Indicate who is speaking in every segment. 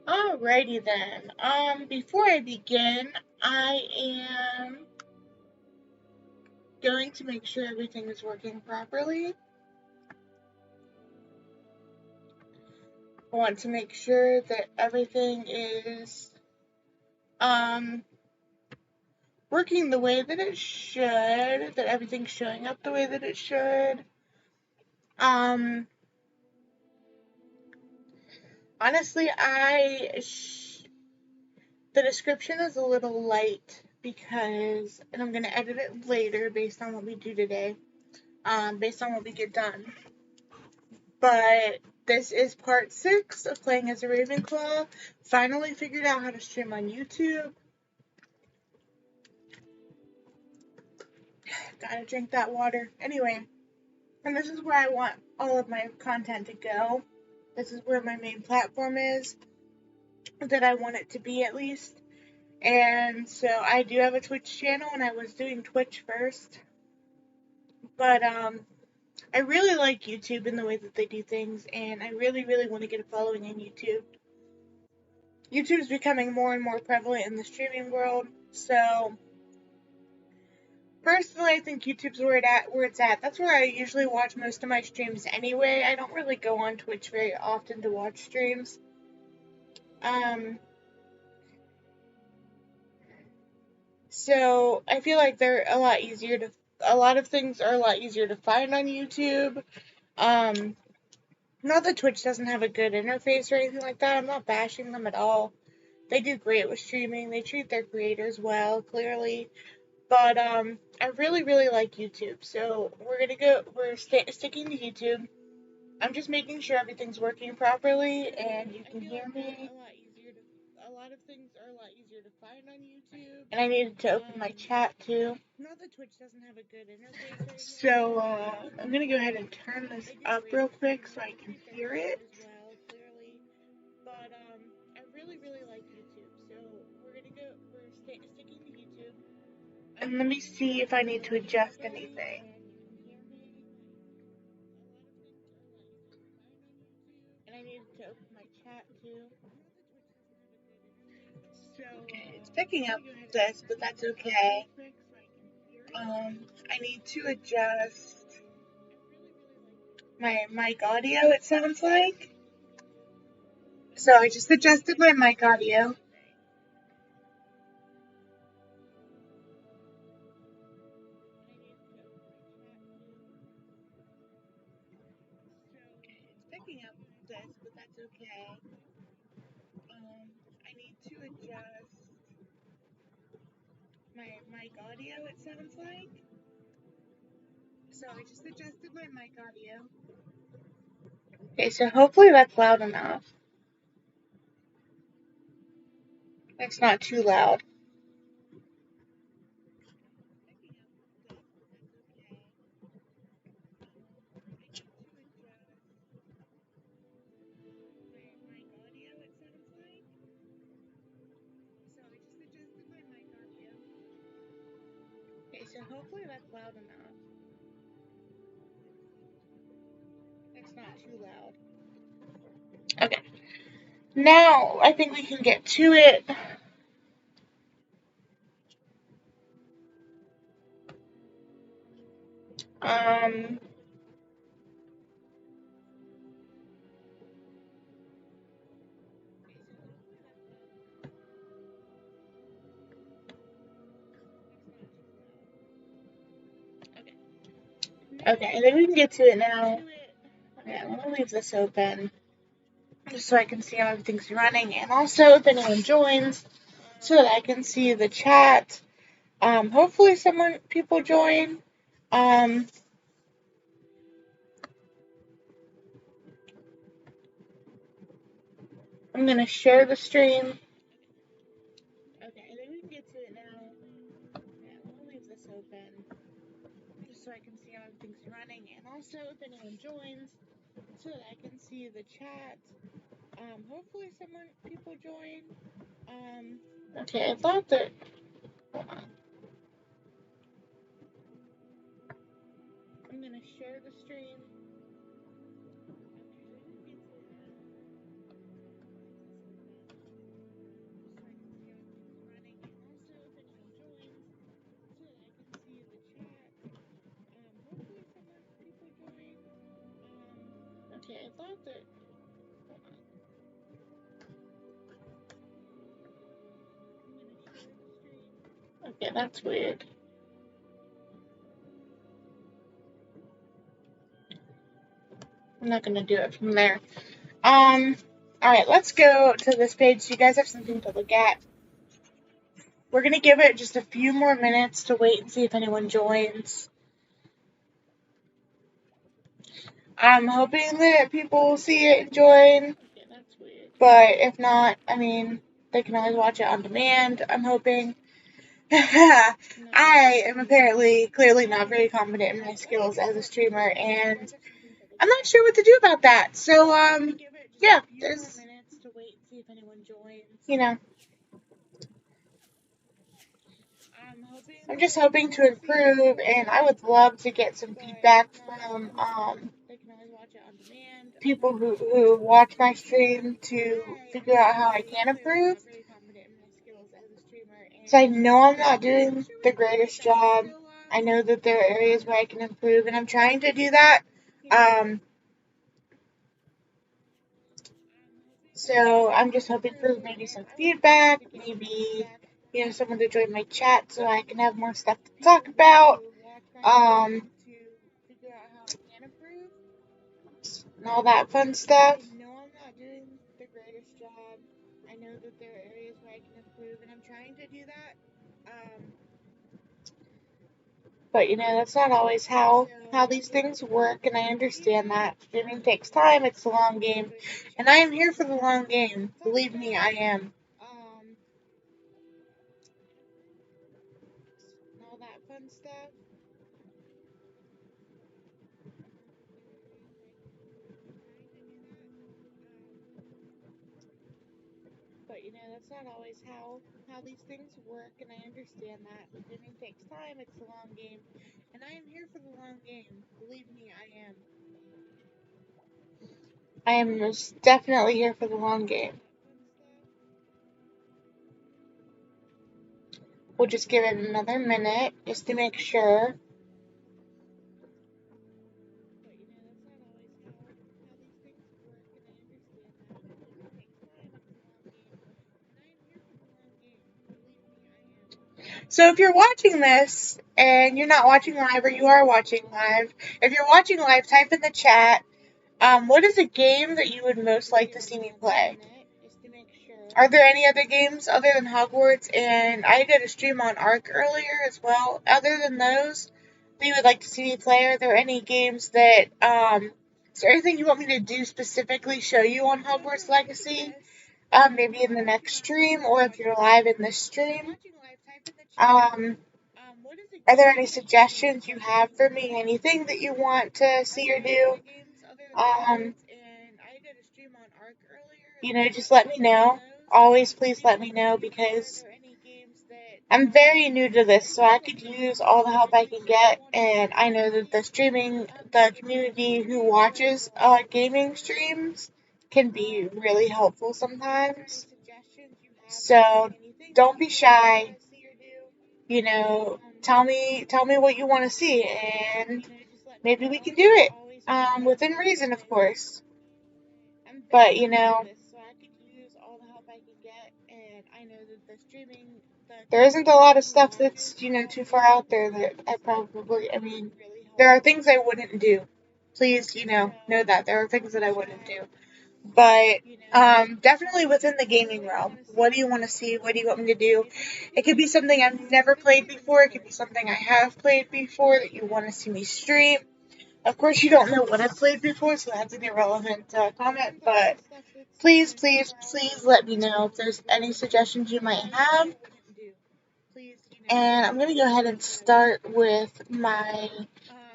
Speaker 1: Alrighty then. Before I begin, I am going to make sure everything is working properly. I want to make sure that everything is working the way that it should, that everything's showing up the way that it should. Honestly, the description is a little light because, and I'm gonna edit it later based on what we do today, based on what we get done. But this is part 6 of playing as a Ravenclaw. Finally figured out how to stream on YouTube. Gotta drink that water. Anyway, and this is where I want all of my content to go. This is where my main platform is, that I want it to be at least. And so I do have a Twitch channel, and I was doing Twitch first. But I really like YouTube and the way that they do things, and I really, really want to get a following in YouTube. YouTube is becoming more and more prevalent in the streaming world, so personally, I think YouTube's where it's at. That's where I usually watch most of my streams anyway. I don't really go on Twitch very often to watch streams. So I feel like a lot of things are a lot easier to find on YouTube. Not that Twitch doesn't have a good interface or anything like that. I'm not bashing them at all. They do great with streaming. They treat their creators well, clearly. But I really, really like YouTube. So we're sticking to YouTube. I'm just making sure everything's working properly and you can hear me. A lot of things are a lot easier to find on YouTube. And I needed to open my chat too. Not that Twitch doesn't have a good interface. So I'm gonna go ahead and turn this up real quick so I can hear it. But I really, really like YouTube. So we're sticking to YouTube. And let me see if I need to adjust anything. And I needed to open my chat too. So it's picking up this, but that's okay. I need to adjust my mic audio, it sounds like. So I just adjusted my mic audio. It's picking up this, but that's okay. I need to adjust my mic audio, it sounds like. So I just adjusted my mic audio. Okay, so hopefully that's loud enough. It's not too loud. Okay, so hopefully that's loud enough. It's not too loud. Okay. Now I think we can get to it. Okay, I think we can get to it now. Okay, I'm gonna leave this open just so I can see how everything's running, and also if anyone joins, so that I can see the chat. Hopefully people join. I'm gonna share the stream. Okay, I think we can get to it now. Okay, I'm gonna leave this open just so I can see how everything's running, and also if anyone joins, so that I can see the chat. Hopefully people join. Okay, I thought that. Hold on. I'm gonna share the stream. Okay, that's weird. I'm not gonna do it from there. Alright, let's go to this page so you guys have something to look at. We're gonna give it just a few more minutes to wait and see if anyone joins. I'm hoping that people will see it and join, but if not, I mean, they can always watch it on demand, I'm hoping. I am apparently clearly not very confident in my skills as a streamer, and I'm not sure what to do about that. So, yeah, there's, you know, I'm just hoping to improve, and I would love to get some feedback from people who watch my stream to figure out how I can improve. So I know I'm not doing the greatest job. I know that there are areas where I can improve, and I'm trying to do that. So I'm just hoping for maybe some feedback, maybe, you know, someone to join my chat so I can have more stuff to talk about. And all that fun stuff. But you know, that's not always how these things work, and I understand that. Streaming takes time, it's a long game. And I am here for the long game. Believe me, I am. And all that fun stuff. But you know, that's not always how these things work, and I understand that. Streaming takes time, it's a long game. And I am here for the long game. Believe me, I am. I am most definitely here for the long game. We'll just give it another minute just to make sure. So if you're watching this and you're not watching live, or you are watching live, if you're watching live, type in the chat, what is a game that you would most like to see me play? Are there any other games other than Hogwarts? And I did a stream on Ark earlier as well. Other than those that you would like to see me play, are there any games that, is there anything you want me to do specifically show you on Hogwarts Legacy? Maybe in the next stream, or if you're live in this stream. Are there any suggestions you have for me? Anything that you want to see or do? You know, just let me know. Always please let me know, because I'm very new to this, so I could use all the help I can get, and I know that the community who watches gaming streams can be really helpful sometimes. So don't be shy. You know, tell me what you want to see, and maybe we can do it. Within reason, of course. But you know, there isn't a lot of stuff that's, you know, too far out there that I mean, there are things I wouldn't do. Please, you know that there are things that I wouldn't do. But definitely within the gaming realm. What do you want to see? What do you want me to do? It could be something I've never played before. It could be something I have played before that you want to see me stream. Of course, you don't know what I've played before, so that's an irrelevant comment. But please, please, please let me know if there's any suggestions you might have. And I'm going to go ahead and start with my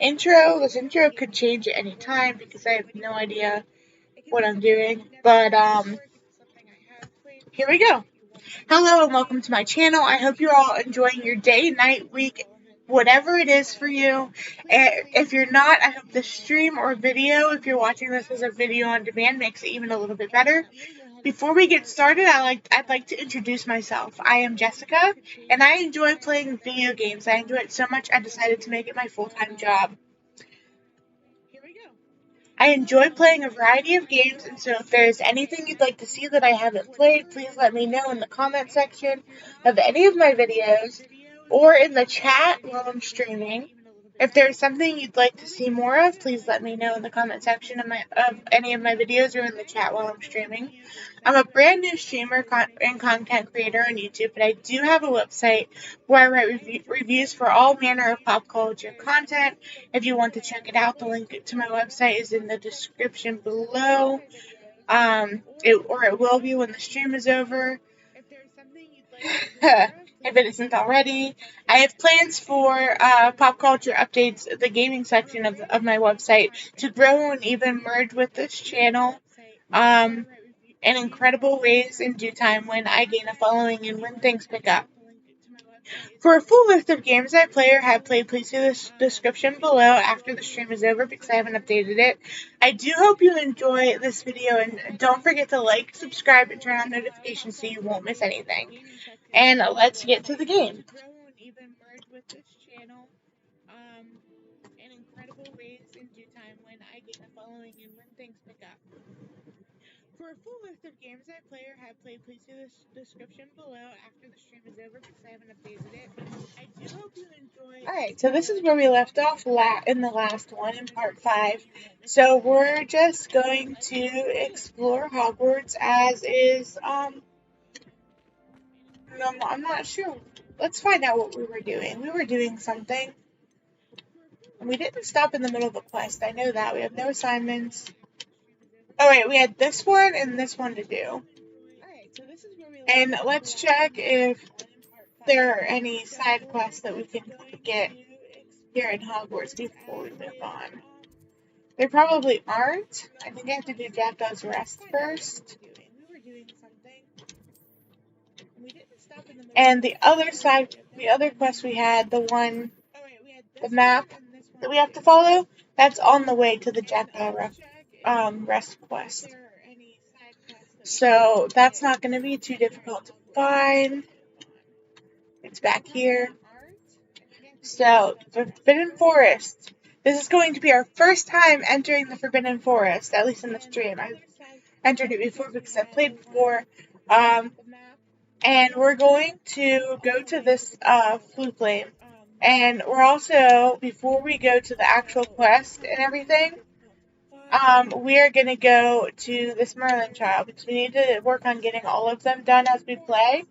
Speaker 1: intro. This intro could change at any time because I have no idea what I'm doing. But here we go. Hello and welcome to my channel. I hope you're all enjoying your day, night, week, whatever it is for you. If you're not, I hope the stream or video, if you're watching this as a video on demand, makes it even a little bit better. Before we get started, I'd like to introduce myself. I am Jessica, and I enjoy playing video games. I enjoy it so much I decided to make it my full-time job. I enjoy playing a variety of games, and so if there's anything you'd like to see that I haven't played, please let me know in the comment section of any of my videos. or in the chat while I'm streaming. If there's something you'd like to see more of, please let me know in the comment section of any of my videos or in the chat while I'm streaming. I'm a brand new streamer and content creator on YouTube, but I do have a website where I write reviews for all manner of pop culture content. If you want to check it out, the link to my website is in the description below. It will be when the stream is over. If it isn't already, I have plans for pop culture updates, the gaming section of my website, to grow and even merge with this channel in incredible ways in due time when I gain a following and when things pick up. For a full list of games I play or have played, please see the description below after the stream is over because I haven't updated it. I do hope you enjoy this video, and don't forget to like, subscribe, and turn on notifications so you won't miss anything. And let's get to the game. In incredible ways in due time when I gain a following and when things pick up. For a full list of games I play or have played, please see the description below after the stream is over because I haven't updated it. I do hope you enjoy. Alright, so this is where we left off in the last one, in part 5. So we're just going to explore Hogwarts as is, I'm not sure. Let's find out what we were doing. We were doing something. And we didn't stop in the middle of a quest. I know that. We have no assignments. Oh, wait. We had this one and this one to do. And let's check if there are any side quests that we can get here in Hogwarts before we move on. There probably aren't. I think I have to do Jackdaw's Rest first. And the other side, the other quest we had, the map that we have to follow, that's on the way to the Jackdaw Rest quest. So that's not going to be too difficult to find. It's back here. So, Forbidden Forest. This is going to be our first time entering the Forbidden Forest, at least in the stream. I've entered it before because I've played before. And we're going to go to this Flue Flame. And we're also, before we go to the actual quest and everything, we are going to go to this Merlin trial because we need to work on getting all of them done as we play.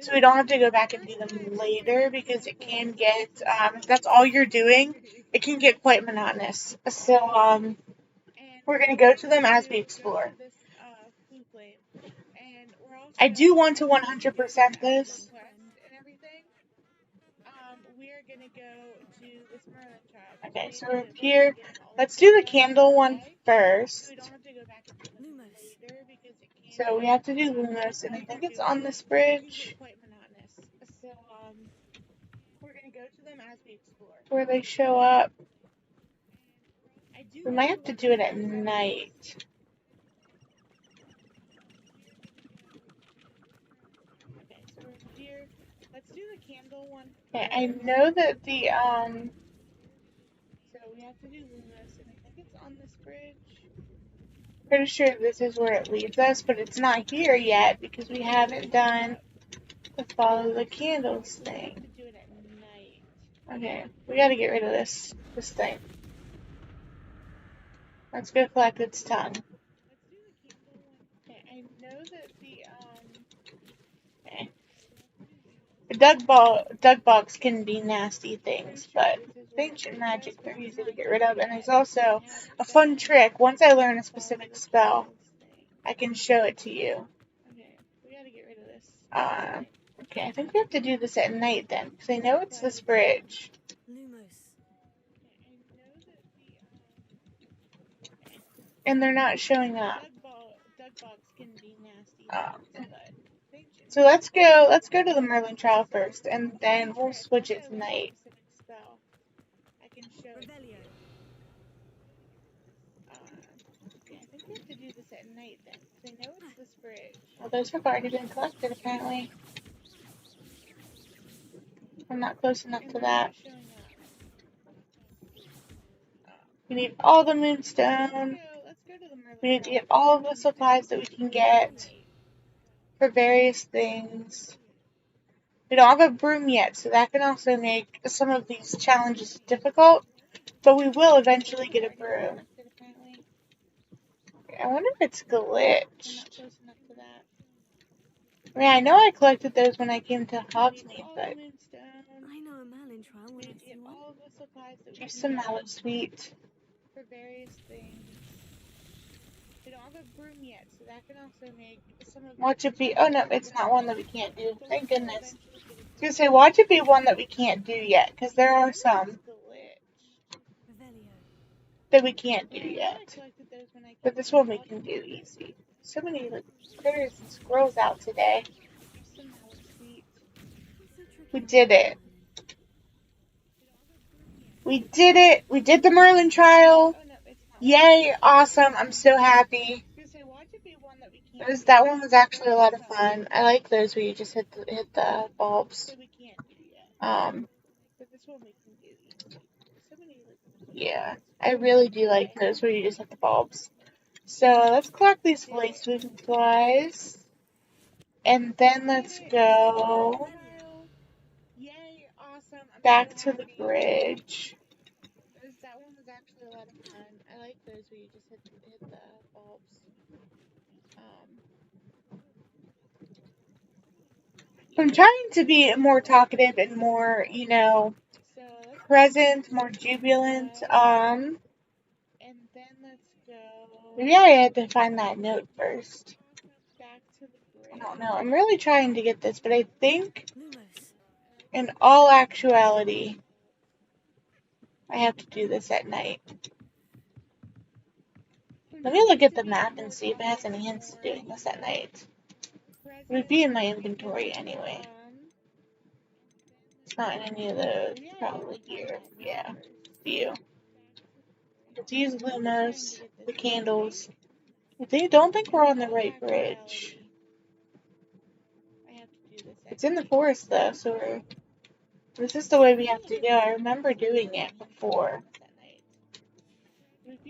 Speaker 1: So we don't have to go back and do them later because it can get, if that's all you're doing, it can get quite monotonous. So, we're going to go to them as we explore. I do want to 100% this. Okay, so we're here. Let's do the candle one first. So we have to do Lumos, and I think it's on this bridge. Where they show up. We might have to do it at night. Okay, I know that the, so we have to do Lumos, and I think it's on this bridge. Pretty sure this is where it leads us, but it's not here yet because we haven't done the follow the candles thing. Okay, we gotta get rid of this thing. Let's go collect its tongue. Okay, I know that the, okay. The dug bugs can be nasty things, but with ancient magic, they're easy to get rid of. And there's also a fun trick. Once I learn a specific spell, I can show it to you. Okay, we gotta get rid of this. Okay, I think we have to do this at night then, because I know it's this bridge. And they're not showing up. So let's go to the Merlin trial first, and then we'll switch it to night. Okay, I think we have to do this at night then, because I know it's this bridge. Well, those have already been collected, apparently. I'm not close enough to that. We need all the moonstone. We need to get all of the supplies that we can get for various things. We don't have a broom yet, so that can also make some of these challenges difficult, but we will eventually get a broom. I wonder if it's glitched. I mean, I know I collected those when I came to Hogsmeade, but
Speaker 2: I know a merlin trial when I see one.
Speaker 1: do some mallow sweet for various things. We don't have a broom yet, so that can also make some of. Watch it be. Oh no, it's not one that we can't do. Thank goodness. I was gonna say, watch it be one that we can't do yet, because there are some that we can't do yet. But this one we can do easy. So many like critters and squirrels out today. We did it. We did it. We did the Merlin trial. Yay! Awesome. I'm so happy. That one was actually a lot of fun. I like those where you just hit the bulbs. Yeah, I really do like those where you just hit the bulbs. So let's collect these flake sweeping flies, and then let's go back to the bridge. That one was actually a lot of fun. I like those where you just hit the bulbs. I'm trying to be more talkative and more, present, more jubilant. Maybe I had to find that note first. I don't know. I'm really trying to get this, but I think in all actuality, I have to do this at night. Let me look at the map and see if it has any hints to doing this at night. It would be in my inventory anyway. It's not in any of those. Probably here. Yeah. View. Let's use Lumos, the candles. I don't think we're on the right bridge. It's in the forest though, so this is the way we have to go. I remember doing it before. Let's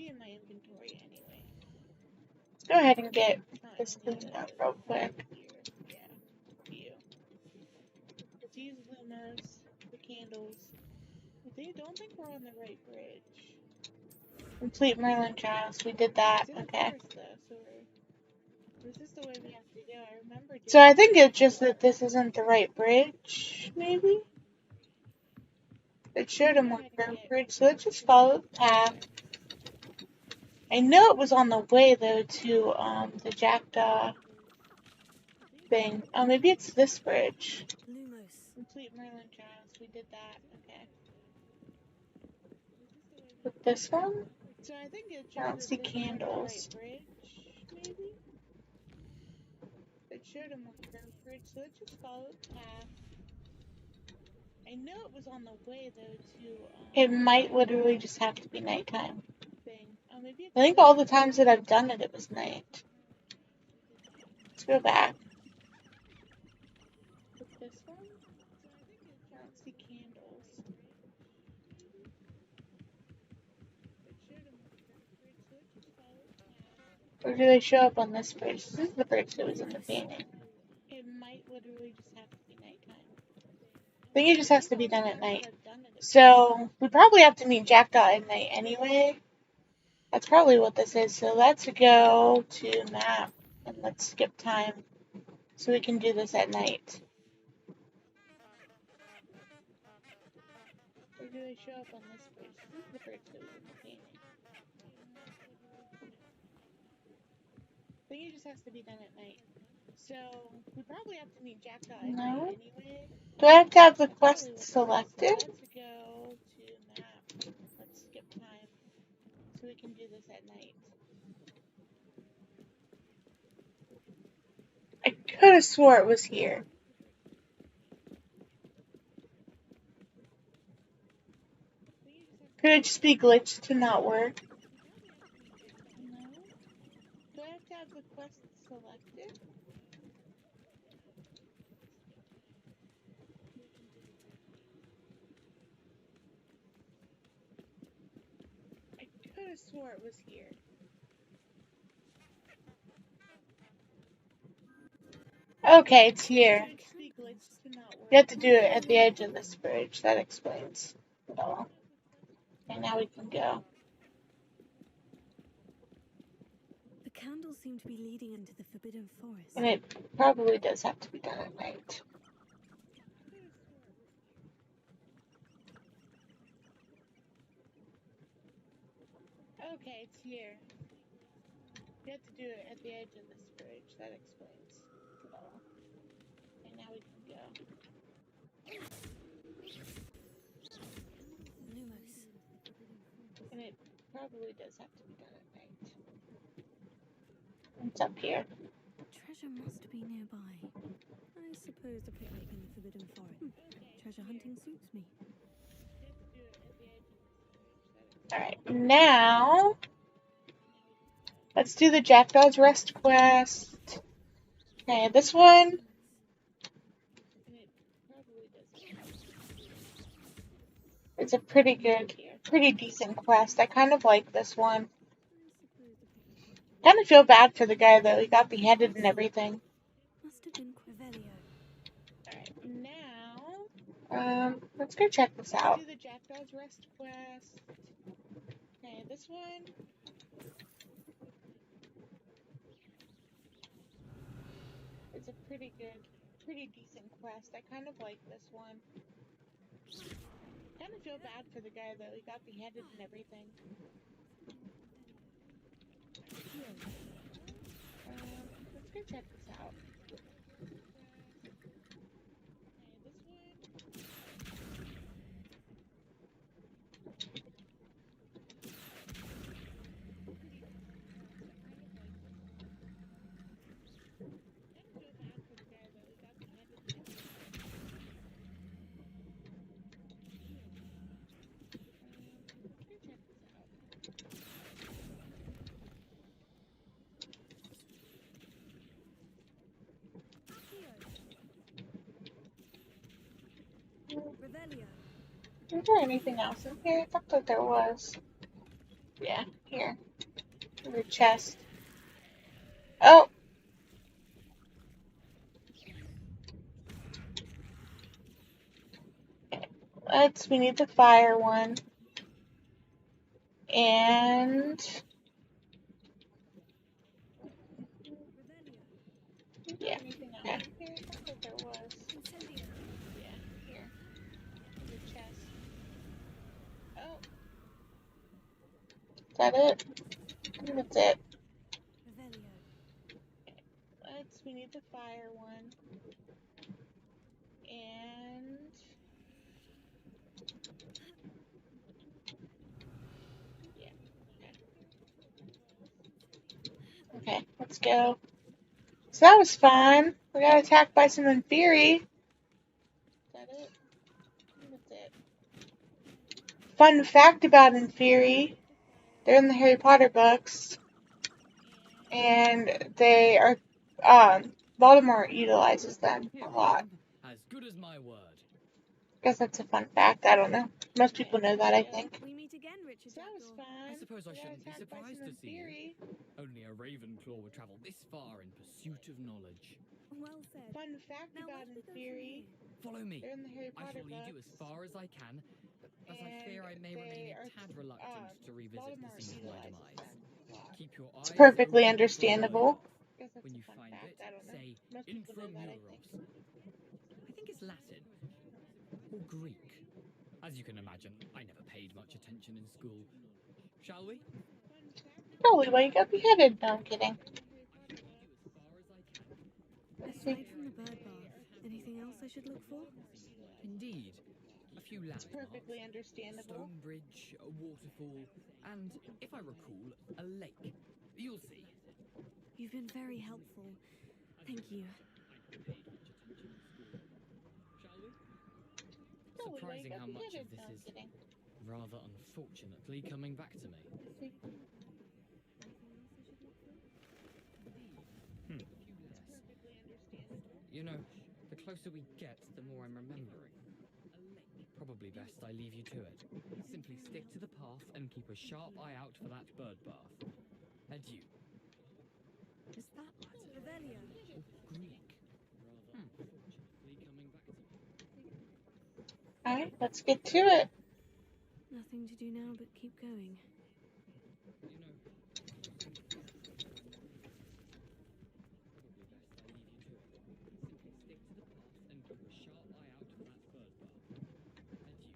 Speaker 1: go ahead and get this cleaned up real quick. Let's use Lumos, the candles. I don't think we're on the right bridge. Complete Merlin trials. We did that. Okay. So I think it's just that this isn't the right bridge, maybe? It showed a more curved bridge, so let's just follow the path. I know it was on the way, though, to the Jackdaw thing. Oh, maybe it's this bridge. Complete Merlin trials. We did that. Okay. With this one? I don't see candles. It showed a more curved bridge, so let's just follow the path. I know it was on the way, though, to. It might literally just have to be nighttime. I think all the times that I've done it, it was night. Let's go back. With this one? I don't see candles. Or do they show up on this bridge? This is the bridge that was in the painting. It might literally just have to be nighttime. I think it just has to be done at night. So we probably have to meet Jackdaw at night anyway. That's probably what this is. So let's go to map and let's skip time so we can do this at night. Or do they show up on this bridge? This is the bridge that was in the painting. I think it just has to be done at night. So we probably have to meet Jackdaw at night anyway. Do I have to have the quest selected? Let's go to map. Let's skip time so we can do this at night. I could have swore it was here. Could it just be glitched to not work? No. Do I have to have the quest selected? I could have swore it was here. Okay, it's here. Could it just be glitched to not work? You have to do it at the edge of this bridge. That explains it all. And now we can go.
Speaker 2: The candles seem to be leading into the Forbidden Forest.
Speaker 1: And it probably does have to be done at night. Okay, it's here. You have to do it at the edge of this bridge. That explains it all. And now we can go.
Speaker 2: Lumos.
Speaker 1: And it probably does have to be done at night. It's up here.
Speaker 2: Treasure must be nearby. I suppose a picnic in the Forbidden Forest. Treasure hunting suits me.
Speaker 1: Alright, now let's do the Jackdaw's Rest quest. Okay, this one. It's a pretty decent quest. I kind of like this one. Kind of feel bad for the guy though. He got beheaded and everything.
Speaker 2: Must have been Revelio.
Speaker 1: Alright, now let's go check this out. Do the Jackdaw's Rest quest. Okay, this one. It's a pretty decent quest. I kind of like this one. Kind of feel bad for the guy though. He got beheaded and everything. Let's go check this out.
Speaker 2: Revelio.
Speaker 1: Is there anything else in here? I thought that there was. Yeah, here. In the chest. Oh! We need the fire one. And yeah. Okay. I thought that there was. Yeah, here. In the chest. Oh. Is that it? I think that's it. We need the fire one. And yeah. Okay, let's go. So that was fun. We got attacked by some Inferi. Is that it? I think that's it. Fun fact about Inferi. They're in the Harry Potter books. And they are Voldemort utilizes them a lot.
Speaker 3: As good as my word.
Speaker 1: I guess that's a fun fact. I don't know. Most people know that, I think.
Speaker 2: We meet again, Richard.
Speaker 1: So that was fun.
Speaker 3: I suppose I shouldn't be surprised to see you. Only a Ravenclaw would travel this far in pursuit of knowledge.
Speaker 2: Well said.
Speaker 1: Fun fact
Speaker 2: Now
Speaker 1: about Inferi.
Speaker 3: Follow me.
Speaker 1: They're in the Harry
Speaker 3: I
Speaker 1: Potter
Speaker 3: shall lead you
Speaker 1: books.
Speaker 3: as far as I can, as I fear I may remain a tad reluctant to revisit the scene of my demise. Keep your eyes
Speaker 1: It's perfectly
Speaker 3: open.
Speaker 1: understandable.
Speaker 3: When you find it, say intramuros. I think it's Latin or Greek. As you can imagine, I never paid much attention in school. Shall we?
Speaker 1: Probably why you got beheaded. No, I'm kidding.
Speaker 2: Aside from the bird bath, anything else I should look for?
Speaker 3: Indeed. A few landmarks.
Speaker 1: It's perfectly understandable.
Speaker 3: Stone bridge, a waterfall, and, if I recall, a lake. You'll see.
Speaker 2: You've been very helpful. Thank you.
Speaker 3: Surprising how much of this is rather unfortunately coming back to me. Yes. You know, the closer we get, the more I'm remembering. Probably best I leave you to it. Simply stick to the path and keep a sharp eye out for that bird bath. Adieu. Is that Latin?
Speaker 2: Revelio.
Speaker 3: Or Greek? Rather unfortunately coming back to me.
Speaker 1: Alright, let's get to it.
Speaker 2: Nothing to do now but keep going.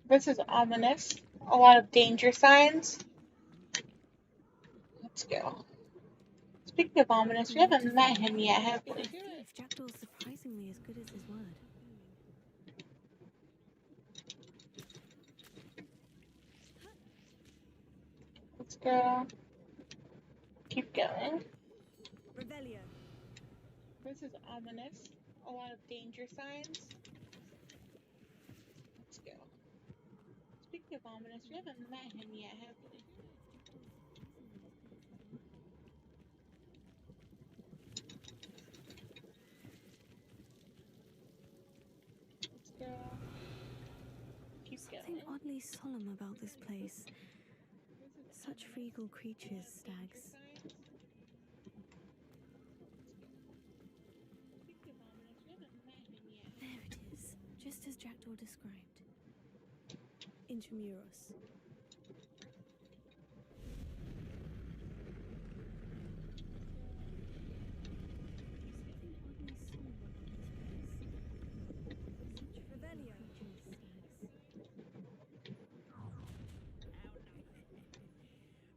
Speaker 1: This is ominous. A lot of danger signs. Let's go. Speaking of ominous, we haven't met him yet, have we?
Speaker 2: If Jackdaw's surprisingly as good as his word.
Speaker 1: Let's go. Keep going.
Speaker 2: Revelio.
Speaker 1: This is ominous. A lot of danger signs. Let's go. Speaking of ominous, we haven't met him yet, have we? Let's go. Keep
Speaker 2: Something
Speaker 1: going.
Speaker 2: oddly solemn about this place. Such regal creatures, stags. There it is, just as Jackdaw described. Intramuros.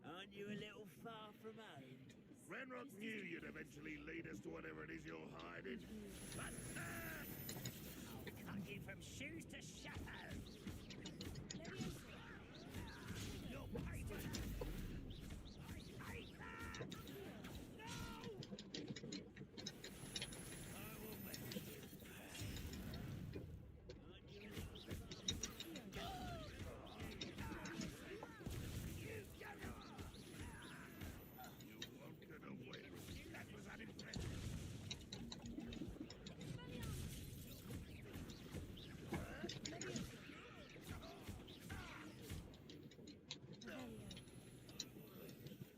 Speaker 4: Aren't you a little far from home?
Speaker 5: Renrock knew you'd eventually lead us to whatever it is you're hiding.
Speaker 4: I'll cut you from shoes to shadows. You'll pay for that. I hate that. No! I will make you pay. Aren't you a little
Speaker 5: You won't get away with it. That was unimpressive.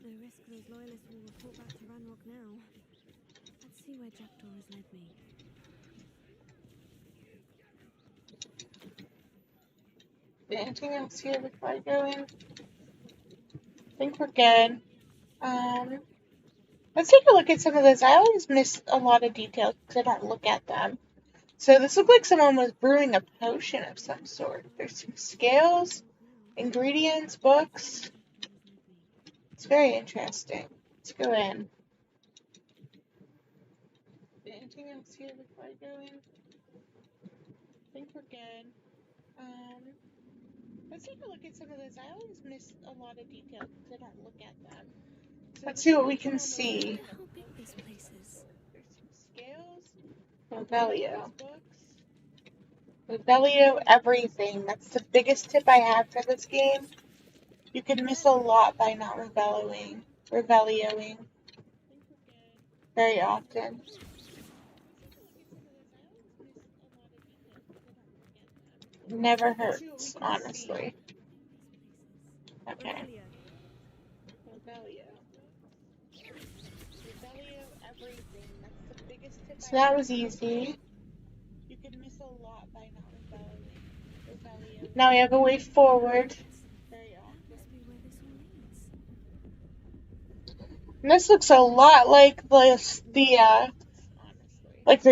Speaker 2: No risk those loyalists will report back to Ranrock now. Let's see where Jackdaw has led me.
Speaker 1: Anything else here before I go in? I think we're good. Let's take a look at some of this. I always miss a lot of details because I don't look at them. So this looked like someone was brewing a potion of some sort. There's some scales, ingredients, books. It's very interesting. Let's go in. Anything else here before I go in? I think we're good. Let's take a look at some of this. I always miss a lot of details because I don't look at them. So let's see what we can see.
Speaker 2: How big this place is.
Speaker 1: There's some scales. Revelio. Revelio everything. That's the biggest tip I have for this game. You can miss a lot by not revelioing very often. Never hurts, honestly. Okay. So that was easy. You can miss a lot by not revelioing. Now we have a way forward. And this looks a lot like the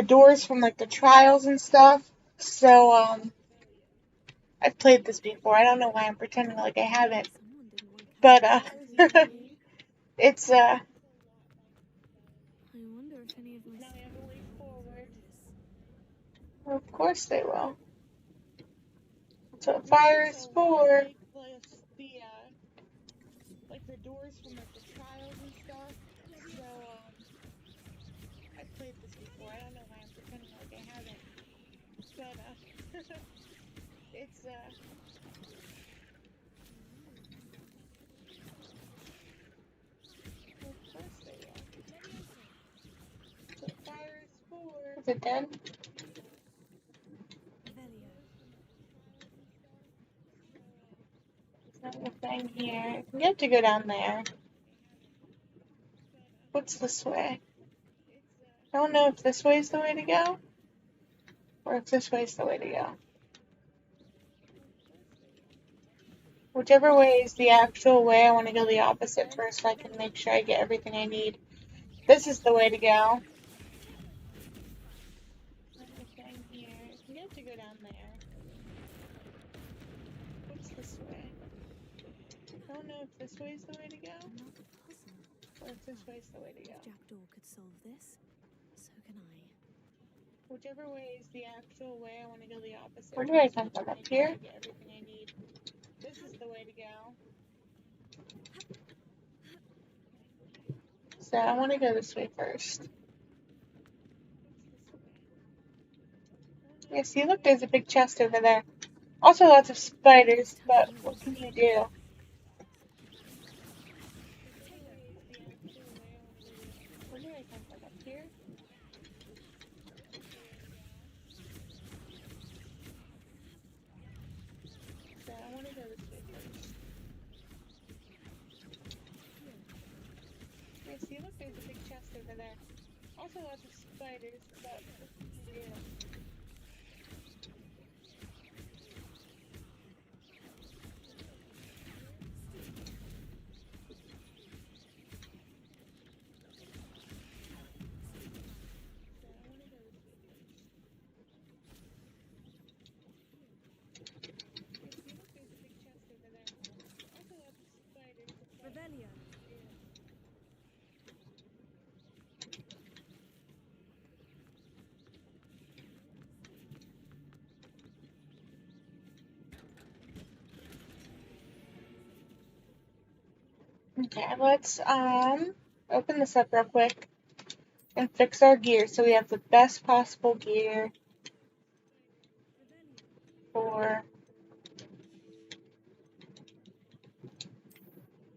Speaker 1: doors from like the trials and stuff. So I've played this before. I don't know why I'm pretending like I haven't. But it's
Speaker 2: I wonder if any of my
Speaker 1: now we have a way forward. Well, of course they will. That's what fire is for. Like the doors from like the trials and stuff. So I've played this before. I don't know why I'm pretending like I haven't. But it's well, of course they will. That's what fire is for. Is it dead? Thing here. You have to go down there. What's this way? I don't know if this way is the way to go, or if this way is the way to go. Whichever way is the actual way, I want to go the opposite first so I can make sure I get everything I need. This is the way to go. Anything here? You have to go down there. What's this way? I don't know if this way is the way to go,
Speaker 2: Not puzzle.
Speaker 1: or if this way is the way to
Speaker 2: If
Speaker 1: go.
Speaker 2: Jackdaw could solve this, so can I.
Speaker 1: Whichever way is the actual way, I want to go the opposite. Where do I come from? Up here? Get everything I need. This is the way to go. So I want to go this way first. Yeah, see, look, there's a big chest over there. Also lots of spiders, but what can you do? Where do I come from? Up here? So I want to go this way first. Yeah, see, look, there's a big chest over there. Also lots of spiders, but what can you do?
Speaker 2: Rebellion.
Speaker 1: Okay, let's open this up real quick and fix our gear so we have the best possible gear for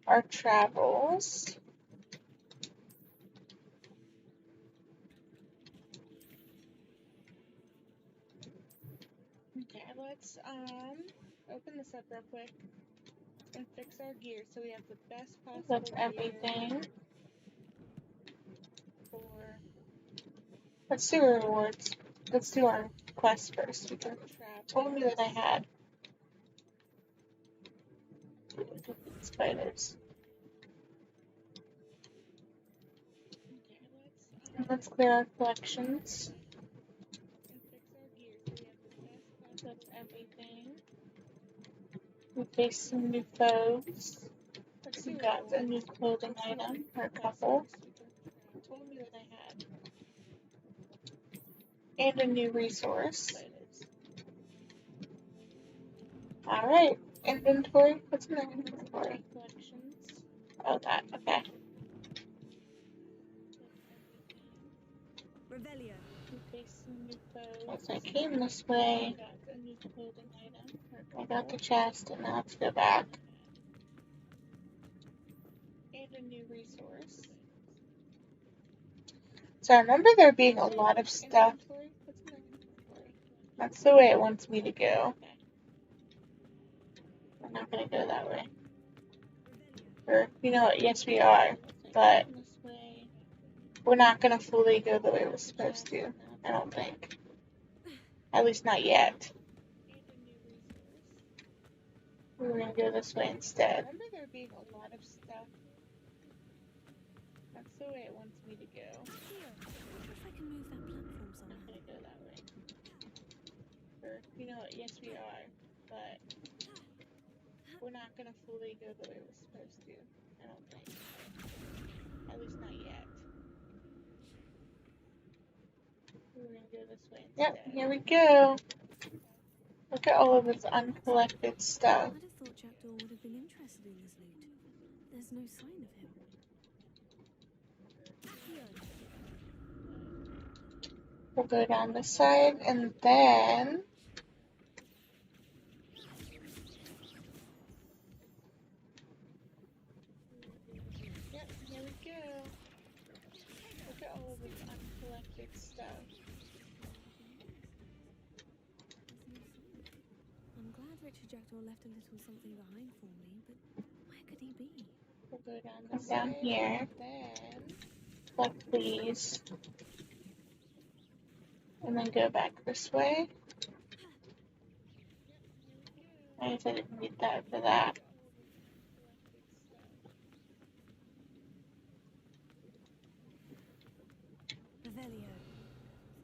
Speaker 1: our travels. Okay, let's open this up real quick and fix our gear so we have the best possible gear everything for. Let's do our rewards. Let's do our quest first. We can told me that I had spiders. And let's clear our collections. That's everything. We faced some new foes. We got a new clothing item, or a couple. Told me that I had. And a new resource. Alright, inventory. What's in the inventory? Collections. Oh, that. Okay.
Speaker 2: Rebellion.
Speaker 1: So I came this way. I got the chest, and now let's go back. And a new resource. So I remember there being a lot of stuff. That's the way it wants me to go. I'm not gonna go that way. Or, you know what, yes we are. But we're not gonna fully go the way we're supposed to, I don't think. At least not yet. We're gonna go this way instead. I remember there being a lot of stuff. That's the way it wants me to go.
Speaker 2: Here. If I can move that platform
Speaker 1: I'm not
Speaker 2: somehow.
Speaker 1: gonna go that way. Or, you know what, yes we are. But we're not gonna fully go the way we're supposed to, I don't think. At least not yet. We're gonna go this way instead. Yep, here we go. Look at all of this uncollected stuff.
Speaker 2: I'd have thought Jackdaw would have been interested in this loot. There's no sign of him. Here.
Speaker 1: We'll go down this side and then yep, here we go. Look at all of this uncollected stuff.
Speaker 2: I'm glad Richard Jackdaw left a little something behind for me, but where could he be?
Speaker 1: We'll go down here, then collect these, and then go back this way. I guess I didn't need that for that.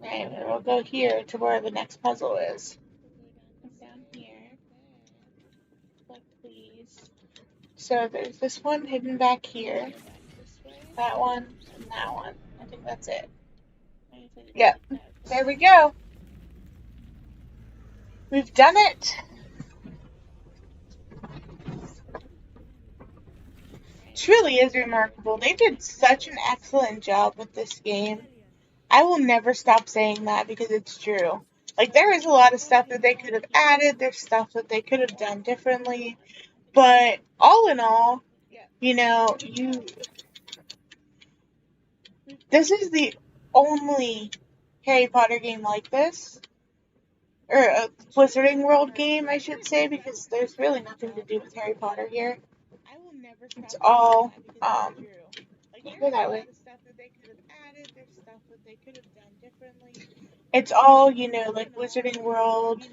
Speaker 1: Anyway, we'll go here to where the next puzzle is. Down here. Look, please. So there's this one hidden back here. That one and that one. I think that's it. Yep. There we go. We've done it. Truly is remarkable. They did such an excellent job with this game. I will never stop saying that because it's true. Like, there is a lot of stuff that they could have added. There's stuff that they could have done differently. But all in all, this is the only Harry Potter game like this. Or a Wizarding World game, I should say, because there's really nothing to do with Harry Potter here. It's all, go that way. It's all, like Wizarding World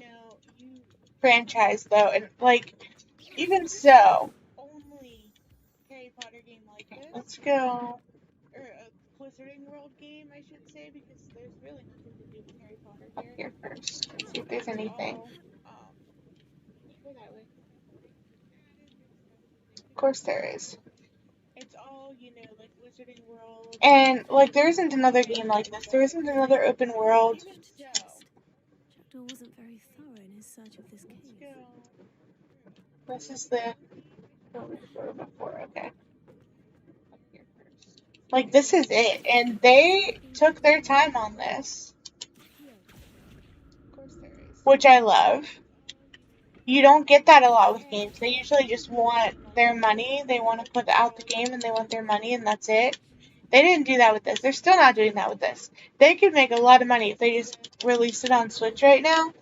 Speaker 1: franchise, though, and, like, even so, let's go. Or a Wizarding World game, I should say, because there's really nothing to do with Harry Potter here. Up here first, let's see if there's anything. Go that way. Of course there is. It's all, like Wizarding World. And, like, there isn't another game like this. There isn't another open world.
Speaker 2: Jackdaw wasn't very thorough in his search of this cave.
Speaker 1: This is the... before, okay. Like, this is it. And they took their time on this. Which I love. You don't get that a lot with games. They usually just want their money. They want to put out the game and they want their money and that's it. They didn't do that with this. They're still not doing that with this. They could make a lot of money if they just released it on Switch right now.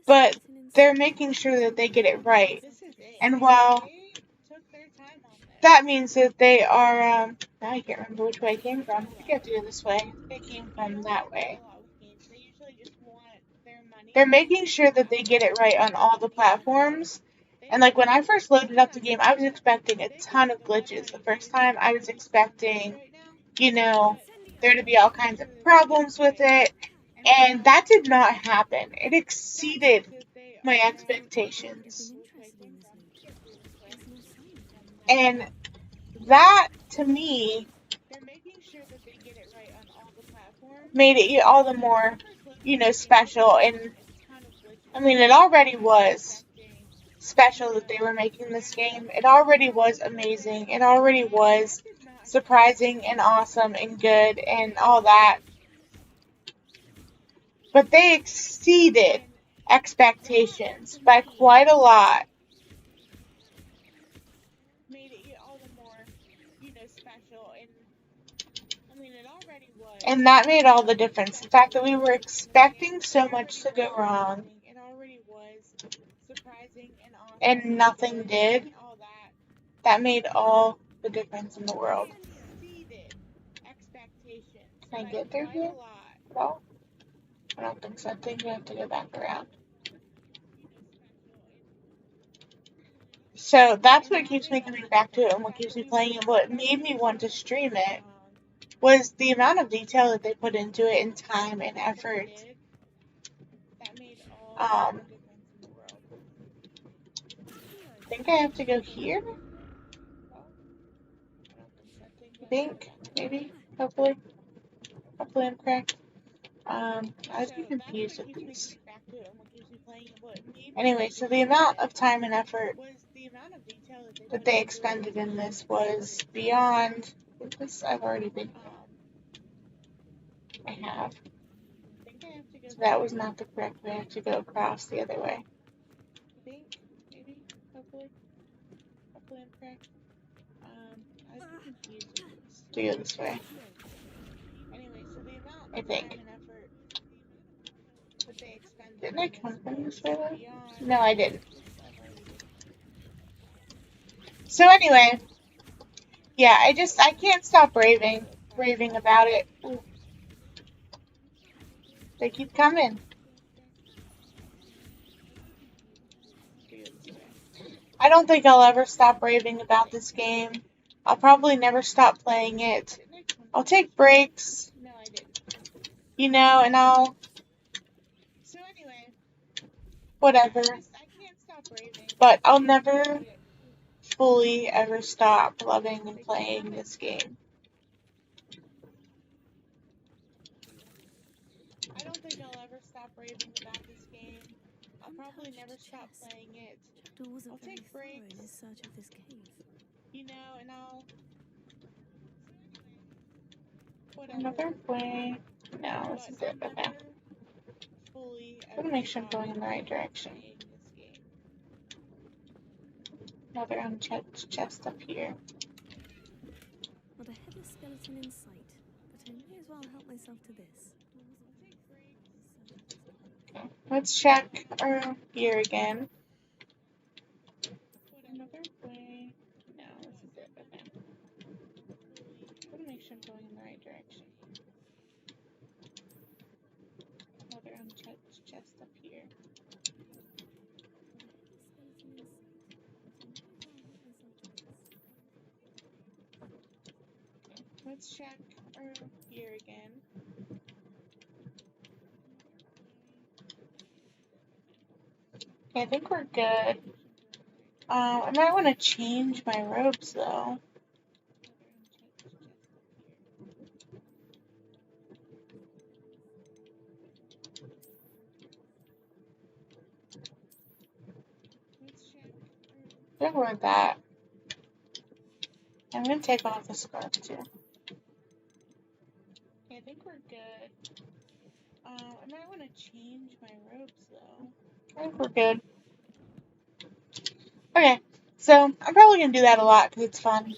Speaker 1: But they're making sure that they get it right. And while that means that they are, now I can't remember which way I came from. I think I have to go this way. I came from that way. They're making sure that they get it right on all the platforms. And, like, when I first loaded up the game, I was expecting a ton of glitches. The first time, I was expecting, there to be all kinds of problems with it. And that did not happen. It exceeded my expectations. And that, to me, made it all the more, special. And, I mean, it already was special that they were making this game. It already was amazing. It already was surprising and awesome and good and all that. But they exceeded expectations by quite a lot. And that made all the difference. The fact that we were expecting so much to go wrong and nothing did, that made all the difference in the world. Can I get through here? No? I don't think so. I think we have to go back around. So that's what keeps me coming back to it and what keeps me playing it. What made me want to stream it was the amount of detail that they put into it and time and effort. I think I have to go here. I think, maybe, hopefully I'm correct. I was confused with these. Anyway, so the amount of time and effort that they expended in this was beyond. This I've already been. I have. So that was not the correct way. I have to go across the other way. I think, maybe, hopefully I'm correct. I was confused with these. To go this way. Anyway, so the amount I think. Didn't I come from this way though? No, I didn't. So anyway, yeah, I can't stop raving about it. Ooh. They keep coming. I don't think I'll ever stop raving about this game. I'll probably never stop playing it. I'll take breaks, and I'll whatever. But I'll never fully ever stop loving and playing this game. I don't think I'll ever stop raving about this game. I'll probably never stop playing it.
Speaker 2: Jackdaw wasn't
Speaker 1: I'll
Speaker 2: very
Speaker 1: take
Speaker 2: thorough in
Speaker 1: breaks,
Speaker 2: his search of this cave.
Speaker 1: you know, and I'll... Another way. No, this is it. Okay. I want to make sure I'm going in the right direction. Another unchecked chest up here.
Speaker 2: Not a headless skeleton in sight, but I may as well help myself to this.
Speaker 1: Okay. Let's check here again. Another way. No, this is it. Okay. I want to make sure I'm going in the right direction. Another unchecked chest up here. Let's check here again. Okay, I think we're good. I might want to change my robes though. Good with that. I'm gonna take off the scarf too. Okay, I think we're good. I might want to change my robes though. I think we're good. Okay, so I'm probably gonna do that a lot because it's fun.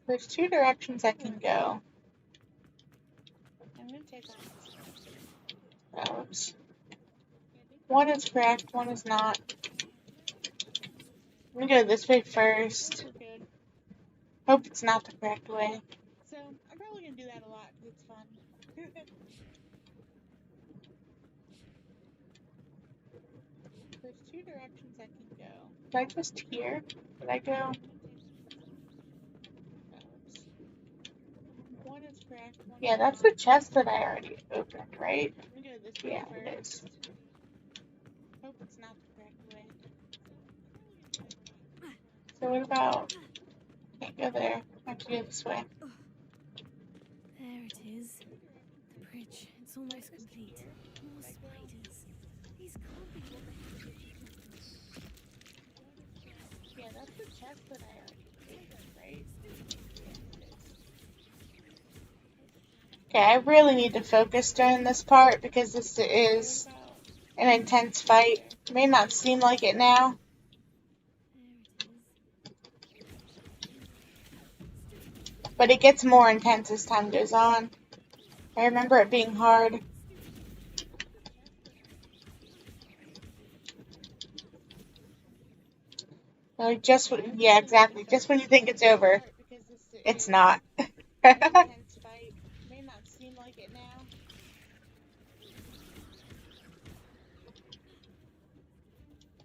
Speaker 1: There's two directions I can go. I'm gonna take off the robes. One is correct, one is not. I'm gonna go this way first. Hope it's not the correct way. So I'm probably gonna do that a lot because it's fun. There's two directions I can go. Did I just here? Did I go? One is correct. Yeah, that's the chest that I already opened, right? Yeah, it is. Hope it's not the correct way. So what about... Can't go there. I have to go this way.
Speaker 2: There it is. The bridge. It's almost complete. More spiders. These can't be what they...
Speaker 1: Yeah, that's the chest that I already opened, right? Okay, I really need to focus during this part because this is an intense fight. It may not seem like it now. But it gets more intense as time goes on. I remember it being hard. Like yeah, exactly. Just when you think it's over, it's not. May not seem like it now.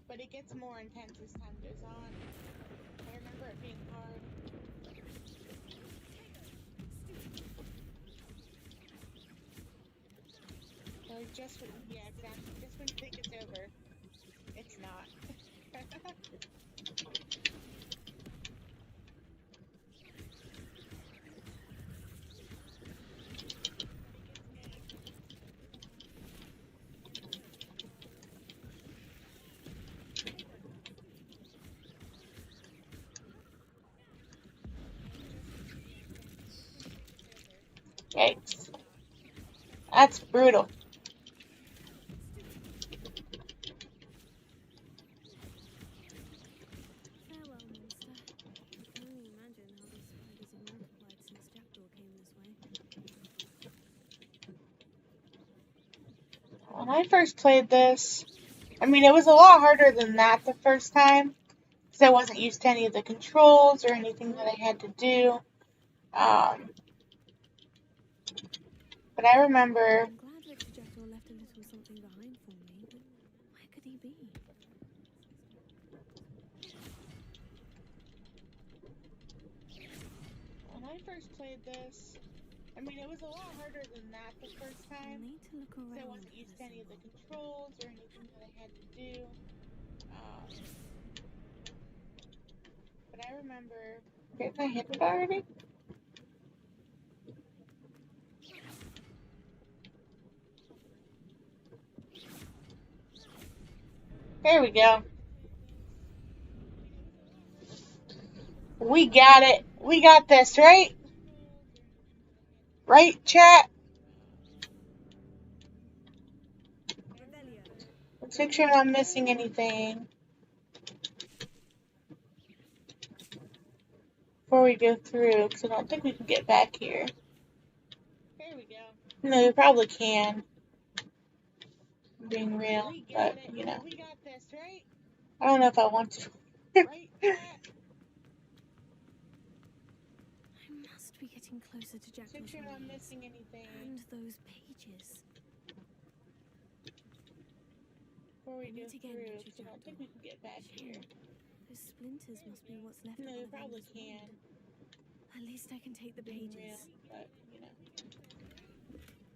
Speaker 1: But it gets more intense as time goes on. I remember it being hard. Like yeah, exactly. Just when you think it's over, it's not. Yikes. That's brutal.
Speaker 2: Farewell, monster. I can only imagine how these spiders have multiplied since Jackdaw came this way.
Speaker 1: When I first played this, I mean, it was a lot harder than that the first time, because I wasn't used to any of the controls or anything that I had to do. But I remember...
Speaker 2: I'm glad Victor Jackdaw left a little something behind for me, but where could he be?
Speaker 1: When I first played this, I mean, it was a lot harder than that the first
Speaker 2: I'll
Speaker 1: time.
Speaker 2: need to look
Speaker 1: So I
Speaker 2: around
Speaker 1: wasn't
Speaker 2: for
Speaker 1: used
Speaker 2: the
Speaker 1: to any of the
Speaker 2: symbol.
Speaker 1: controls or anything that I had to do. But I remember. Didn't I hit it already? There we go. We got it. We got this, right? Right, chat? Let's make sure I'm not missing anything before we go through, because I don't think we can get back here. There we go. No, you probably can. I'm being real, but, you know.
Speaker 2: We got this, right?
Speaker 1: I don't know if I want to.
Speaker 2: Right, chat? I must be getting closer to Jackdaw's
Speaker 1: Make sure I'm not
Speaker 2: remains.
Speaker 1: missing anything
Speaker 2: And those pages.
Speaker 1: before we
Speaker 2: I
Speaker 1: go
Speaker 2: need to get
Speaker 1: through,
Speaker 2: into
Speaker 1: because I don't think
Speaker 2: Jackdaw.
Speaker 1: we can get back
Speaker 2: Shame.
Speaker 1: here.
Speaker 2: Those splinters must be what's left
Speaker 1: No,
Speaker 2: of
Speaker 1: you
Speaker 2: Oliver
Speaker 1: probably
Speaker 2: Reed's
Speaker 1: can.
Speaker 2: wand. At least I can take the
Speaker 1: Being
Speaker 2: pages.
Speaker 1: real, but, you know.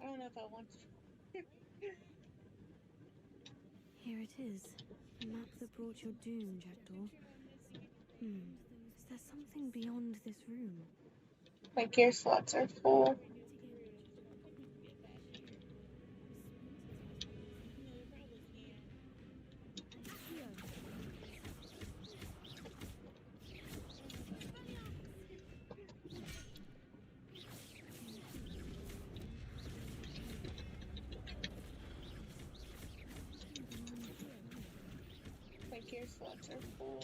Speaker 1: I don't know if I want to.
Speaker 2: Here it is. The map that brought your doom, Jackdaw. Is there something beyond this room?
Speaker 1: My gear slots are full. My gear slots are full.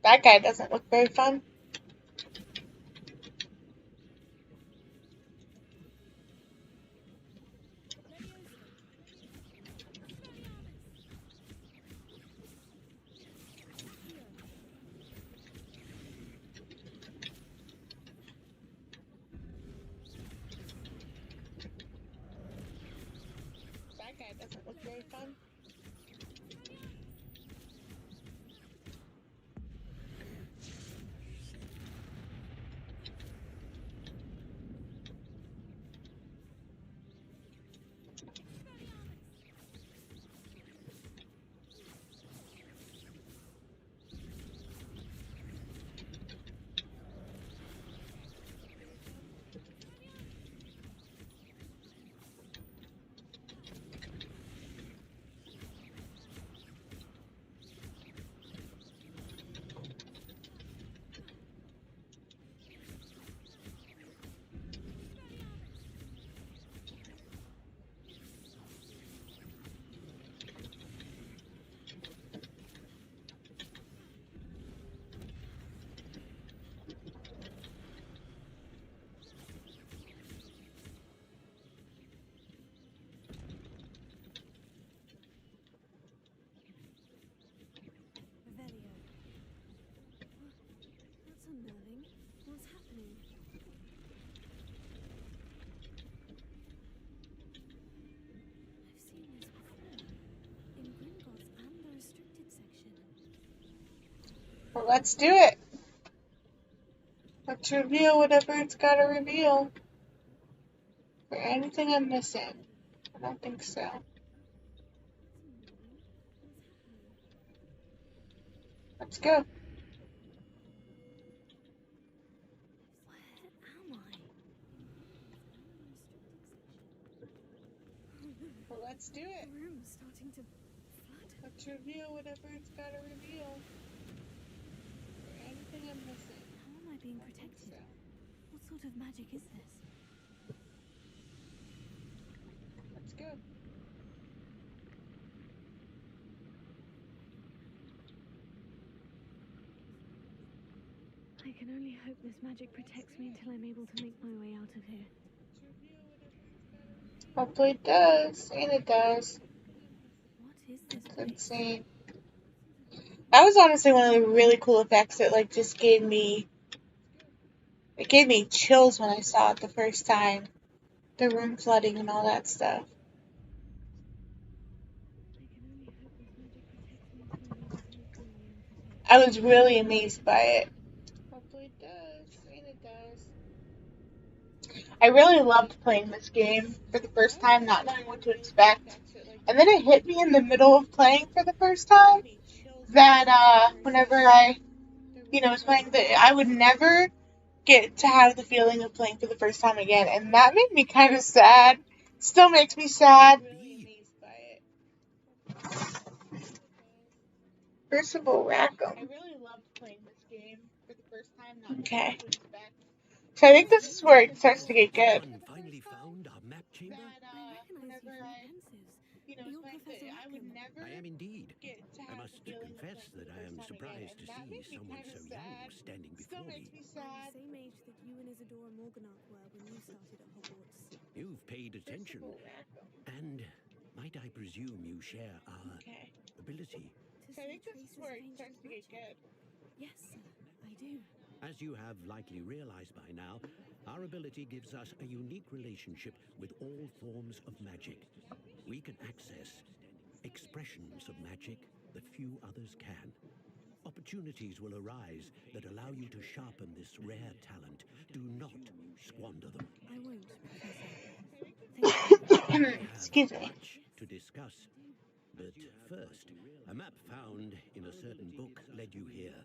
Speaker 1: That guy doesn't look very fun. That guy doesn't look very fun.
Speaker 2: That's unnerving. What's happening? I've seen this before. In Gringotts and the restricted section.
Speaker 1: Well, let's do it. Let's reveal whatever it's got to reveal. Is there anything I'm missing? I don't think so. Let's go.
Speaker 2: Where am I?
Speaker 1: Well, let's do it.
Speaker 2: The room's starting to flood.
Speaker 1: Let's reveal whatever it's got to reveal. Is there anything I'm missing?
Speaker 2: How am I being protected?
Speaker 1: So,
Speaker 2: What sort of magic is this?
Speaker 1: let's go.
Speaker 2: I can only hope this magic protects me until I'm able to make my way out of here.
Speaker 1: Hopefully it does. And it does.
Speaker 2: What is this
Speaker 1: It's
Speaker 2: place?
Speaker 1: insane. That was honestly one of the really cool effects that like just gave me chills when I saw it the first time. The room flooding and all that stuff. I was really amazed by it. Hopefully it does. And it does. I really loved playing this game for the first time, not knowing what to expect. And then it hit me in the middle of playing for the first time that whenever I, was playing, I would never get to have the feeling of playing for the first time again. And that made me kind of sad. Still makes me sad. Crucible Rackham. I really loved playing this game for the first time. Okay. So I think this is where it starts to get good.
Speaker 4: Someone finally found our map chamber?
Speaker 2: I recognize you from the pensives. You're Professor Rackham.
Speaker 4: I am indeed. I must confess that I am surprised to see someone so young standing before me.
Speaker 2: I'm the same age that you and Isadora Morganach were when you started at Hogwarts.
Speaker 4: You've paid attention. And might I presume you share our ability?
Speaker 1: So I think this is where it starts to get good.
Speaker 2: Yes, sir, I do.
Speaker 4: As you have likely realized by now, our ability gives us a unique relationship with all forms of magic. We can access expressions of magic that few others can. Opportunities will arise that allow you to sharpen this rare talent. Do not squander them.
Speaker 2: I won't, Professor. Thank you.
Speaker 1: Excuse me.
Speaker 4: Much to discuss. But first, a map found in a certain book led you here.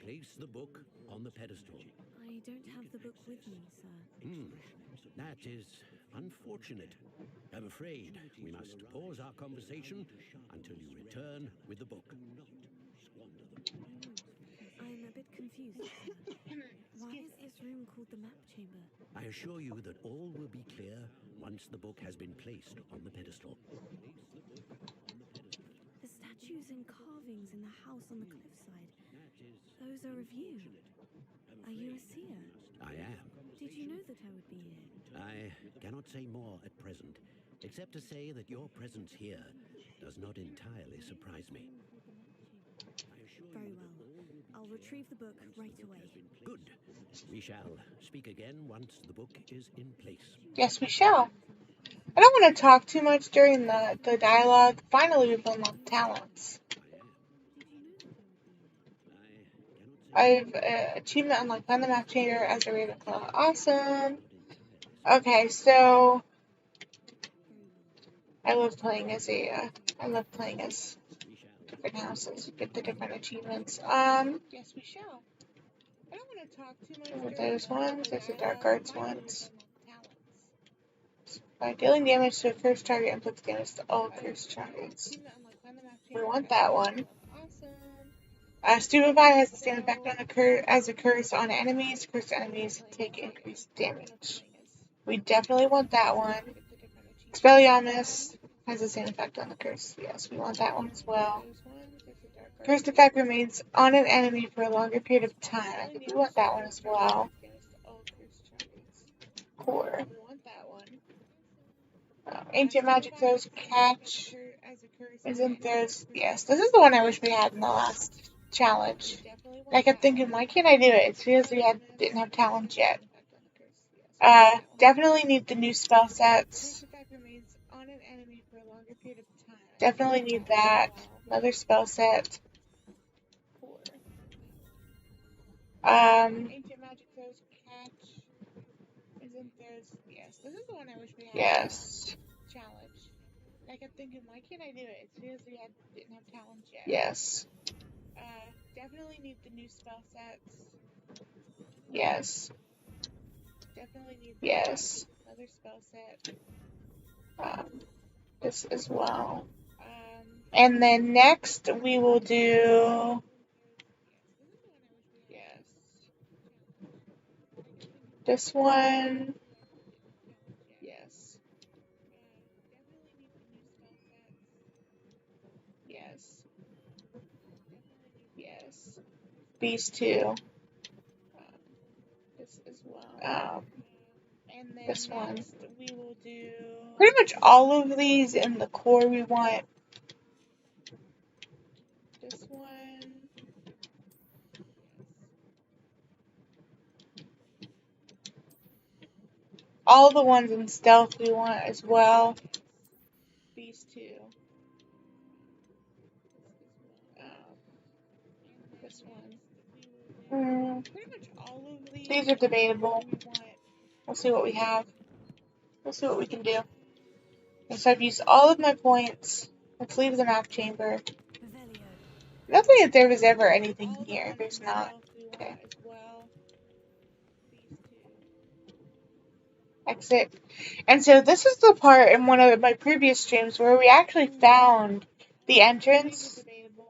Speaker 4: Place the book on the pedestal.
Speaker 2: I don't have the book with me, sir.
Speaker 4: That is unfortunate. I'm afraid we must pause our conversation until you return with the book.
Speaker 2: I'm a bit confused, sir. Why is this room called the map chamber?
Speaker 4: I assure you that all will be clear once the book has been placed on the pedestal.
Speaker 2: The statues and carvings in the house on the cliffside. Those are of you. Are you a seer?
Speaker 4: I am.
Speaker 2: Did you know that I would be here?
Speaker 4: I cannot say more at present, except to say that your presence here does not entirely surprise me.
Speaker 2: Very well. I'll retrieve the book right away.
Speaker 4: Good. We shall speak again once the book is in place.
Speaker 1: Yes, we shall. I don't want to talk too much during the dialogue. Finally, we've unlocked talents. I've achievement unlocked. Find the map chamber as a Ravenclaw. Awesome. Okay, so I love playing as different houses. Get the different achievements. Yes, we shall. I don't want to talk too much. There's ones. There's the dark arts ones. By dealing damage to a cursed target, inflicts damage to all cursed targets. We want that one. Stupefy has the same effect on as a curse on enemies. Cursed enemies take increased damage. We definitely want that one. Expelliarmus has the same effect on the curse. Yes, we want that one as well. Cursed effect remains on an enemy for a longer period of time. I think we want that one as well. Core. Ancient magic throws catch. Isn't there? Yes, this is the one I wish we had in the last challenge. And I kept thinking, why can't I do it? It's because we didn't have talents yet. Definitely need the new spell sets. Definitely need that. Another spell set. Ancient magic throws catch. Isn't there? Yes, this is the one I wish we had. Yes. Challenge. I kept thinking, why can't I do it? It's because we didn't have talents yet. Yes. Definitely need the new spell sets. Yes. Definitely need yes. Another spell set. This as well. And then next we will do. Yes. This one. Yes. Yes. These two. And then this one. We will do pretty much all of these in the core. We want this one. All the ones in stealth we want as well. These two. This one. Pretty much all of these. These are debatable. We'll see what we have. We'll see what we can do. Okay, so I've used all of my points. Let's leave the map chamber. Nothing that there was ever anything here. There's not. Okay. Exit. And so this is the part in one of my previous streams where we actually found the entrance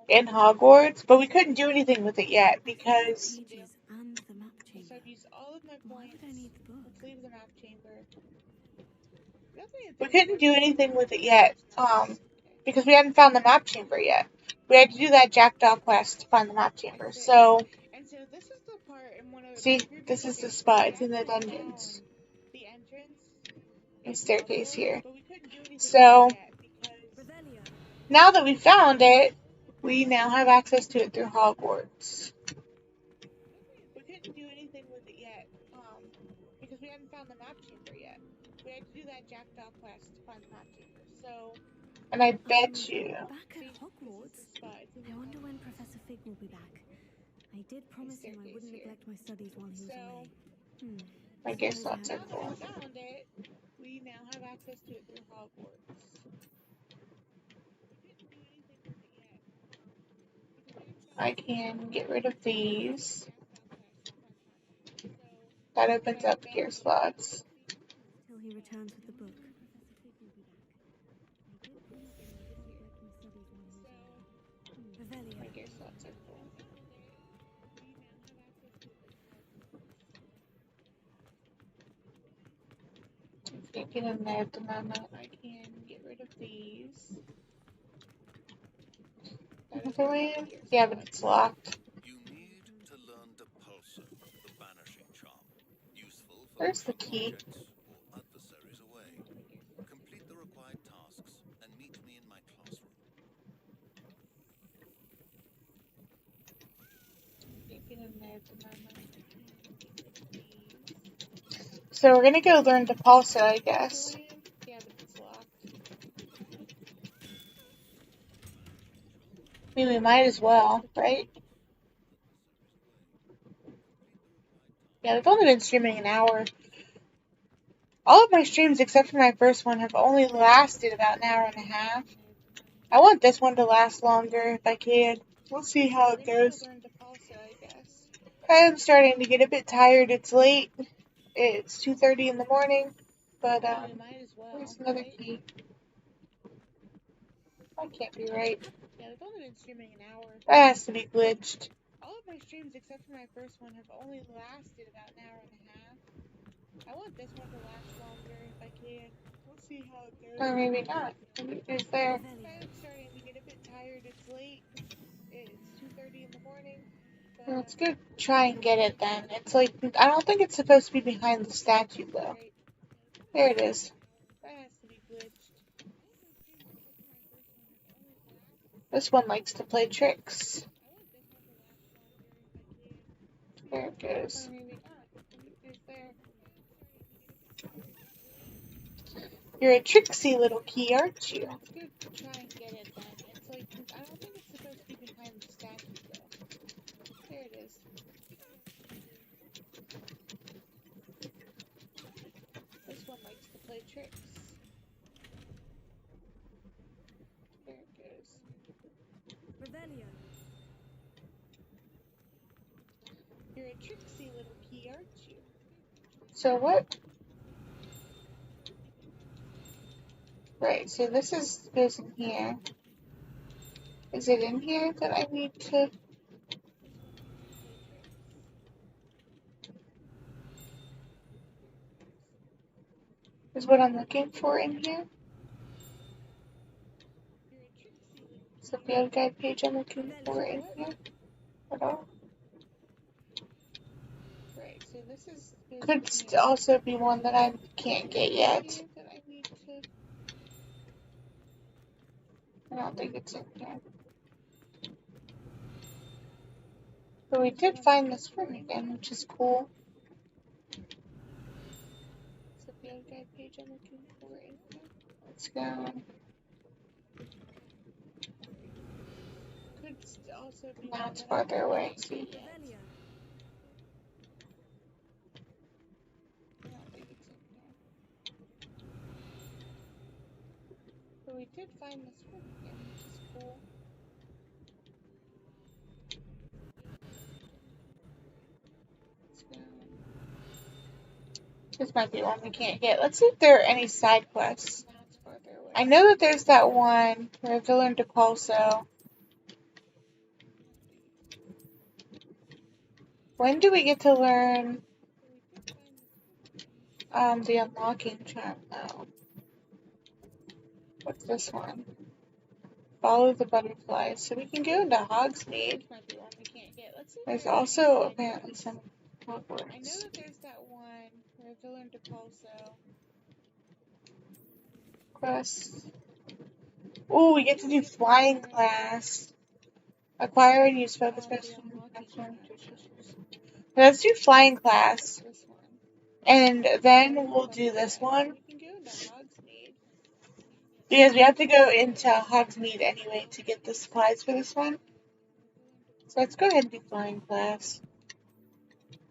Speaker 1: in Hogwarts, but we couldn't do anything with it yet because we couldn't do anything with it yet because we hadn't found the map chamber yet. We had to do that Jackdaw quest to find the map chamber. So, see, this is the spot. It's in the dungeons. A staircase here. So, now that we found it, we now have access to it through Hogwarts. We couldn't do anything with it yet because we hadn't found the map chamber yet. We had to do that Jackdaw quest to find the map chamber. So, and I bet you.
Speaker 2: Back at Hogwarts? I wonder when Professor Fig will be back. I did promise him I wouldn't neglect my studies while he was away.
Speaker 1: I guess that's our goal. We now have access to it through Hogwarts. I can get rid of these. That opens up gear slots.
Speaker 2: Till he returns with the book.
Speaker 1: My gear slots are full. I can't get in there at the moment. I can get rid of these. Another way? Yeah, but it's locked.
Speaker 5: You need to learn Depulso, the banishing charm. Useful for
Speaker 1: Where's the key?
Speaker 5: or adversaries away. Complete the required tasks and meet me in my classroom.
Speaker 1: Can't get in there at the moment. So we're gonna go learn Depulso, I guess. Yeah, but it's locked. I mean, we might as well, right? Yeah, we've only been streaming an hour. All of my streams, except for my first one, have only lasted about an hour and a half. I want this one to last longer if I can. We'll see how it goes. I am starting to get a bit tired. It's late. It's 2:30 in the morning. But, where's another key? That can't be right. Yeah, we've only been streaming an hour. That has to be glitched. All of my streams, except for my first one, have only lasted about an hour and a half. I want this one to last longer if I can. We'll see how it goes. Or maybe not. Maybe it's there. I'm starting to get a bit tired. It's late. It's 2:30 in the morning. Let's go try and get it then. It's like, I don't think it's supposed to be behind the statue though. There it is. That has to be glitched. This one likes to play tricks. There it goes. You're a tricksy little key, aren't you? Let's go try and get it then. It's like, I don't think it's supposed to be behind the statue though. There it is. This one likes to play tricks. There it goes.
Speaker 2: Revelio.
Speaker 1: You're a tricksy little key, aren't you? So what? Right, so this goes in here. Is it in here that I need to... Is what I'm looking for in here? Is the field guide page I'm looking for in here at all? Right, so this Could also be one that I can't get yet. I don't think it's in here. But we did find this room again, which is cool. It's the field guide page I'm looking for. Let's go. Could also be. Now it's farther away. See.
Speaker 2: Revelio.
Speaker 1: I don't think it's in here. But we did find this room again, which is cool. Let's go. This might be one we can't get. Let's see if there are any side quests. I know that there's that one where Villain DePulso. When do we get to learn the unlocking charm though? What's this one? Follow the butterflies. So we can go into Hogsmeade. There's also apparently some Hogwarts. I know that there's that one where Villain DePulso. Quest. Ooh, we get to do flying class. Acquire and use focus special. Let's do flying class. And then we'll do this one. Because we have to go into Hogsmeade anyway to get the supplies for this one. So let's go ahead and do flying class.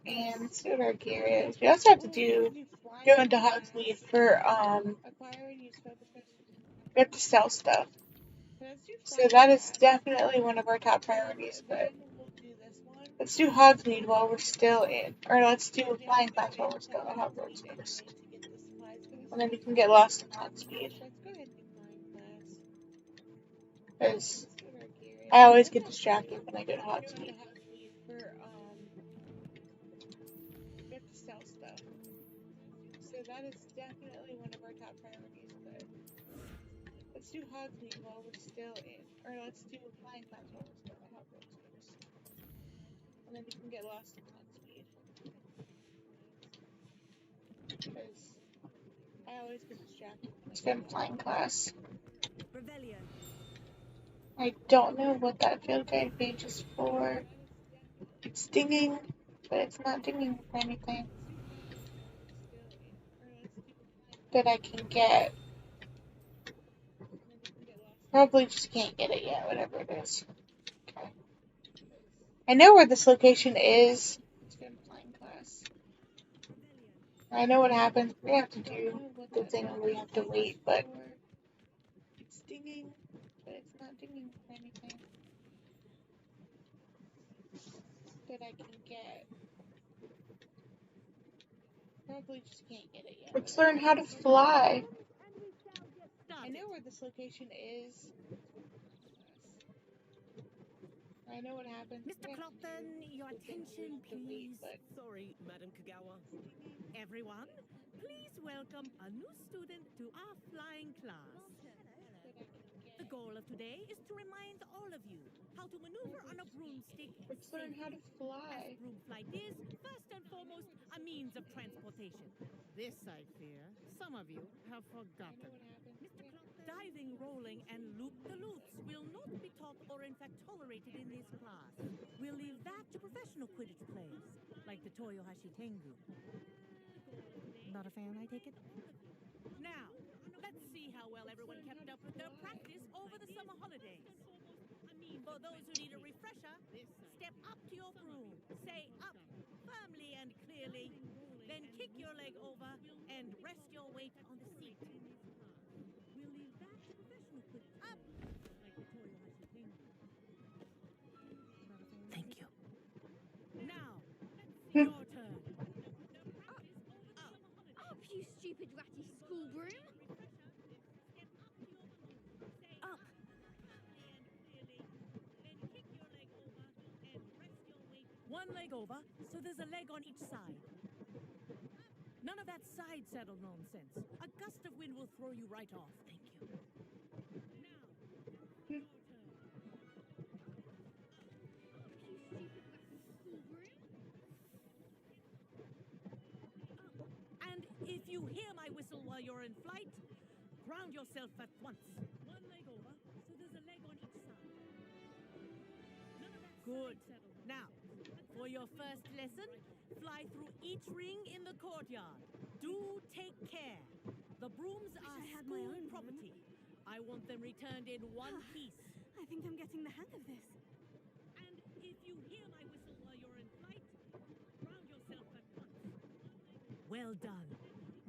Speaker 1: And let's see what our gear is. We also have to go into Hogsmeade for, we have to sell stuff. So that is definitely one of our top priorities, but let's do Hogsmeade while we're still in, or let's do flying class while we're still in Hogwarts first. And then we can get lost in Hogsmeade. Because I always get distracted when I go to Hogsmeade. So that is definitely one of our top priorities, but let's do Hogsmeade while we're still in, or let's do flying class while we're still in Hogwarts first. And then we can get lost in Hogsmeade. Because I always get distracted. Let's go to flying class.
Speaker 2: Revelio.
Speaker 1: I don't know what that field guide page is for. It's dinging, but it's not dinging for anything that I can get. Probably just can't get it yet, whatever it is. Okay. I know where this location is. Let's go to flying class. I know what happens. We have to do the thing where we have to wait, but it's dinging, but it's not dinging for anything that I can get. Probably just can't get it yet. Let's learn how to fly. I know where this location is. I know what happens.
Speaker 2: Mr. Clopton, your attention, please.
Speaker 6: Sorry, Madam Kagawa. Everyone, please welcome a new student to our flying class. The goal of today is to remind all of you how to maneuver on a broomstick.
Speaker 1: Let's learn how to fly.
Speaker 6: As broom flight is, first and foremost, a means of transportation. This, I fear, some of you have forgotten. Diving, rolling, and loop-the-loops will not be taught or in fact tolerated in this class. We'll leave that to professional Quidditch players, like the Toyohashi Tengu. Not a fan, I take it? Now, let's see how well everyone kept up with their practice over the summer holidays. For those who need a refresher, step up to your broom, say up, firmly and clearly, then kick your leg over and rest your weight on the seat. We'll leave that to professional Quidditch up, like the Toyohashi Tengu. Thank you. Now, your turn.
Speaker 2: Up, you stupid ratty school broom. Up.
Speaker 6: One leg over, so there's a leg on each side. None of that side saddle nonsense. A gust of wind will throw you right off. Thank you. Now, your turn. you're in flight, ground yourself at once. One leg over, so there's a leg on each side. None of that good. Now, for your first lesson, fly through each ring in the courtyard. Do take care. The brooms are school property. I want them returned in one piece.
Speaker 2: I think I'm getting the hang of this.
Speaker 6: And if you hear my whistle while you're in flight, ground yourself at once. Well done.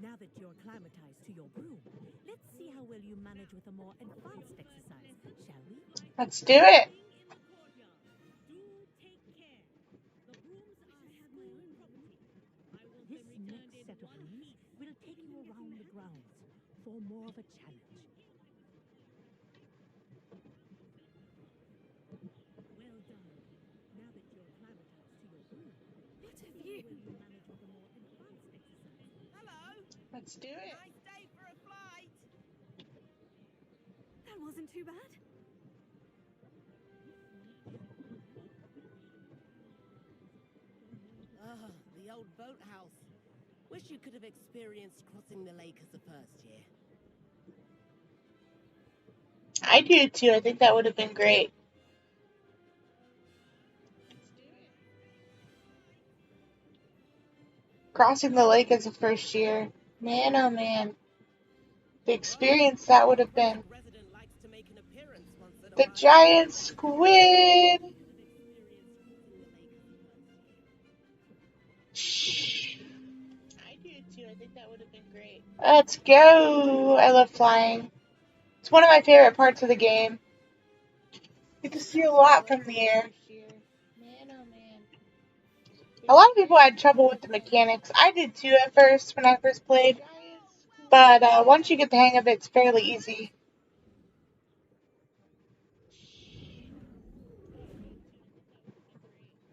Speaker 6: Now that you're acclimatized to your broom, let's see how well you manage with a more advanced exercise, shall we?
Speaker 1: Let's do it.
Speaker 6: Do take care. The brooms are school property. I want this next set of rooms will take you around the grounds for more of a challenge. Well done. Now that you're acclimatized to your broom,
Speaker 2: What have you?
Speaker 6: will you manage with a more advanced exercise? Hello.
Speaker 1: Let's do it.
Speaker 6: Nice day for a flight.
Speaker 2: That wasn't too bad.
Speaker 7: Ah, the old boathouse. Wish you could have experienced crossing the lake as a first year.
Speaker 1: I do too. I think that would have been great. Crossing the lake as a first year. Man, oh man. The experience that would have been.
Speaker 7: Residen likes to make an appearance once in a
Speaker 1: The
Speaker 7: while.
Speaker 1: giant squid. Shh. I do too. I think that would have been great. Let's go. I love flying. It's one of my favorite parts of the game. You get to see a lot from the air. Man, oh man. A lot of people had trouble with the mechanics. I did too at first when I first played. But once you get the hang of it, it's fairly easy.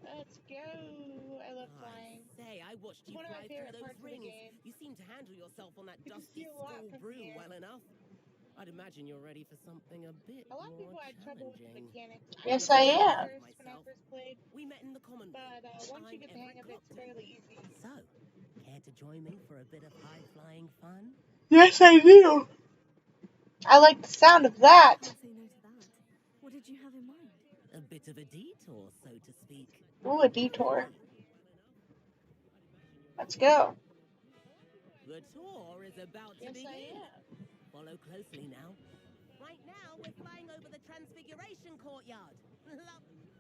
Speaker 1: Let's go. I love flying.
Speaker 7: Say, I watched
Speaker 1: It's
Speaker 7: you
Speaker 1: one of my
Speaker 7: fly through
Speaker 1: favorite
Speaker 7: those
Speaker 1: parts of the
Speaker 7: rings.
Speaker 1: game.
Speaker 7: You seem to handle yourself on that
Speaker 1: You can
Speaker 7: dusty
Speaker 1: see a lot
Speaker 7: school
Speaker 1: from
Speaker 7: broom
Speaker 1: here.
Speaker 7: well enough. I'd imagine you're ready for something a bit
Speaker 1: A lot of
Speaker 7: more
Speaker 1: people had trouble with the
Speaker 7: challenging.
Speaker 1: mechanics. Yes, I am. When I first played.
Speaker 7: We met in the common room.
Speaker 1: But once you
Speaker 7: I'm
Speaker 1: get the hang of it,
Speaker 7: Everett
Speaker 1: it's
Speaker 7: Clopton.
Speaker 1: fairly easy.
Speaker 7: So, care to join me for a bit of high-flying fun?
Speaker 1: Yes, I do. I like the sound of that.
Speaker 2: Can't say no to that. What did you have in mind?
Speaker 7: A bit of a detour, so to speak.
Speaker 1: Ooh, a detour. Let's go.
Speaker 7: The tour is about to
Speaker 1: Yes,
Speaker 7: begin.
Speaker 1: I am.
Speaker 7: Follow closely now. Right now, we're flying over the Transfiguration Courtyard.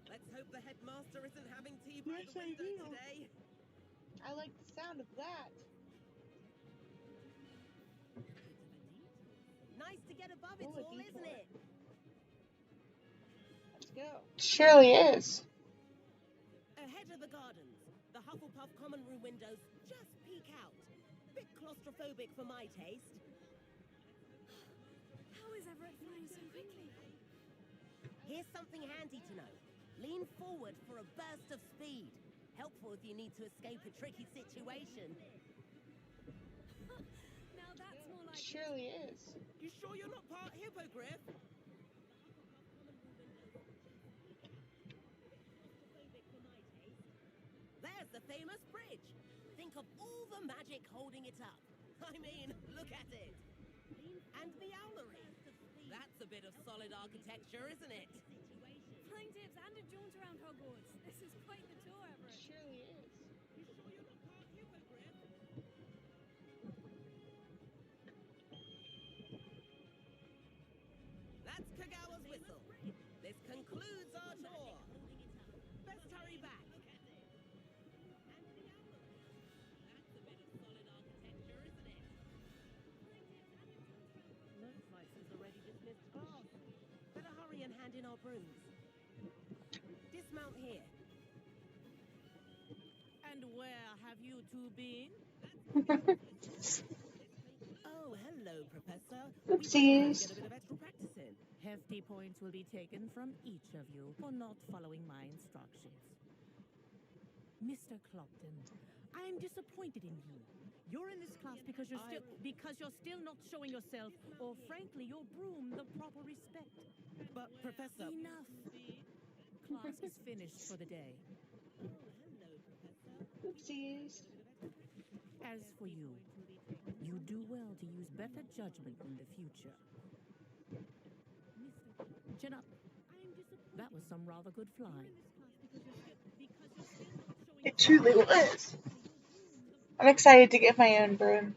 Speaker 7: Let's hope the headmaster isn't having tea by
Speaker 1: Yes,
Speaker 7: the
Speaker 1: I
Speaker 7: window
Speaker 1: do.
Speaker 7: today.
Speaker 1: I like the sound of that.
Speaker 7: Nice to get above it
Speaker 1: Ooh, a
Speaker 7: all, isn't
Speaker 1: detour.
Speaker 7: it?
Speaker 1: Let's go. Surely is.
Speaker 7: Ahead of the gardens, the Hufflepuff common room windows just peek out. Bit claustrophobic for my taste.
Speaker 2: How is Everett flying so quickly?
Speaker 7: Here's something handy to know. Lean forward for a burst of speed. Helpful if you need to escape a tricky situation.
Speaker 2: Now that's more like
Speaker 1: Surely is.
Speaker 7: You sure you're not part hippogriff? There's the famous bridge. Think of all the magic holding it up. I mean, look at it. And the owlery. That's a bit of solid architecture, isn't it?
Speaker 2: flying tips and a jaunt around Hogwarts. This is quite the tour, Everett.
Speaker 1: Surely is.
Speaker 7: That's Kagawa's whistle. This concludes our tour. Best hurry back. Looks like she's already dismissed class. Better hurry and hand in our brooms. Dismount here.
Speaker 6: And where have you two been?
Speaker 7: Oh, hello, Professor.
Speaker 1: Oopsies.
Speaker 7: Get a bit of extra practice in.
Speaker 6: Hefty points will be taken from each of you for not following my instructions. Mr. Clopton, I am disappointed in you. You're in this class because you're still not showing yourself, or frankly, your broom the proper respect.
Speaker 7: But, Professor...
Speaker 6: Enough. Class is finished for the day.
Speaker 1: Oopsies.
Speaker 6: As for you, You do well to use better judgment in the future. Chin up. That was some rather good flying.
Speaker 1: It truly was. I'm excited to get my own broom.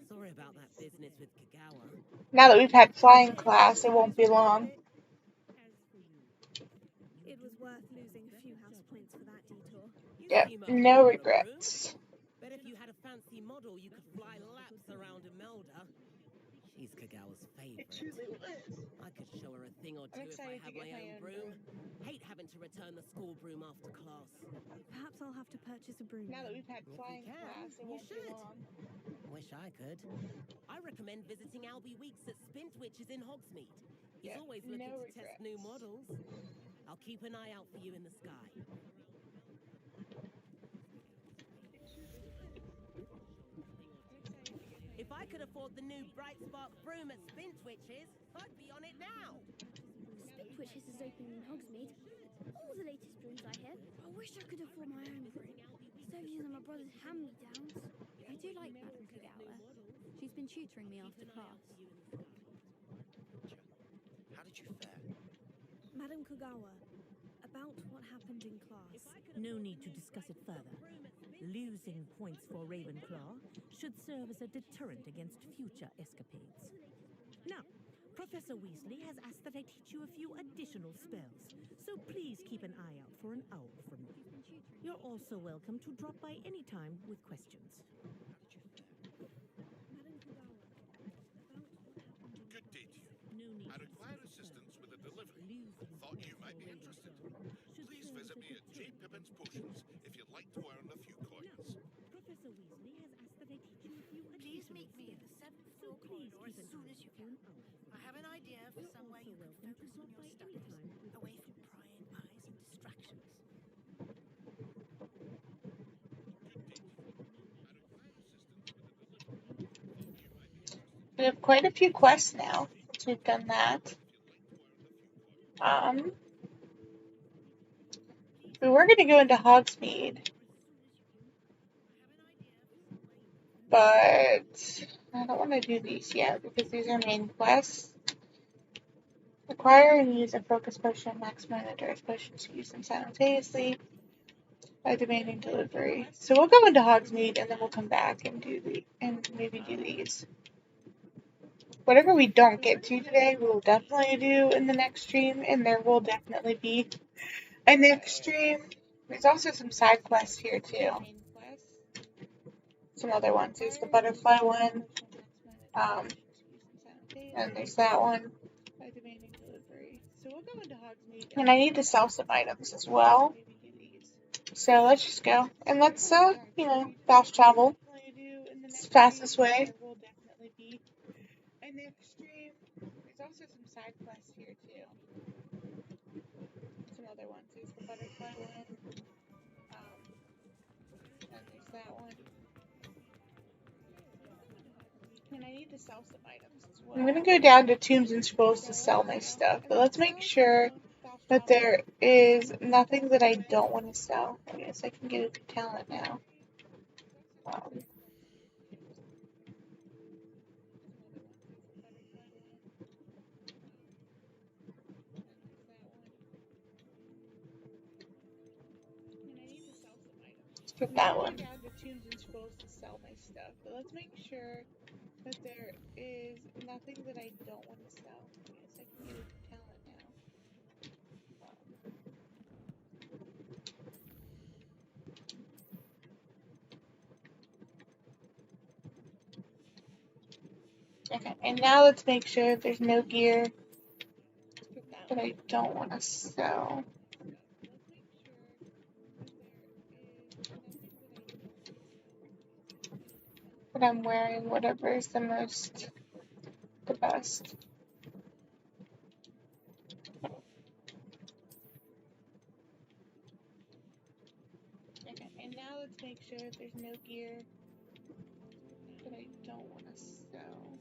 Speaker 7: Sorry about that business with Kagawa.
Speaker 1: Now that we've had flying class, it won't be long.
Speaker 2: It was worth losing a few house points for that detour.
Speaker 1: Yep,
Speaker 7: seem a
Speaker 1: no
Speaker 7: hawk on a
Speaker 1: regrets.
Speaker 7: Bet if you had a fancy model, you could fly laps around Imelda. She's Kagawa's
Speaker 1: It
Speaker 7: favorite.
Speaker 1: truly was.
Speaker 7: I could show her a thing or
Speaker 1: I'm
Speaker 7: two if I
Speaker 1: excited
Speaker 7: had
Speaker 1: to
Speaker 7: my
Speaker 1: get
Speaker 7: own broom. Hate having to return the school broom after class.
Speaker 2: Perhaps I'll have to purchase a broom.
Speaker 1: Now that we've had
Speaker 7: If you
Speaker 1: flying
Speaker 7: can,
Speaker 1: class, it
Speaker 7: you
Speaker 1: won't be
Speaker 7: should.
Speaker 1: long.
Speaker 7: Wish I could. I recommend visiting Albie Weeks at Spintwitches in Hogsmeade. He's
Speaker 1: Yeah,
Speaker 7: always
Speaker 1: no
Speaker 7: looking to
Speaker 1: regrets.
Speaker 7: test new models. I'll keep an eye out for you in the sky. If I could afford the new Bright Spark broom at Spintwitches, I'd be on it now.
Speaker 2: Spintwitches is open in Hogsmeade. All the latest brooms I hear. I wish I could afford my own broom. Instead of using my brother's hand-me-downs.
Speaker 8: I do like Madame Kagawa. She's been tutoring me after class.
Speaker 5: How did you fare?
Speaker 2: Madame Kagawa, about what happened in class.
Speaker 6: No need to discuss it further. Losing points for Ravenclaw should serve as a deterrent against future escapades. Now, Professor Weasley has asked that I teach you a few additional spells, so please keep an eye out for an owl from me. You're also welcome to drop by any time with questions.
Speaker 5: Good day to you.
Speaker 6: No need
Speaker 5: I
Speaker 6: to
Speaker 5: require
Speaker 6: discuss
Speaker 5: assistance
Speaker 6: further.
Speaker 5: with a delivery.
Speaker 6: Losing
Speaker 5: Thought you
Speaker 6: points
Speaker 5: might
Speaker 6: for
Speaker 5: be interested.
Speaker 6: Ravenclaw should
Speaker 5: Please
Speaker 6: serve
Speaker 5: visit
Speaker 6: as a
Speaker 5: me at J.
Speaker 6: deterrent
Speaker 5: Pippin's
Speaker 6: against
Speaker 5: Potions
Speaker 6: future
Speaker 5: if you'd like to earn a few coins.
Speaker 6: Professor Weasley has asked that I teach you a few
Speaker 9: Please
Speaker 6: additional
Speaker 9: meet me at the
Speaker 6: spells,
Speaker 9: 7th
Speaker 6: so
Speaker 9: floor
Speaker 6: please
Speaker 9: corridor
Speaker 6: keep
Speaker 9: as
Speaker 6: an
Speaker 9: soon
Speaker 6: eye
Speaker 9: as you
Speaker 6: out for
Speaker 9: can.
Speaker 6: an owl from
Speaker 9: I
Speaker 6: me.
Speaker 9: have an idea for
Speaker 6: You're
Speaker 9: somewhere
Speaker 6: also
Speaker 9: you can
Speaker 6: welcome to
Speaker 9: focus on
Speaker 6: drop
Speaker 9: your
Speaker 6: by
Speaker 9: studies,
Speaker 6: anytime with
Speaker 9: away from
Speaker 6: questions.
Speaker 9: prying eyes and distractions.
Speaker 1: We have quite a few quests now since we've done that. We were going to go into Hogsmeade, but I don't want to do these yet because these are main quests. Acquire and use a focus potion and maximize the duress potion to use them simultaneously by demanding delivery. So we'll go into Hogsmeade and then we'll come back and maybe do these. Whatever we don't get to today, we will definitely do in the next stream, and there will definitely be a next stream. There's also some side quests here too. Some other ones. There's the butterfly one. And there's that one. And I need to sell some items as well. So let's just go. And let's, fast travel. It's the fastest way. There's also some side quests here too. Some other ones. There's the butterfly one. And there's that one. And I need to sell some items as well. I'm gonna go down to Tombs and Scrolls to sell my stuff, but let's make sure that there is nothing that I don't want to sell. I guess I can get a good talent now. Let's put that one. Down to Tombs and Scrolls to sell my stuff, but let's make sure that there is nothing that I don't want to sell. I guess I can get a good talent now. Okay, and now let's make sure there's no gear that I don't want to sell. But I'm wearing whatever is the best. Okay, and now let's make sure there's no gear that I don't want to sell.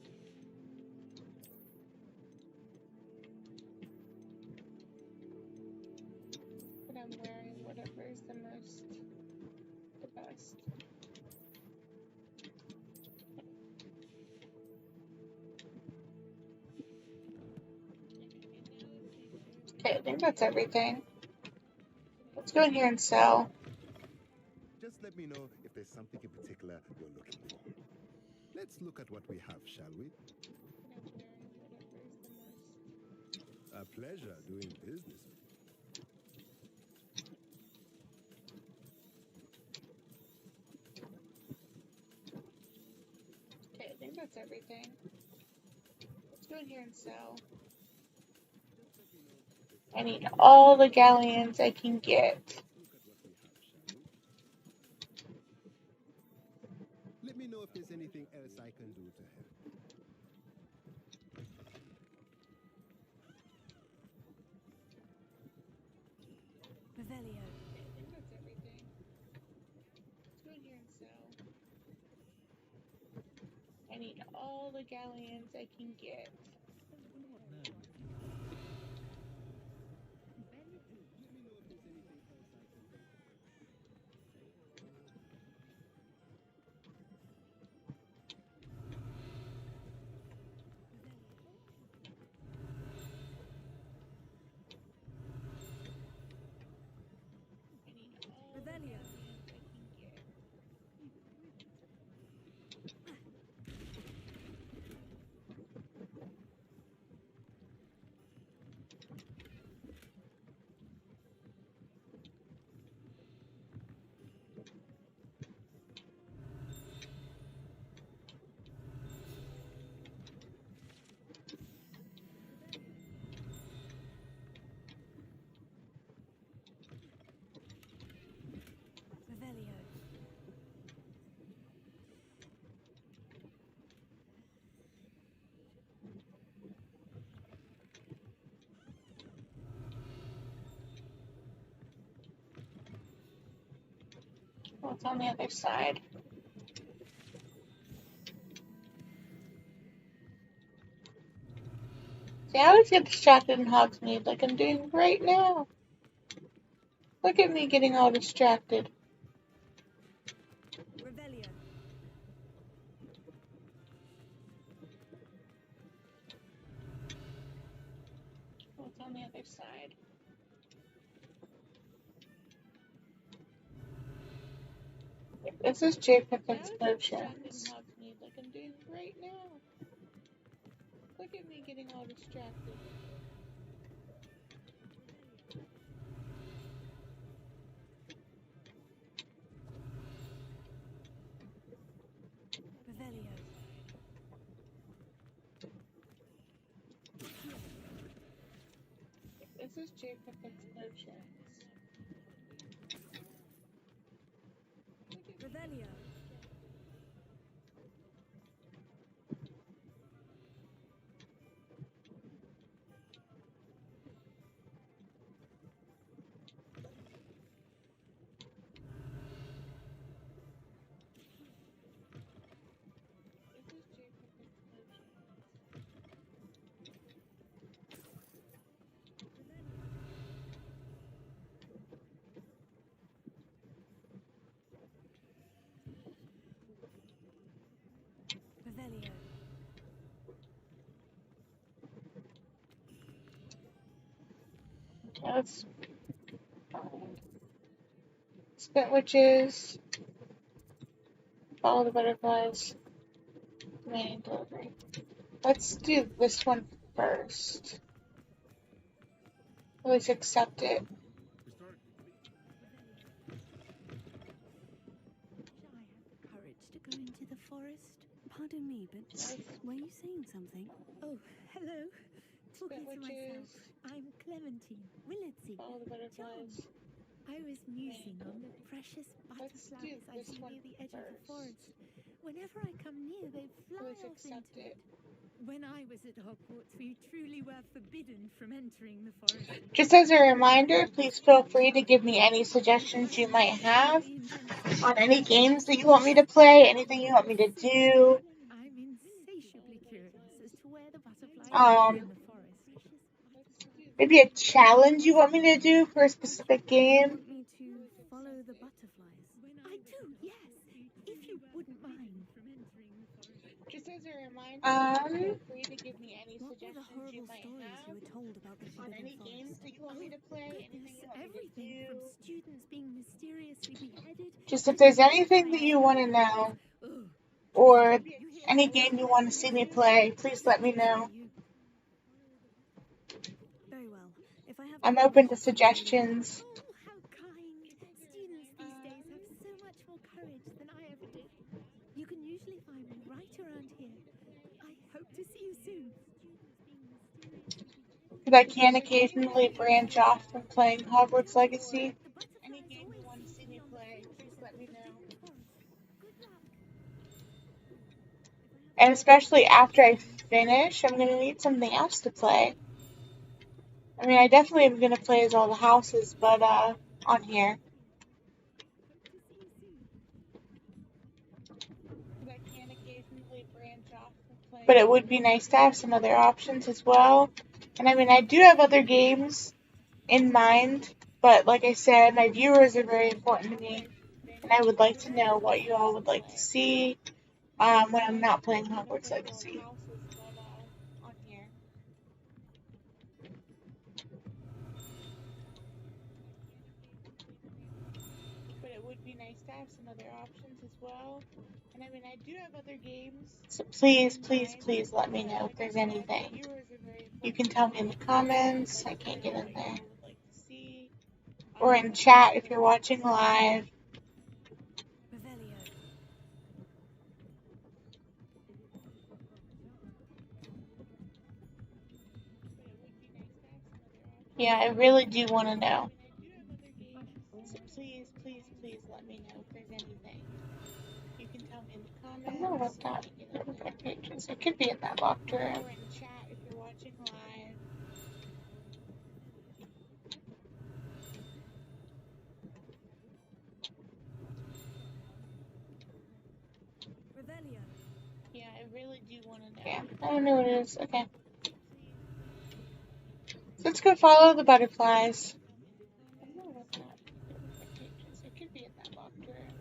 Speaker 1: But I'm wearing whatever is the best. think that's everything. Let's go in here and sell.
Speaker 10: Just let me know if there's something in particular you're looking for. Let's look at what we have, shall we? A pleasure doing business.
Speaker 1: Okay, I think that's everything. Let's go in here and sell. I need all the galleons I can get.
Speaker 10: Let me know if there's anything else I can do to help.
Speaker 9: Revelio.
Speaker 1: I think that's everything. Let's go in here and sell. I need all the galleons I can get.
Speaker 9: Revelio. Revelio.
Speaker 1: What's on the other side? See, I always get distracted in Hogsmeade like I'm doing right now. Look at me getting all distracted.
Speaker 9: Revelio.
Speaker 1: What's on the other side? This is Jacob's Explosions. Hogsmeade like I'm doing right now. Look at me getting all distracted.
Speaker 9: Revelio.
Speaker 1: This is Jacob's Explosions.
Speaker 9: Revelio. Revelio.
Speaker 1: Let's spit witches. Follow the butterflies. Remaining delivery. Let's do this one first. At least accept it.
Speaker 9: Shall I have the courage to go into the forest? Pardon me, but were you saying something? Oh, hello. Talking to myself. I'm Clementine Willetsy.
Speaker 1: Follow the butterflies.
Speaker 9: I was musing on the precious butterflies I see near the edge of the forest. Whenever I come near, they fly off into it. When I was at Hogwarts, we truly were forbidden from entering the forest.
Speaker 1: Just as a reminder, please feel free to give me any suggestions you might have on any games that you want me to play, anything you want me to do.
Speaker 9: I'm insatiably curious as to where the butterflies are in the forest.
Speaker 1: Maybe a challenge you want me to do for a specific game.
Speaker 9: Want me to follow the butterflies? I do, yes. If you wouldn't mind.
Speaker 1: Just as a reminder, feel free to give me any suggestions.
Speaker 2: were the
Speaker 1: suggestions you
Speaker 2: horrible
Speaker 1: might
Speaker 2: stories
Speaker 1: have
Speaker 2: you were told about the
Speaker 1: on
Speaker 2: Forbidden
Speaker 1: any games
Speaker 2: Forest?
Speaker 1: that you want me to play, anything
Speaker 9: Goodness,
Speaker 1: you want me to
Speaker 9: everything
Speaker 1: do.
Speaker 9: from students being mysteriously beheaded.
Speaker 1: Just if
Speaker 9: to
Speaker 1: there's
Speaker 9: terrifying
Speaker 1: anything that you want to
Speaker 9: skeletons.
Speaker 1: know,
Speaker 9: Ugh.
Speaker 1: or
Speaker 9: You hear
Speaker 1: any
Speaker 9: that?
Speaker 1: game you want to see me play, please let me know.
Speaker 2: Very well. If I have
Speaker 1: I'm
Speaker 2: time,
Speaker 1: open
Speaker 2: I
Speaker 1: to
Speaker 2: shall send you a link.
Speaker 1: suggestions.
Speaker 9: Oh, how kind. Students these days have so much more courage than I ever did. You can usually find me right around here. I hope to see you soon.
Speaker 1: But I can occasionally branch off from playing Hogwarts Legacy. Any game you want to see me play, please let me know. And especially after I finish, I'm going to need something else to play. I mean, I definitely am going to play as all the houses, but on here. But it would be nice to have some other options as well. And I mean, I do have other games in mind, but like I said, my viewers are very important to me, and I would like to know what you all would like to see when I'm not playing Hogwarts Legacy. But it would be nice to have some other options as well. And I mean, I do have other games. So please, please, please let me know if there's anything. You can tell me in the comments. I can't get in there. Or in chat if you're watching live.
Speaker 2: Revelio.
Speaker 1: Yeah, I really do want to know. So please, please, please let me know if there's anything. You can tell me in the comments. I don't know about that. Pages. It could be in that locked room. Or in chat if you're watching live.
Speaker 2: Revelio.
Speaker 1: Yeah, I really do want to know. Yeah, I don't know what it is. Okay. So let's go follow the butterflies. I don't know about that. Pages. It could be in that locked room.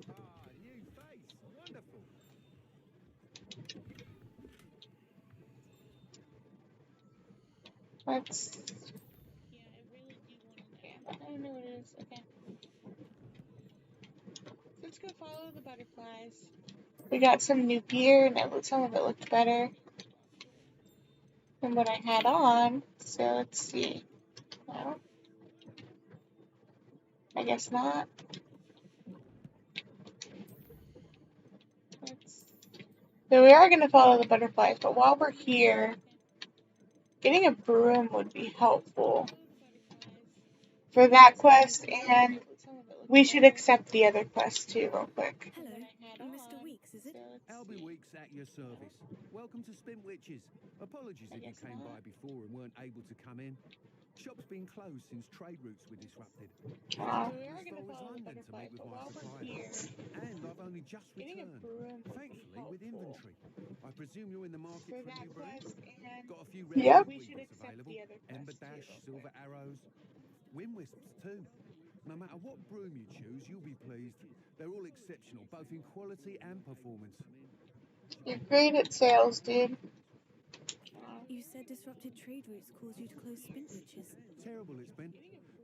Speaker 10: Ah, new face. Wonderful.
Speaker 1: Let's. Yeah, I really do want to know. I don't know what it is. Okay. Let's go follow the butterflies. We got some new gear, and some of it looked better than what I had on. So let's see. No, I guess not. So we are going to follow the butterflies, but while we're here, getting a broom would be helpful for that quest, and we should accept the other quest too, real quick.
Speaker 2: Hello, Mr. Weeks, is it?
Speaker 4: Albie Weeks at your service. Welcome to Spin Witches. Apologies if you came by before and weren't able to come in. Shop's been closed since trade routes were disrupted.
Speaker 1: We are going to follow the butterflies, but while we're here,
Speaker 4: And I've only just returned, thankfully with inventory. I presume you're in the market for a new broom? Got a few red weavers available. Ember Dash, Silver Arrows, Wind Wisps too. No matter what broom you choose, you'll be pleased. They're all exceptional, both in quality and performance.
Speaker 1: You're great at sales, dude.
Speaker 2: You said disrupted trade routes caused you to close Spin Witches.
Speaker 4: Terrible it's been.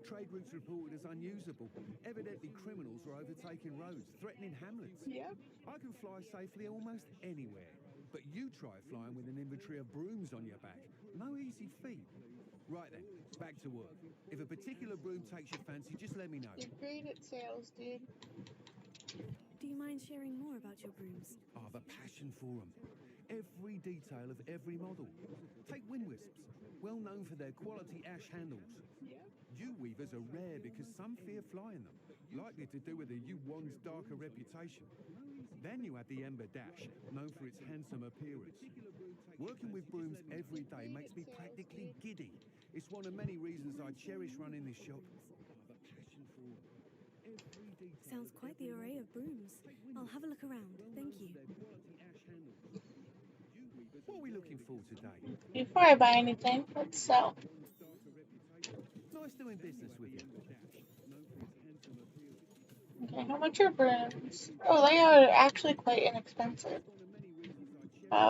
Speaker 4: Trade routes reported as unusable. Evidently criminals were overtaking roads, threatening hamlets.
Speaker 1: Yep.
Speaker 4: I can fly safely almost anywhere. But you try flying with an inventory of brooms on your back. No easy feat. Right then, back to work. If a particular broom takes your fancy, just let me know.
Speaker 1: You're great at sales, dude.
Speaker 2: Do you mind sharing more about your brooms?
Speaker 4: I have a passion for them. Every detail of every model. Take Wind Wisps, well known for their quality ash handles. Yew weavers are rare because some fear flying them, likely to do with the yew wand's darker reputation. Then you have the Ember Dash, known for its handsome appearance. Working with brooms every day makes me practically giddy. It's one of many reasons I cherish running this shop. I have a passion for them.
Speaker 2: Sounds quite the array of brooms. I'll have a look around. Thank you.
Speaker 4: What are we looking for today?
Speaker 1: Before I buy anything, let's sell.
Speaker 4: Nice doing business with you.
Speaker 1: Okay, how much are brooms? Oh, they are actually quite inexpensive.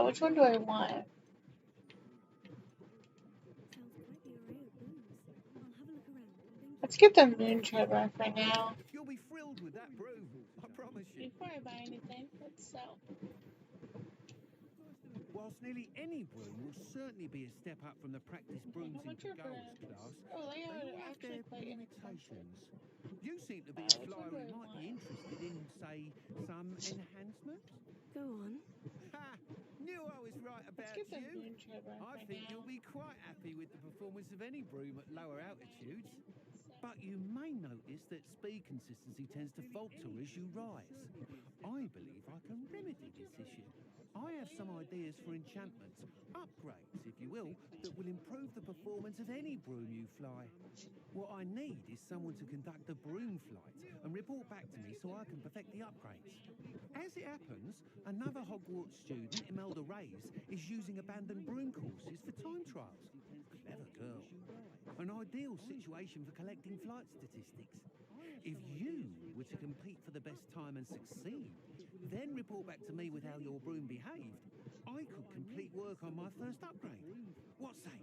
Speaker 1: Which one do I want?
Speaker 2: Sounds quite the array of brooms. I'll have a look around. Thank
Speaker 1: Let's get the moon trevor for now.
Speaker 11: You'll be thrilled with that broom, I promise you.
Speaker 1: Before I buy anything, let's sell.
Speaker 11: Whilst nearly any broom will certainly be a step up from the practice brooms in Kagawa's class,
Speaker 1: Oh, they
Speaker 11: they
Speaker 1: are
Speaker 11: all have
Speaker 1: actually
Speaker 11: their
Speaker 1: quite inexpensive.
Speaker 11: limitations. You seem to be a
Speaker 1: Which
Speaker 11: flyer
Speaker 1: one do
Speaker 11: who
Speaker 1: I
Speaker 11: might be
Speaker 1: want?
Speaker 11: interested in, say, some enhancements.
Speaker 2: Go on.
Speaker 11: Ha! Knew I was right about
Speaker 1: Let's get the
Speaker 11: you.
Speaker 1: moon trevor
Speaker 11: I
Speaker 1: for
Speaker 11: think
Speaker 1: now.
Speaker 11: you'll be quite happy with the performance of any broom at lower altitudes. But you may notice that speed consistency tends to falter as you rise. I believe I can remedy this issue. I have some ideas for enchantments, upgrades, if you will, that will improve the performance of any broom you fly. What I need is someone to conduct a broom flight and report back to me so I can perfect the upgrades. As it happens, another Hogwarts student, Imelda Reyes, is using abandoned broom courses for time trials. Clever girl. An ideal situation for collecting flight statistics. If you were to compete for the best time and succeed, then report back to me with how your broom behaved, I could complete work on my first upgrade. What say?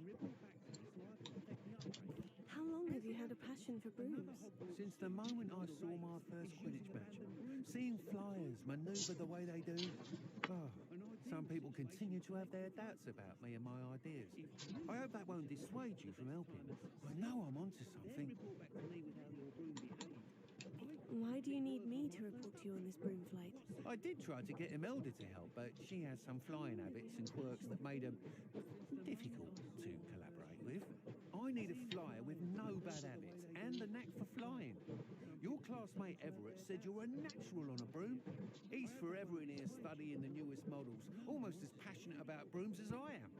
Speaker 2: How long have you had a passion for brooms?
Speaker 11: Since the moment I saw my first Quidditch match, seeing flyers manoeuvre the way they do, some people continue to have their doubts about me and my ideas. I hope that won't dissuade you from helping. I know I'm onto something.
Speaker 2: Why do you need me to report to you on this broom flight?
Speaker 11: I did try to get Imelda to help, but she has some flying habits and quirks that made her difficult to collaborate with. I need a flyer with no bad habits and the knack for flying. Your classmate Everett said you're a natural on a broom. He's forever in here studying the newest models, almost as passionate about brooms as I am.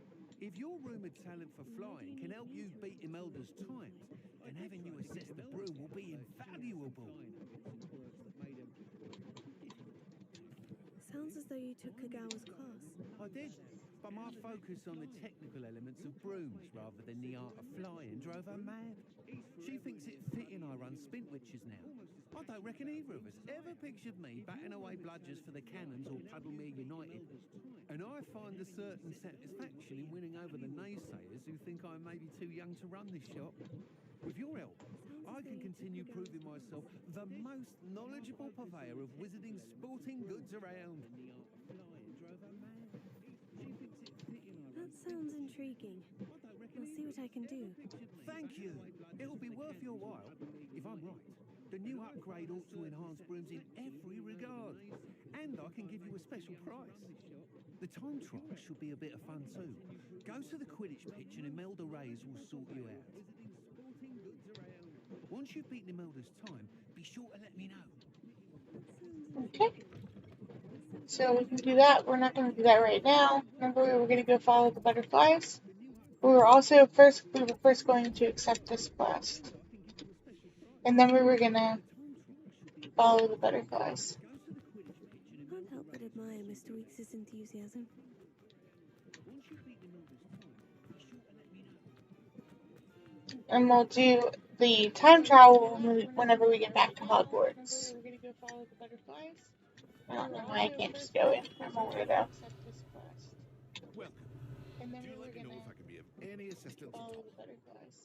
Speaker 11: If your rumoured talent for flying can help you beat Imelda's times, then having you assess the broom will be invaluable.
Speaker 2: Sounds as though you took Kagawa's class.
Speaker 11: I did, but my focus on the technical elements of brooms rather than the art of flying drove her mad. She thinks it fitting I run Spintwitches now. I don't reckon either of us ever pictured me batting away bludgers for the Cannons or Puddlemere United. And I find a certain satisfaction in winning over the naysayers who think I may be too young to run this shop. With your help, I can continue proving myself the most knowledgeable purveyor of wizarding sporting goods around.
Speaker 2: That sounds intriguing. I'll see what I can do.
Speaker 11: Thank you. It'll be worth your while. If I'm right, the new upgrade ought to enhance brooms in every regard. And I can give you a special price. The time trial should be a bit of fun too. Go to the Quidditch pitch and Imelda Reyes will sort you out. Once you've beaten Imelda's time, be sure to let me know.
Speaker 1: Okay. So we can do that. We're not going to do that right now. Remember, we were going to go follow the butterflies. We were first going to accept this quest. And then we were going to follow the butterflies.
Speaker 2: Can't help but admire Mr. Weeks' enthusiasm.
Speaker 1: And we'll do the time travel whenever we get back to Hogwarts. We're going to go follow the butterflies. I don't know why I can't just go in. I'm a weirdo.
Speaker 5: Welcome.
Speaker 1: And then
Speaker 5: Do
Speaker 1: we were
Speaker 5: let me
Speaker 1: going
Speaker 5: know if I can be of any assistance at
Speaker 1: follow
Speaker 5: all.
Speaker 1: the butterflies.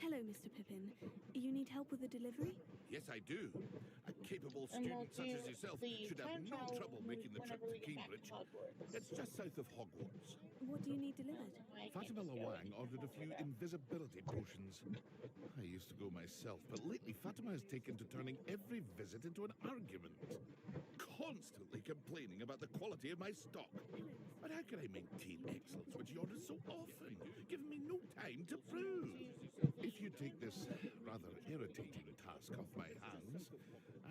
Speaker 2: Hello, Mr. Pippin. You need help with a delivery?
Speaker 5: Yes, I do. A capable
Speaker 1: And
Speaker 5: student
Speaker 1: we'll
Speaker 5: such
Speaker 1: do
Speaker 5: as yourself
Speaker 1: the
Speaker 5: should have
Speaker 1: time
Speaker 5: no
Speaker 1: travel
Speaker 5: trouble making the trip
Speaker 1: whenever
Speaker 5: to
Speaker 1: we get back
Speaker 5: Cambridge.
Speaker 1: to Hogwarts.
Speaker 5: It's just south of Hogwarts.
Speaker 2: What do you need delivered?
Speaker 5: Fatima Lawang ordered a few invisibility potions. I used to go myself, but lately Fatima has taken to turning every visit into an argument. Constantly complaining about the quality of my stock. But how can I maintain excellence when she orders so often, giving me no time to prove? If you take this rather irritating task off my hands,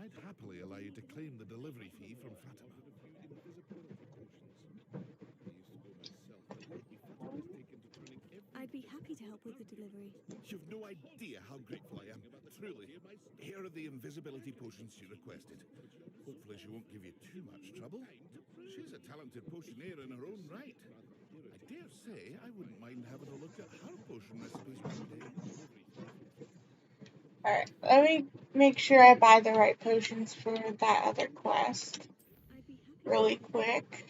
Speaker 5: I'd happily allow you to claim the delivery fee from Fatima.
Speaker 2: I'd be happy to help with the delivery.
Speaker 5: You've no idea how grateful I am. Truly. Here are the invisibility potions she requested. Hopefully she won't give you too much trouble. She's a talented potioneer in her own right. I dare say I wouldn't mind having a look at her potion recipes one day.
Speaker 1: Alright, let me make sure I buy the right potions for that other quest really quick.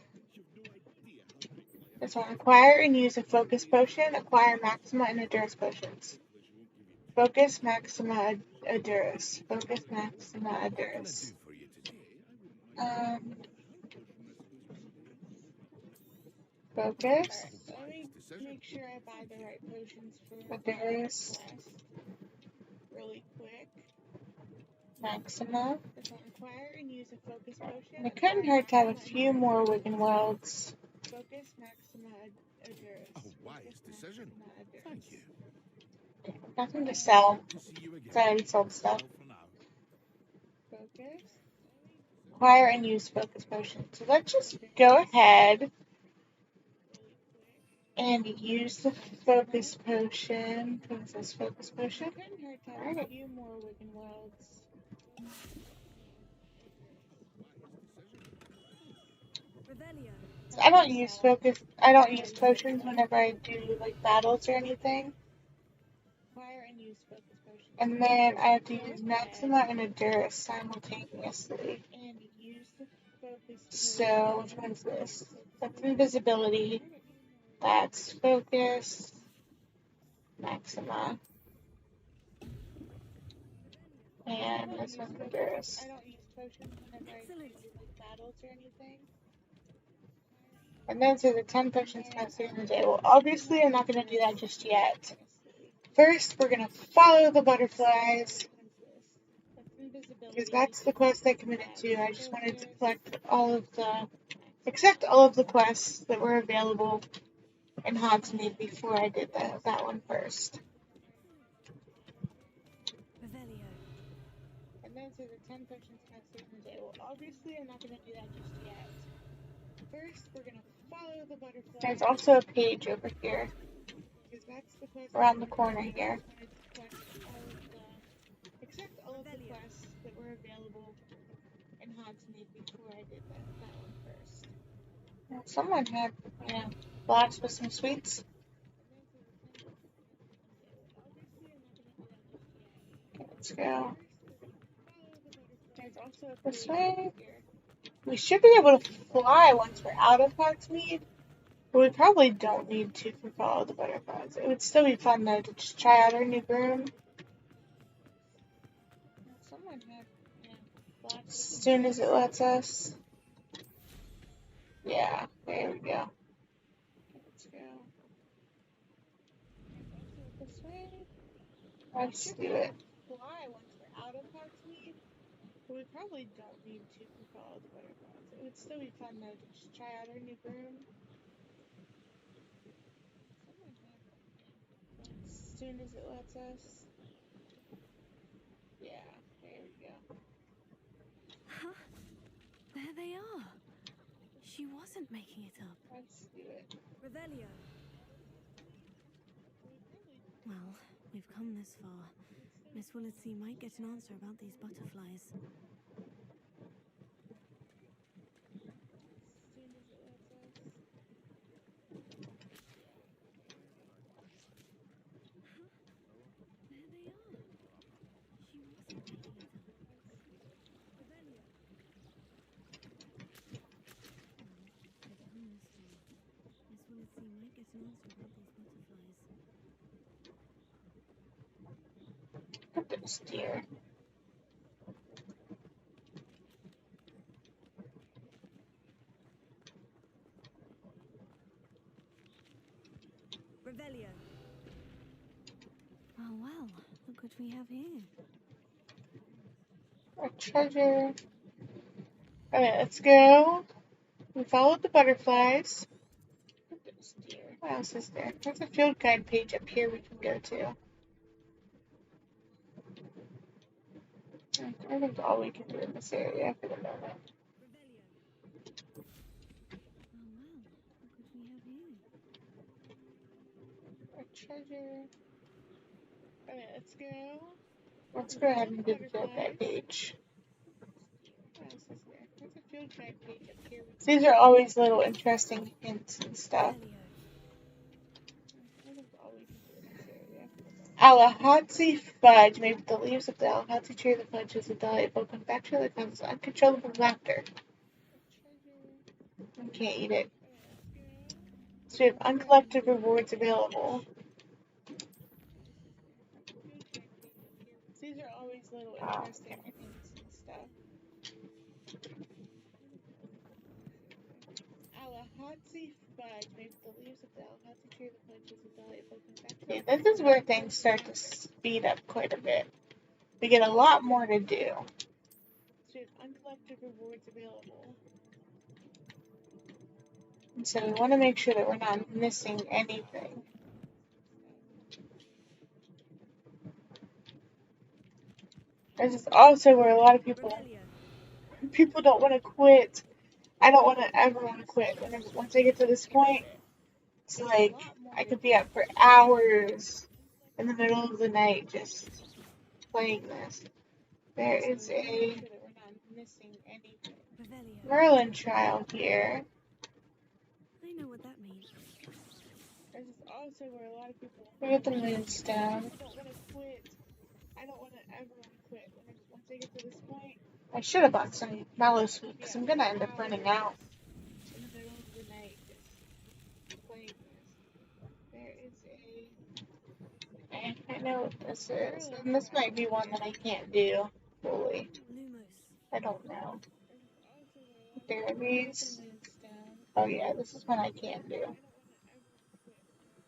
Speaker 1: This one, acquire and use a focus potion, acquire Maxima and Endurance potions. Focus, Maxima, Endurance. Focus, Maxima, Endurance. Focus. Let me make sure I buy the right potions for Endurance really quick. Maxima. Acquire and use a focus potion. It couldn't hurt to have a few more Wiccan Worlds. Focus, Maxima, Endurance.
Speaker 5: A wise decision. Thank you.
Speaker 1: Nothing to sell. I already sold stuff. Focus. Acquire and use focus potion. So let's just go ahead and use the focus potion. What is this focus potion? Alright. A few more Wiccan Worlds. I don't use potions whenever I do like battles or anything. And then I have to use Maxima and Endurance simultaneously. So which one's this? That's invisibility. That's focus. Maxima. And this one's Endurance. I don't use potions whenever I do like battles or anything. And then so the 10 potions master in the day. Well, obviously I'm not going to do that just yet. First, we're going to follow the butterflies. Because that's the quest I committed to. I just wanted to accept all of the quests that were available in Hogsmeade before I did that one first. And then so the 10 potions master in the day. Well, obviously I'm not going to do that just yet. First, we're going to follow the butterflies. There's also a page over here. Around the corner here. Accept all of the quests that were available in Hogsmeade before I did that one first. Well, someone had, blocks with some sweets. Okay, let's go. This way. We should be able to fly once we're out of Hogsmeade. But we probably don't need to for follow the butterflies. It would still be fun though to just try out our new broom. As soon as it lets us. Yeah, there we go. Let's go. This way. Let's do it. Fly once we're out of Hogsmeade. But we probably don't need to for follow the butterflies. It would still be fun though to just try out our new broom. As soon as it lets us. Yeah, there we go.
Speaker 8: Huh? There they are. She wasn't making it up.
Speaker 1: Let's do it.
Speaker 8: Revelio. Well, we've come this far. Miss Willetsey might get an answer about these butterflies.
Speaker 1: Goodness dear.
Speaker 8: Revelio. Well, look what we have here.
Speaker 1: A treasure. Okay, let's go. We followed the butterflies. Goodness dear. What else is there? There's a field guide page up here we can go to. I think that's all we can do in this area for the moment. A treasure. Okay, let's go. Let's go ahead and do the field guide page. What else is there? There's a field guide page up here. These are always little interesting hints and stuff. I think that's all we can do in this area for the moment. Alahatzi fudge, made with the leaves of the Alahatzi tree. The fudge is a delightful confection that causes uncontrollable laughter. You can't eat it. So we have uncollected rewards available. These are always little interesting things and stuff. Alahatzi fudge, made with the leaves of the Alahatzi tree. The fudge is a delightful confection. Okay, this is where things start to speed up quite a bit. We get a lot more to do. So we have uncollected rewards available. And so we want to make sure that we're not missing anything. This is also where a lot of people don't want to quit. I don't want to ever want to quit. Once I get to this point, it's like I could be up for hours in the middle of the night just playing this. There is a Merlin trial here.
Speaker 8: I know what that means.
Speaker 1: This is also where a lot of people get the moonstone. I don't want to quit. I don't want to ever want to quit. Once I get to this point, I should have bought some mallow sweet because I'm gonna end up running out in the middle of the night just playing this. There is I know what this is, and this might be one that I can't do fully. I don't know. There are these. Oh yeah, this is one I can't do.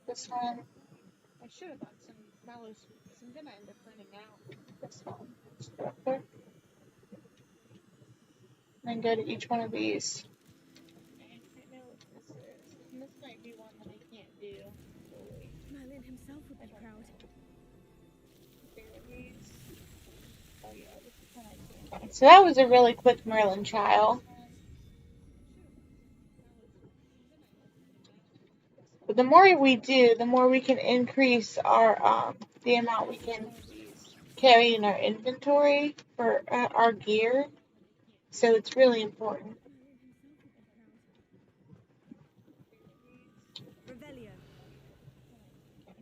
Speaker 1: This one, I should have bought some mallow sweet because I'm gonna end up running out. This one, just real quick. And then go to each one of these. I know what this is, and this might be one that I can't do fully.
Speaker 8: Merlin himself would be proud.
Speaker 1: There are these. Oh yeah, this is one I can't. So that was a really quick Merlin trial. But the more we do, the more we can increase our the amount we can carry in our inventory for our gear. So it's really important.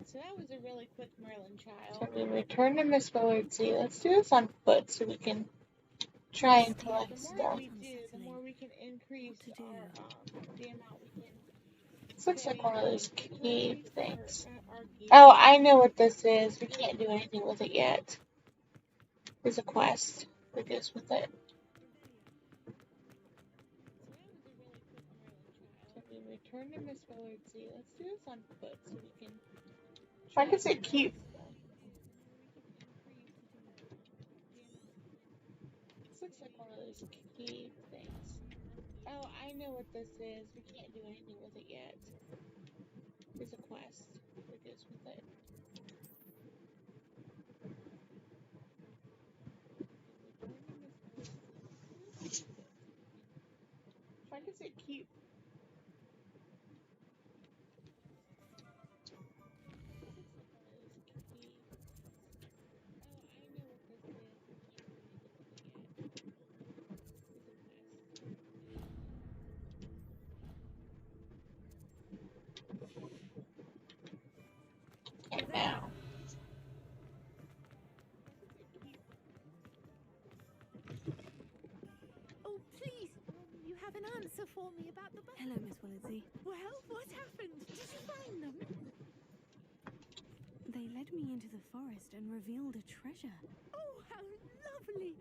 Speaker 1: So that was a really quick Merlin trial. So we return to Miss Willard's Sea. Let's do this on foot so we can try and collect stuff. The more we do, the more we can increase our the amount we can. This looks like one of those cave things. Oh, I know what this is. We can't do anything with it yet. There's a quest that goes with it. So we return to Miss Willard's Sea. Let's do this on foot so we can. Why does it keep? This looks like one of those cave things. Oh, I know what this is. We can't do anything with it yet. There's a quest that goes with it. Why does it keep? Now.
Speaker 9: Oh, please! You have an answer for me about the...
Speaker 8: Hello, Miss Willardsey.
Speaker 9: Well, what happened? Did you find them?
Speaker 8: They led me into the forest and revealed a treasure.
Speaker 9: Oh, how lovely!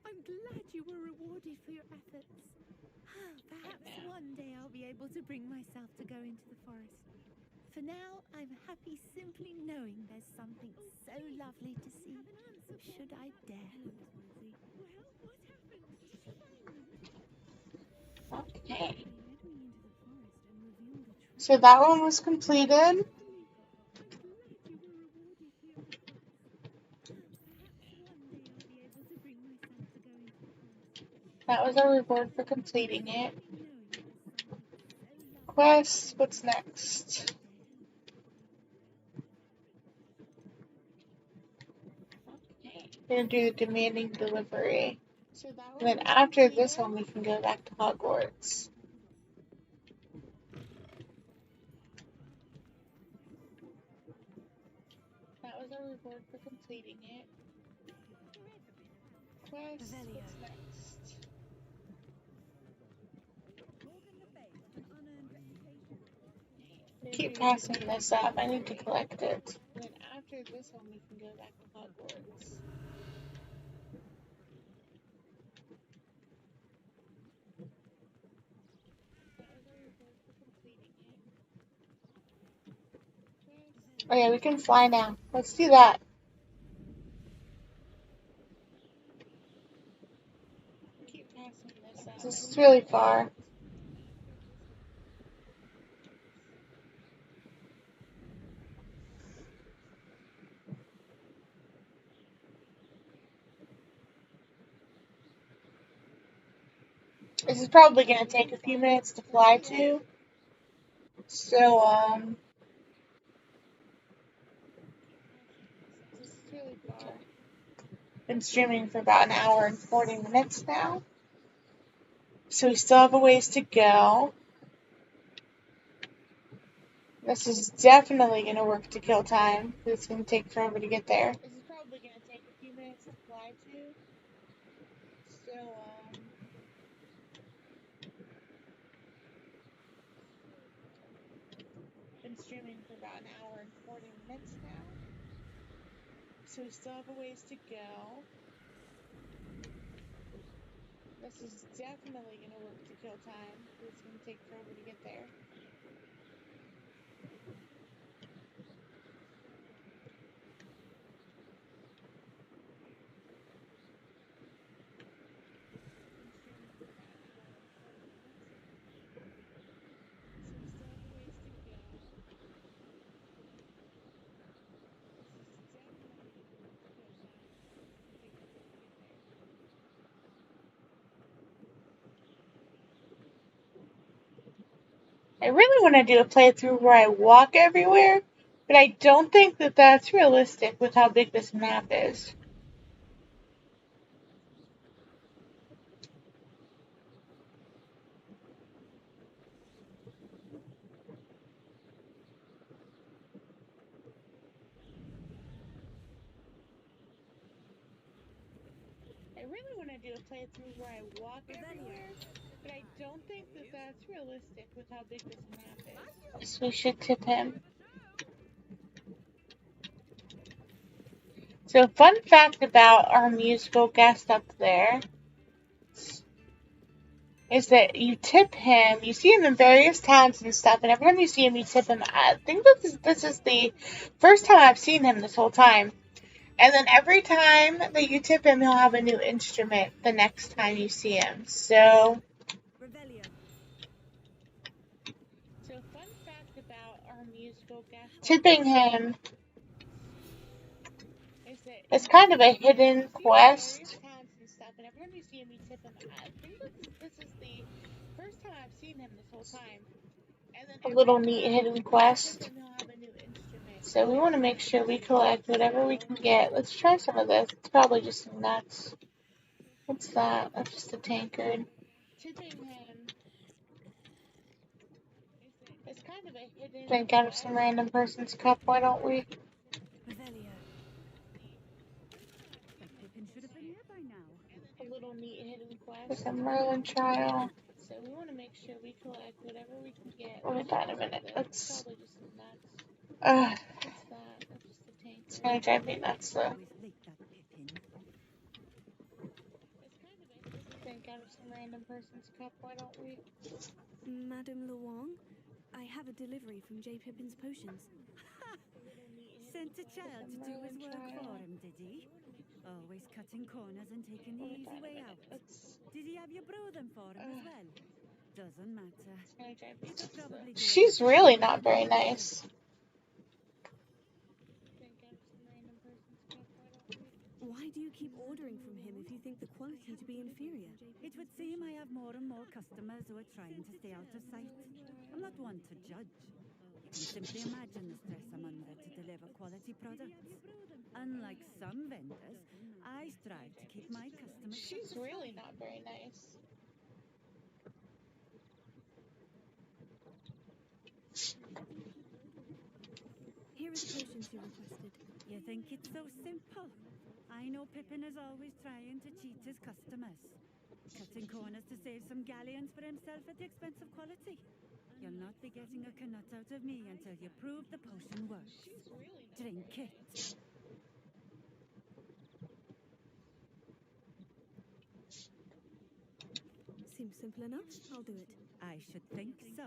Speaker 9: I'm glad you were rewarded for your efforts. Perhaps one day I'll be able to bring myself to go into the forest. For now, I'm happy simply knowing there's something so lovely to see. Should I dare? Well, what happened?
Speaker 1: Okay. So that one was completed. That was our reward for completing it. Quest, what's next? We're going to do the demanding delivery. And then after this one, we can go back to Hogwarts. That was was our reward for completing it. Quest, what's next? Keep passing this up. I need to collect it. Then after this one, we can go back to Hogwarts. Oh yeah, we can fly now. Let's do that. Keep passing this up. This is really far. This is probably going to take a few minutes to fly to. So, this is really far. Been streaming for about an hour and 40 minutes now. So we still have a ways to go. This is definitely going to work to kill time. It's going to take forever to get there. This is probably going to take a few minutes to fly to. So, been streaming for about an hour and 40 minutes now. So we still have a ways to go. This is definitely going to work to kill time. It's going to take forever to get there. I really want to do a playthrough where I walk everywhere, but I don't think that that's realistic with how big this map is. I really want to do a playthrough where I walk everywhere, but I don't think that that's realistic with how big this map is. So we should tip him. So fun fact about our musical guest up there is that you tip him, you see him in various towns and stuff, and every time you see him, you tip him. I think this is the first time I've seen him this whole time. And then every time that you tip him, he'll have a new instrument the next time you see him. So fun fact about our musical guest, tipping him is kind of a hidden quest. And every time you see him, you tip him. I think this is the first time I've seen him this whole time. And then a little neat hidden quest. So we want to make sure we collect whatever we can get. Let's try some of this. It's probably just some nuts. What's that? That's just a tankard. Tipping him is kind of a hidden. Drink out of some random person's cup. Why don't we? A little neat hidden quest. There's a merlin trial. So we want to make sure we collect whatever we can get. We'll get that in a minute. That's probably just some nuts. What's that? That's just a tank. It's gonna drive me nuts though. Drink out of some random person's cup. Why don't we?
Speaker 8: Madame Luong, I have a delivery from J. Pippin's Potions.
Speaker 9: Sent a child to do his work for him, did he? Always cutting corners and taking the easy way out. Did he have you brew them for him as well? Doesn't matter.
Speaker 1: She's really not very nice.
Speaker 8: Why do you keep ordering from him if you think the quality to be inferior?
Speaker 9: It would seem I have more and more customers who are trying to stay out of sight. I'm not one to judge. You can simply imagine the stress I'm under to deliver quality products. Unlike some vendors, I strive to keep my customers.
Speaker 1: She's really not very nice.
Speaker 8: Here are the potions you requested?
Speaker 9: You think it's so simple? I know Pippin is always trying to cheat his customers, cutting corners to save some galleons for himself at the expense of quality. You'll not be getting a canut out of me until you prove the potion works. Drink it.
Speaker 8: Seems simple enough. I'll do it.
Speaker 9: I should think so.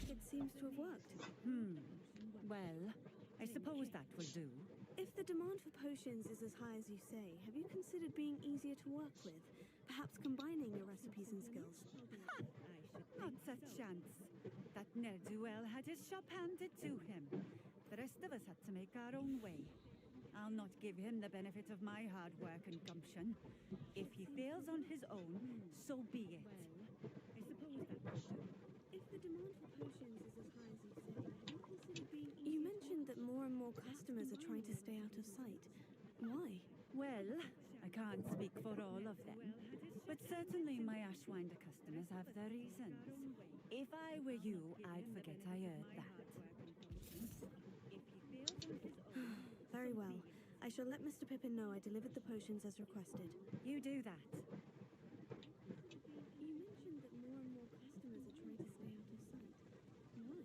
Speaker 8: It seems to have worked.
Speaker 9: Well, I suppose that will do.
Speaker 8: If the demand for potions is as high as you say, have you considered being easier to work with? Perhaps combining your recipes and skills?
Speaker 9: Not a chance. That ne'er-do-well had his shop handed to him. The rest of us had to make our own way. I'll not give him the benefit of my hard work and gumption. If he fails on his own, so be it. I suppose that will do.
Speaker 8: If the demand for potions is as high as you say, have you considered being... You mentioned that more and more customers are trying to stay out of sight. Why?
Speaker 9: Well, I can't speak for all of them, but certainly my Ashwinder customers have their reasons. If I were you, I'd forget I heard that.
Speaker 8: Very well. I shall let Mr. Pippin know I delivered the potions as requested.
Speaker 9: You do that.
Speaker 8: You mentioned that more and more customers are trying to stay out of sight. Why?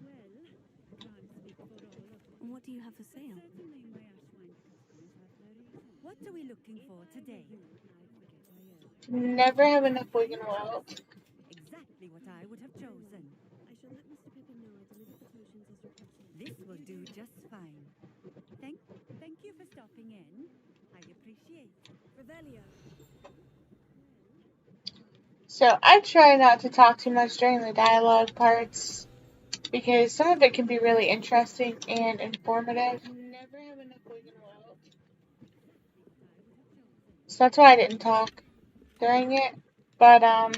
Speaker 9: Well, I can't speak for all of them.
Speaker 8: What do you have for sale?
Speaker 9: Certainly my Ashwinder customers have their reasons. What are we looking for today?
Speaker 1: Never have enough wig in a world.
Speaker 9: Exactly what I would have chosen.
Speaker 8: I shall let Mr. Pippin know I delivered the potions as requested.
Speaker 9: This will do just fine. Thank you for stopping in. I appreciate it.
Speaker 8: Revelio.
Speaker 1: So I try not to talk too much during the dialogue parts because some of it can be really interesting and informative. Never have enough wig in a world. So that's why I didn't talk during it. But
Speaker 8: Not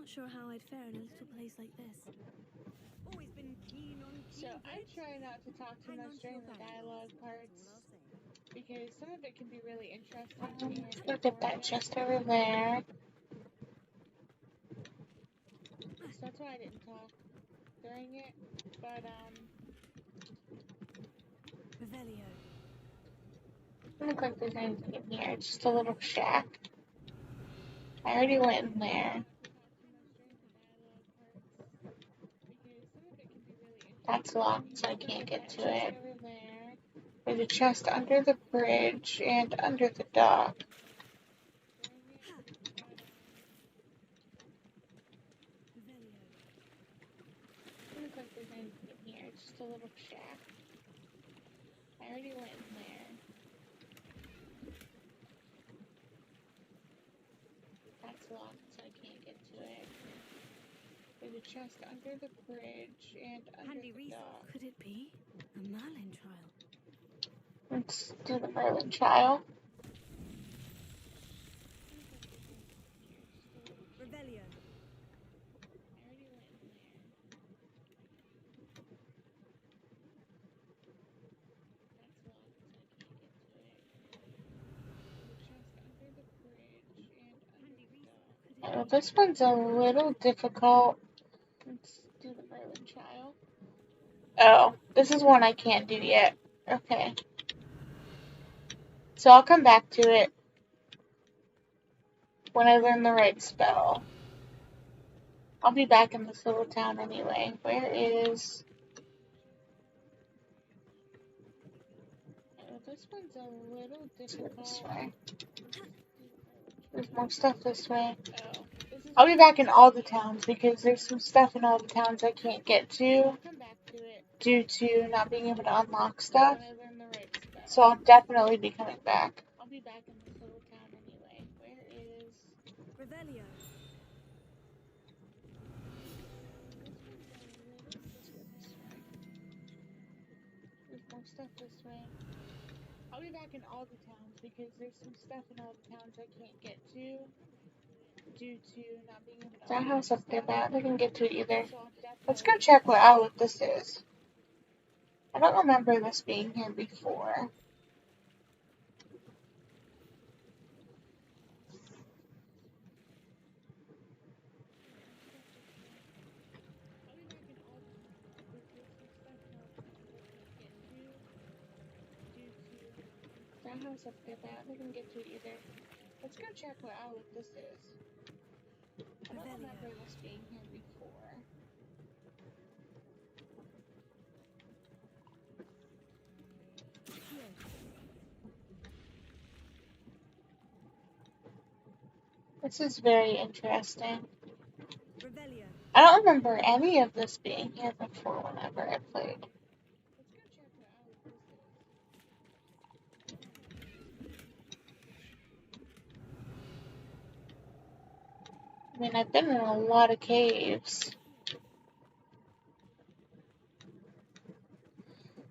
Speaker 8: sure how I'd fare in a little place like this.
Speaker 9: Always been keen on
Speaker 1: so I try not to talk too much during the dialogue parts because some of it can be really interesting. Look at that chest over there. So that's why I didn't talk during it. But
Speaker 8: Revelio.
Speaker 1: doesn't look like there's anything in here. It's just a little shack. I already went in there. That's locked, so I can't get to it. There's a chest under the bridge and under the dock. Doesn't look like there's anything in here. It's just a little shack. I already went in there. That's locked, so I can't get to it. There's a chest under the bridge and under the dock.
Speaker 8: Could it be a merlin trial?
Speaker 1: Let's do the merlin trial.
Speaker 8: Revelio.
Speaker 1: Oh, this one's a little difficult. Let's do the merlin trial. Oh, this is one I can't do yet. Okay. So I'll come back to it when I learn the right spell. I'll be back in this little town anyway. Where is... Oh, this one's a little difficult. This way. There's more stuff this way. Oh. I'll be back in all the towns because there's some stuff in all the towns I can't get to due to not being able to unlock stuff. So I'll definitely be coming back. I'll be back in this little town anyway. Where is...
Speaker 8: Revelio.
Speaker 1: There's more stuff this way. I'll be back in all the towns because there's some stuff in all the towns I can't get to due to not being able to... That house up there, but I can get to it either. Let's go check what outlet this is. I don't remember this being here before. house up there, but I don't think I can get to it either. Let's go check out what this is. I don't remember this being here before. This is very interesting. I don't remember any of this being here before whenever I played. I mean, I've been in a lot of caves.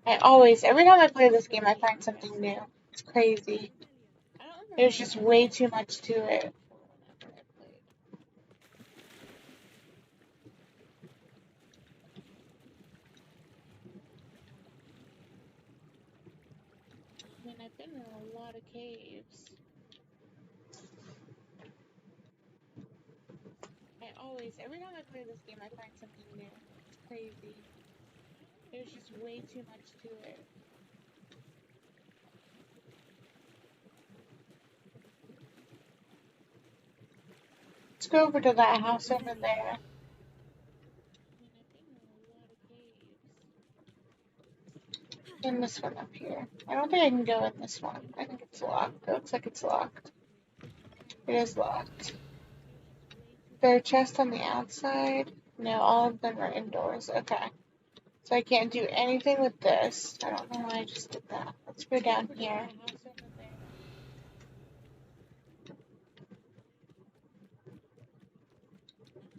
Speaker 1: Every time I play this game, I find something new. It's crazy. There's just way too much to it. I mean, I've been in a lot of caves. Every time I play this game, I find something new. It's crazy. There's just way too much to it. Let's go over to that house over there. And this one up here. I don't think I can go in this one. I think it's locked. It looks like it's locked. It is locked. There are chests on the outside. No, all of them are indoors. Okay. So I can't do anything with this. I don't know why I just did that. Let's go down here.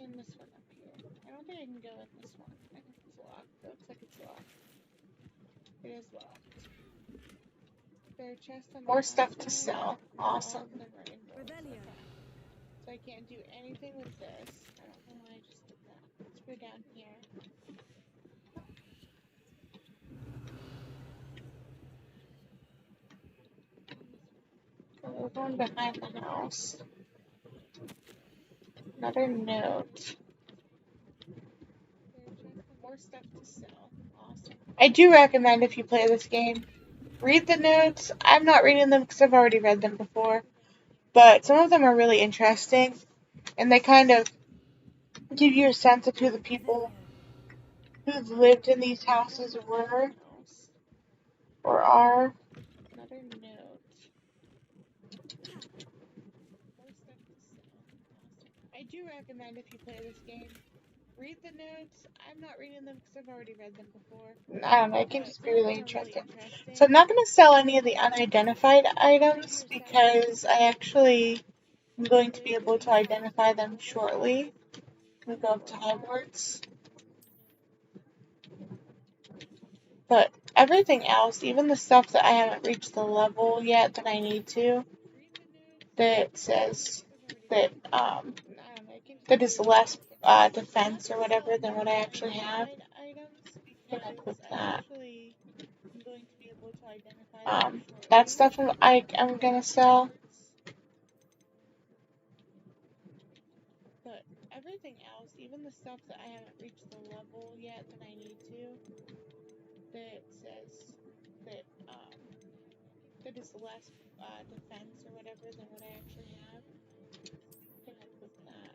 Speaker 1: And this one up here. I don't think I can go in this one. I think it's locked. It looks like it's locked. It is locked. There are chests on more stuff to sell. Awesome. So I can't do anything with this. I don't know why I just did that. Let's go down here. So we're going behind the house. Another note. More stuff to sell. Awesome. I do recommend if you play this game, read the notes. I'm not reading them because I've already read them before. But some of them are really interesting. And they kind of give you a sense of who the people who've lived in these houses were or are. Another note. I do recommend if you play this game, read the notes. I'm not reading them because I've already read them before. I don't know, it can just be really interesting. So I'm not going to sell any of the unidentified items because I actually am going to be able to identify them shortly. We go up to Hogwarts. But everything else, even the stuff that I haven't reached the level yet that I need to, that says that that is less defense or whatever than what I actually have. I'm gonna click that. That stuff I'm gonna sell. But everything else, even the stuff that I haven't reached the level yet that I need to, that says that that is less defense or whatever than what I actually have. I'm gonna click that.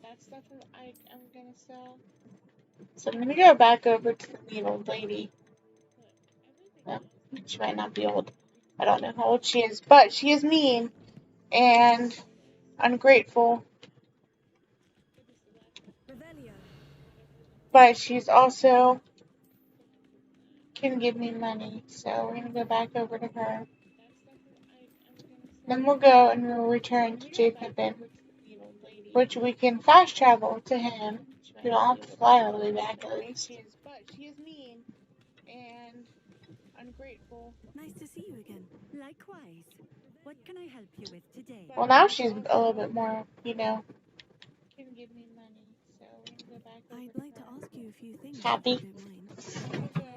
Speaker 1: That stuff I'm gonna sell. So I'm gonna go back over to the mean old lady. Well, she might not be old. I don't know how old she is, but she is mean and ungrateful. But she's also can give me money, so we're gonna go back over to her. Then we'll go and we'll return to J. Pippin, which we can fast travel to him. We don't have to fly all the way back at least. But she is mean and ungrateful.
Speaker 8: Nice to see you again.
Speaker 9: Likewise. What can I help you with today?
Speaker 1: Well, now she's a little bit more, can give me money, so we're gonna go back over
Speaker 8: I'd like to ask you a few things.
Speaker 1: Happy?
Speaker 8: If you don't mind.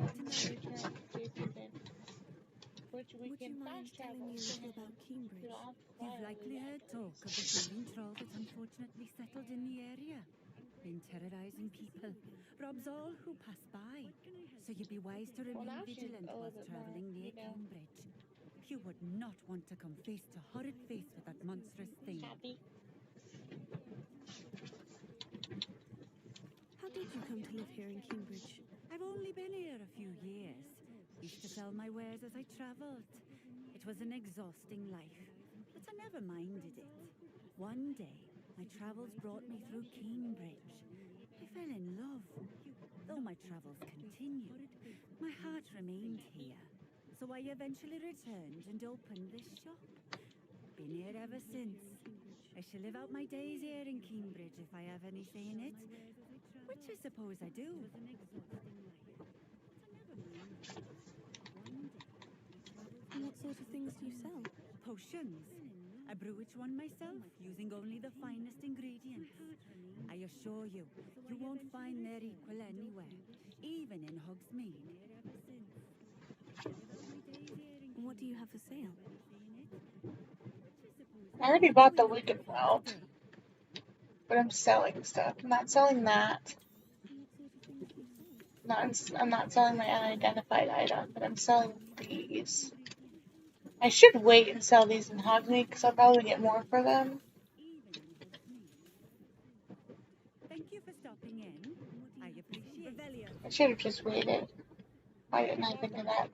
Speaker 1: Which we
Speaker 8: Would
Speaker 1: can
Speaker 8: you mind
Speaker 1: fast travel
Speaker 8: telling me a
Speaker 1: to
Speaker 8: little
Speaker 1: him.
Speaker 8: about Cambridge?
Speaker 9: You've likely heard talk of the healing troll that unfortunately settled in the area.
Speaker 12: been terrorizing people, robs all who pass by. So you'd be wise to remain
Speaker 1: now she's
Speaker 12: vigilant
Speaker 1: a little
Speaker 12: whilst
Speaker 1: bit more,
Speaker 12: traveling near
Speaker 1: you know,
Speaker 12: Cambridge. You would not want to come face to horrid face with that monstrous thing.
Speaker 1: happy.
Speaker 8: How did you come to live here in Cambridge?
Speaker 12: I've only been here a few years. Used to sell my wares as I travelled. It was an exhausting life, but I never minded it. One day, my travels brought me through Cambridge. I fell in love. Though my travels continued, my heart remained here. So I eventually returned and opened this shop. Been here ever since. I shall live out my days here in Cambridge if I have any say in it. Which I suppose I do.
Speaker 8: And what sort of things do you sell?
Speaker 12: Potions. I brew each one myself, using only the finest ingredients. I assure you, you won't find their equal anywhere, even in Hogsmeade.
Speaker 8: And what do you have for sale?
Speaker 1: I already bought the Wicked Belt, but I'm selling stuff. I'm not selling that. I'm not selling my unidentified item, but I'm selling these. I should wait and sell these in Hogsmeade because I'll probably get more for them.
Speaker 12: Thank you for stopping in. I appreciate it.
Speaker 1: I should have just waited. Why didn't I think of that?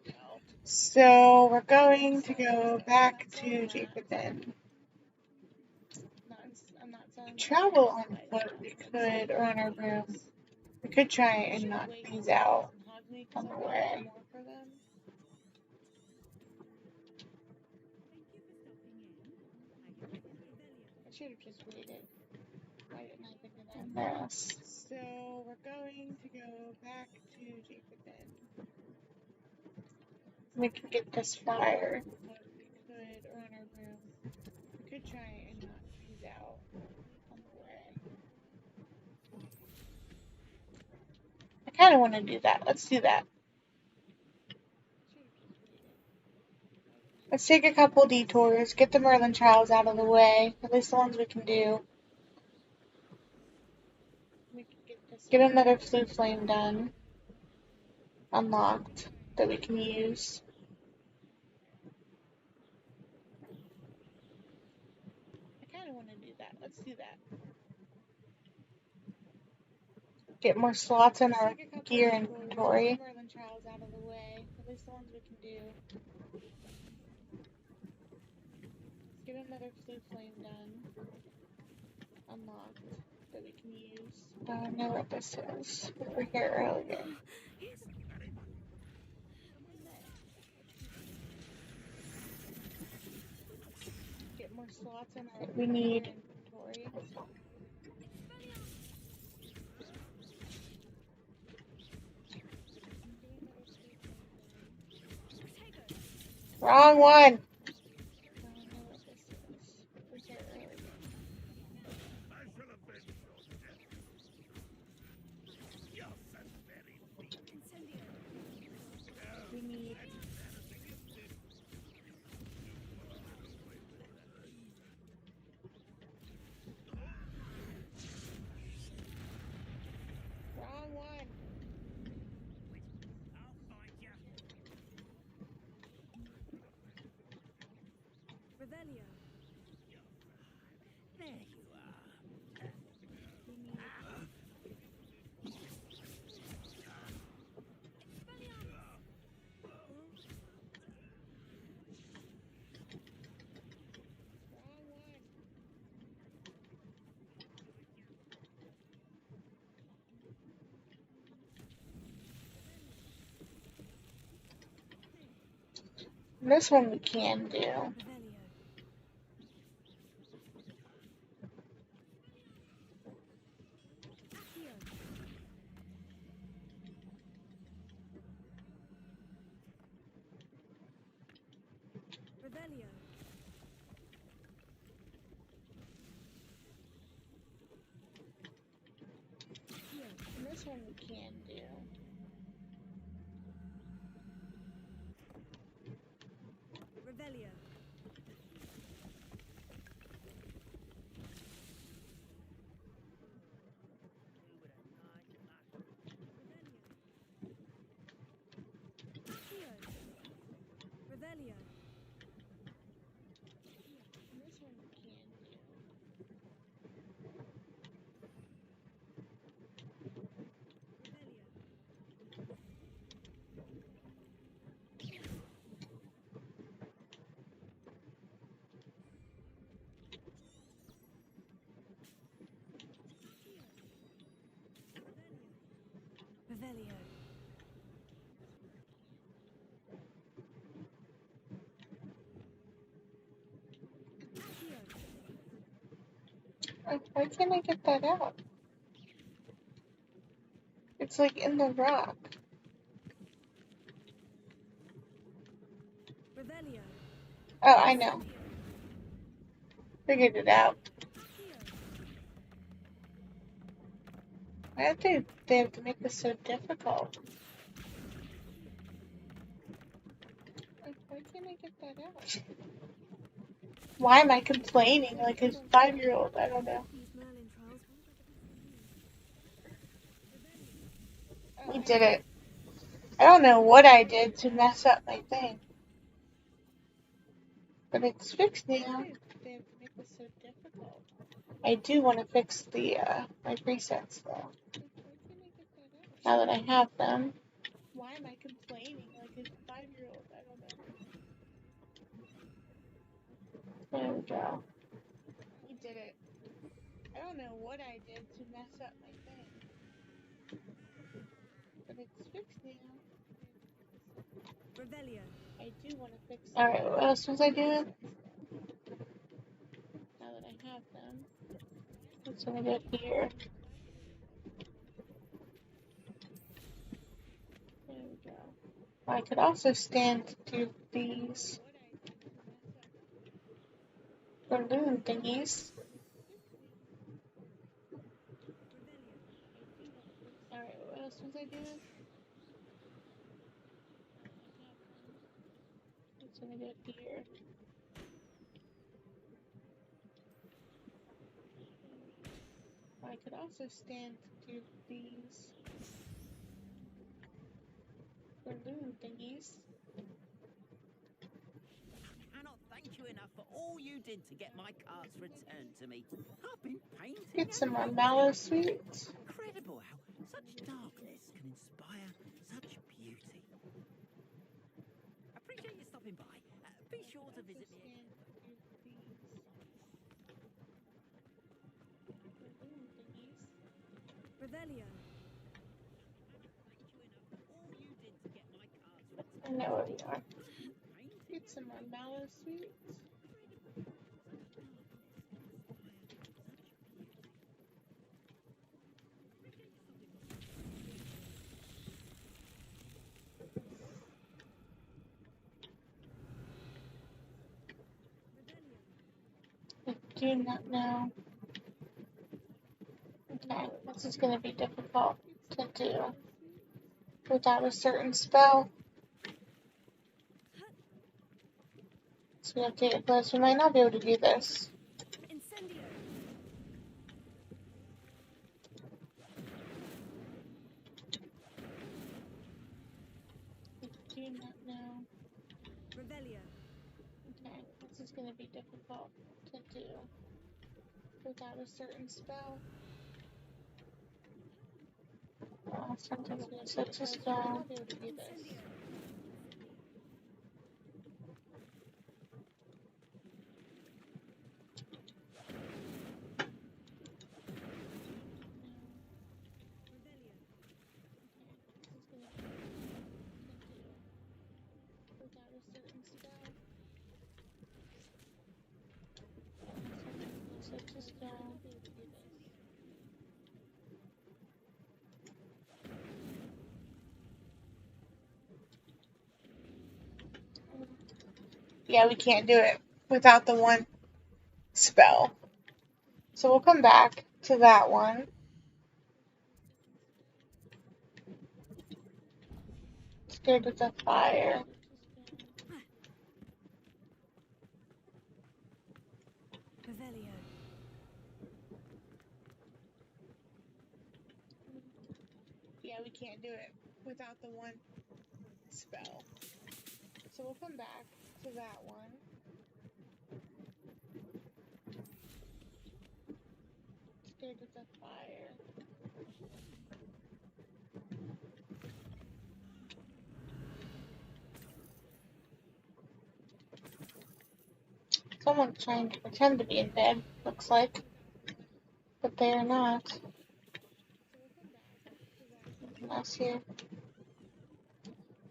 Speaker 1: So we're going to go back to Residen. Travel on foot we could, or on our room. We could try and knock these out on the way. I should have just waited. Why didn't I think of that? Yes. So we're going to go back to Residen. We can get this fire. But we could, or on our room. We could try and knock these out on the way. I kind of want to do that. Let's do that. Let's take a couple detours, get the Merlin trials out of the way, at least the ones we can do. Get another Flue Flame done, unlocked, that we can use. I kind of want to do that. Let's do that. Get more slots in our gear inventory. Merlin trials out of the way, at least the ones we can do. Get another Flue Flame done, unlocked, that we can use. I know what this is. We were here earlier. Get more slots in our we need inventory. Wrong one. We need wrong one.
Speaker 12: Revelio. There you are.
Speaker 1: This one we can do.
Speaker 8: Revelio.
Speaker 1: This one we can do.
Speaker 8: Revelio. Revelio.
Speaker 1: Why can't I get that out? It's like in the rock.
Speaker 8: Revelio.
Speaker 1: Oh, I know. Figured it out. Why do they have to make this so difficult? Why can't I get that out? Why am I complaining like a 5-year-old? I don't know.
Speaker 8: These merlin trials.
Speaker 1: We did it. I don't know what I did to mess up my thing. But it's fixed now. They have to make this so difficult. I do want to fix the my presets though. Now that I have them. Why am I complaining like a 5-year-old? I don't know. There we go. We did it. I don't know what I did to mess up my thing. But it's fixed now.
Speaker 8: Revelio.
Speaker 1: I do want to fix. Alright, what else was I doing? Now that I have them. Let's gonna go here. There we go. I could also stand to do these balloon thingies. Alright, what else was I doing? It's gonna go here. I could also stand to do these balloon thingies.
Speaker 7: I cannot thank you enough for all you did to get my cards returned to me. I've been painting.
Speaker 1: Get some more mallow sweets.
Speaker 7: Incredible how such darkness can inspire such beauty. Appreciate you stopping by. Be sure to visit me again.
Speaker 8: Revelio.
Speaker 1: I know where we are. Get some more mallow sweets. I do not know. Okay, this is going to be difficult to do without a certain spell. So we have to get close. We might not be able to do this.
Speaker 8: Incendio.
Speaker 1: I do not know.
Speaker 8: Revelio.
Speaker 1: Okay, this is going to be difficult to do without a certain spell. Sometimes we switch this down. Be able to do this. Without a certain spell. Sometimes we switch this down. Be able to do this. Yeah, we can't do it without the one spell. So we'll come back to that one. Scared of the fire.
Speaker 8: Revelio.
Speaker 1: Yeah, we can't do it without the one spell. So we'll come back to that one. Scared of the fire. Someone's trying to pretend to be in bed, looks like. But they are not. else here.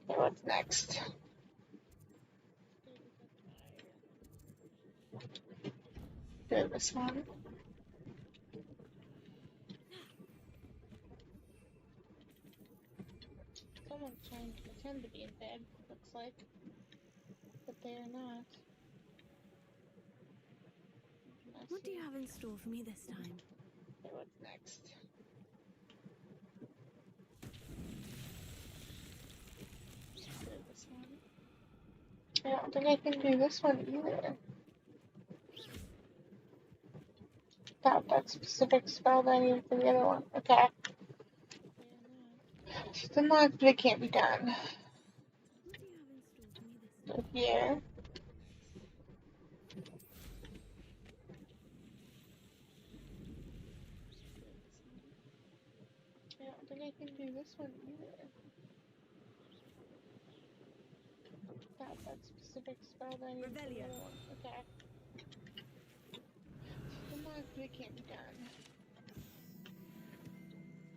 Speaker 1: Okay, what's next? Do this one. Someone's trying to pretend to be in bed, looks like. But they are not.
Speaker 8: What do you have in store for me this time?
Speaker 1: Okay, what's next? Do this one. I don't think I can do this one either. That specific spell that I need for the other one. Okay. It's unlocked, but it can't be done. So here. I don't think I can do this one either. That specific spell that I need for the other one. Okay. It's unlocked, but it can't be done.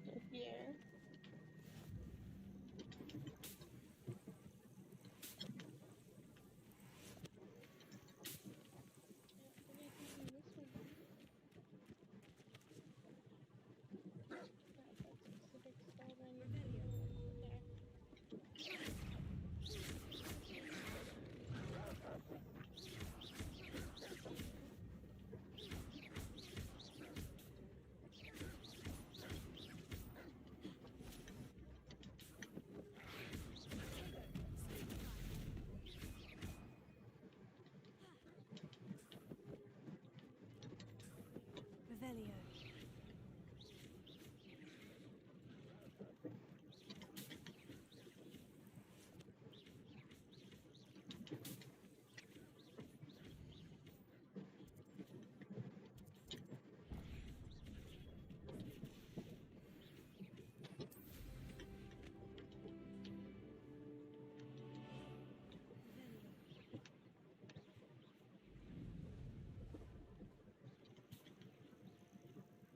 Speaker 1: So here.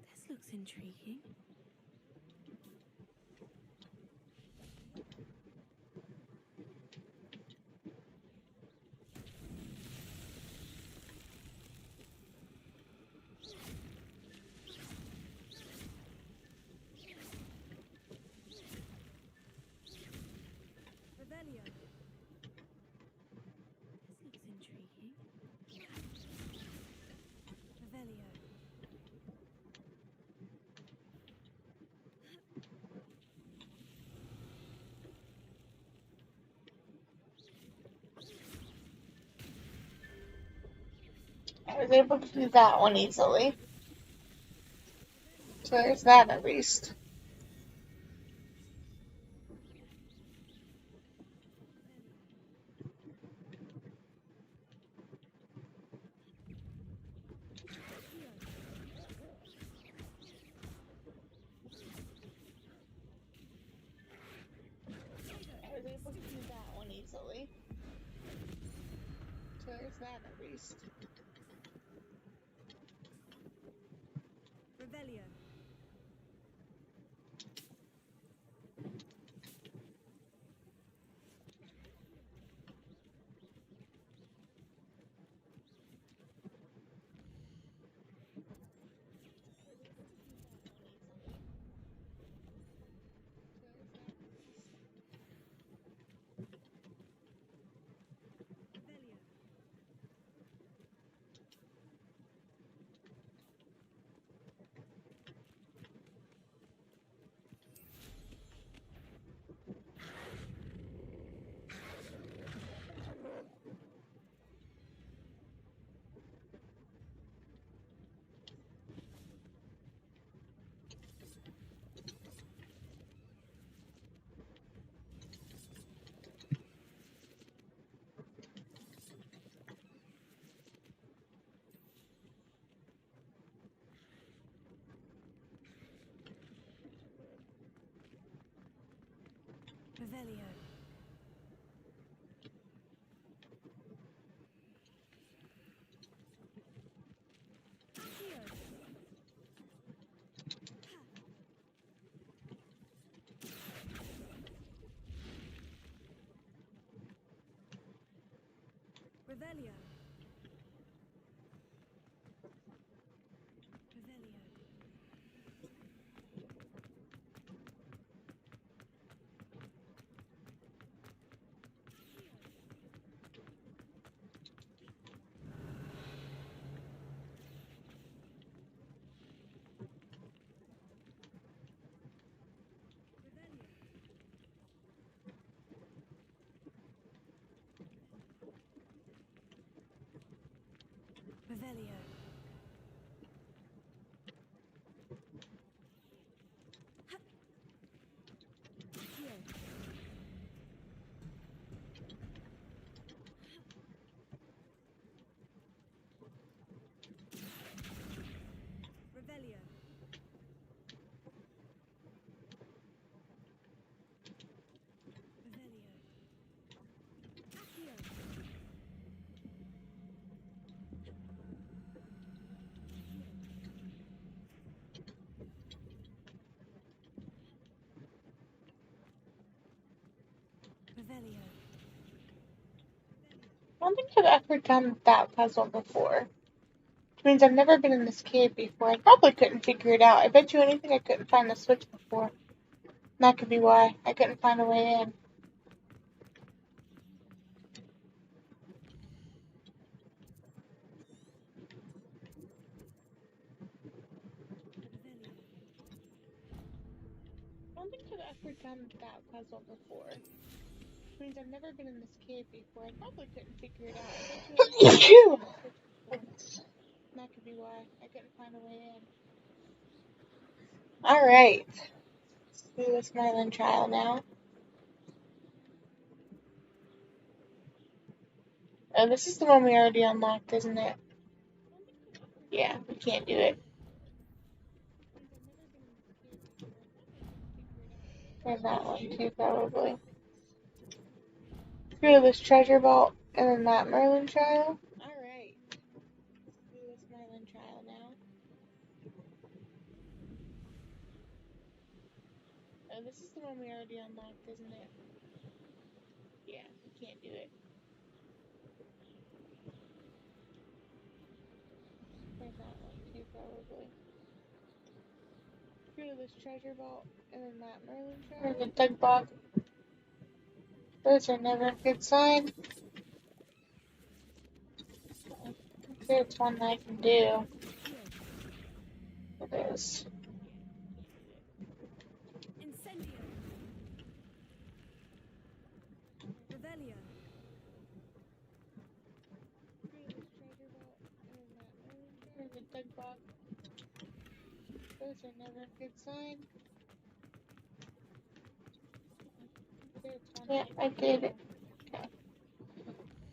Speaker 8: This looks intriguing.
Speaker 1: I was able to do that one easily. So there's that at least. I was able to do that one easily. So there's that at least.
Speaker 12: Revelio. Revelio.
Speaker 8: Revelio. Revelio. Revelio. Revelio. Revelio. Accio. Revelio.
Speaker 1: I don't think I've ever done that puzzle before. Which means I've never been in this cave before. I probably couldn't figure it out. I bet you anything I couldn't find the switch before. And that could be why I couldn't find a way in. I don't think I've ever done that puzzle before. Which means I've never been in this cave before. I probably couldn't figure it out. I bet you anything I couldn't find the switch before. And that could be why I couldn't find a way in. Alright. Let's do this merlin trial now. Oh, this is the one we already unlocked, isn't it? Yeah, we can't do it. There's that one too, probably. Go to this treasure vault and then that merlin trial. Alright. Let's do this merlin trial now. Oh, this is the one we already unlocked, isn't it? Yeah, we can't do it. There's that one too, probably. Go to this treasure vault and then that merlin trial. There's a dug bog. Those are never a good sign. Okay, it's one that I can do. It is.
Speaker 8: Incendio. Revelio.
Speaker 1: There's a dug bog. Those are never a good sign. Yeah, I did it. Okay.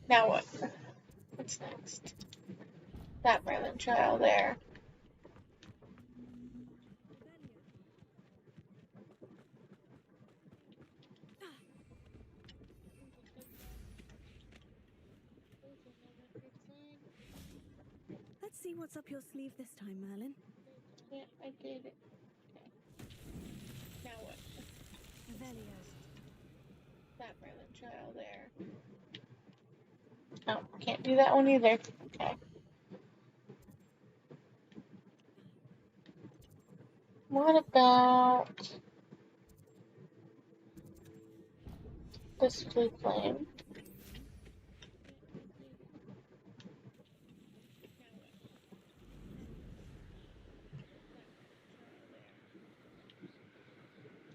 Speaker 1: Now what? What's next? That merlin trial there.
Speaker 8: Let's see what's up your sleeve this time, Merlin.
Speaker 1: Yeah, I did it. Okay. Now what?
Speaker 8: Revelio.
Speaker 1: That merlin trial there. Oh, can't do that one either. Okay. What about this blue flame?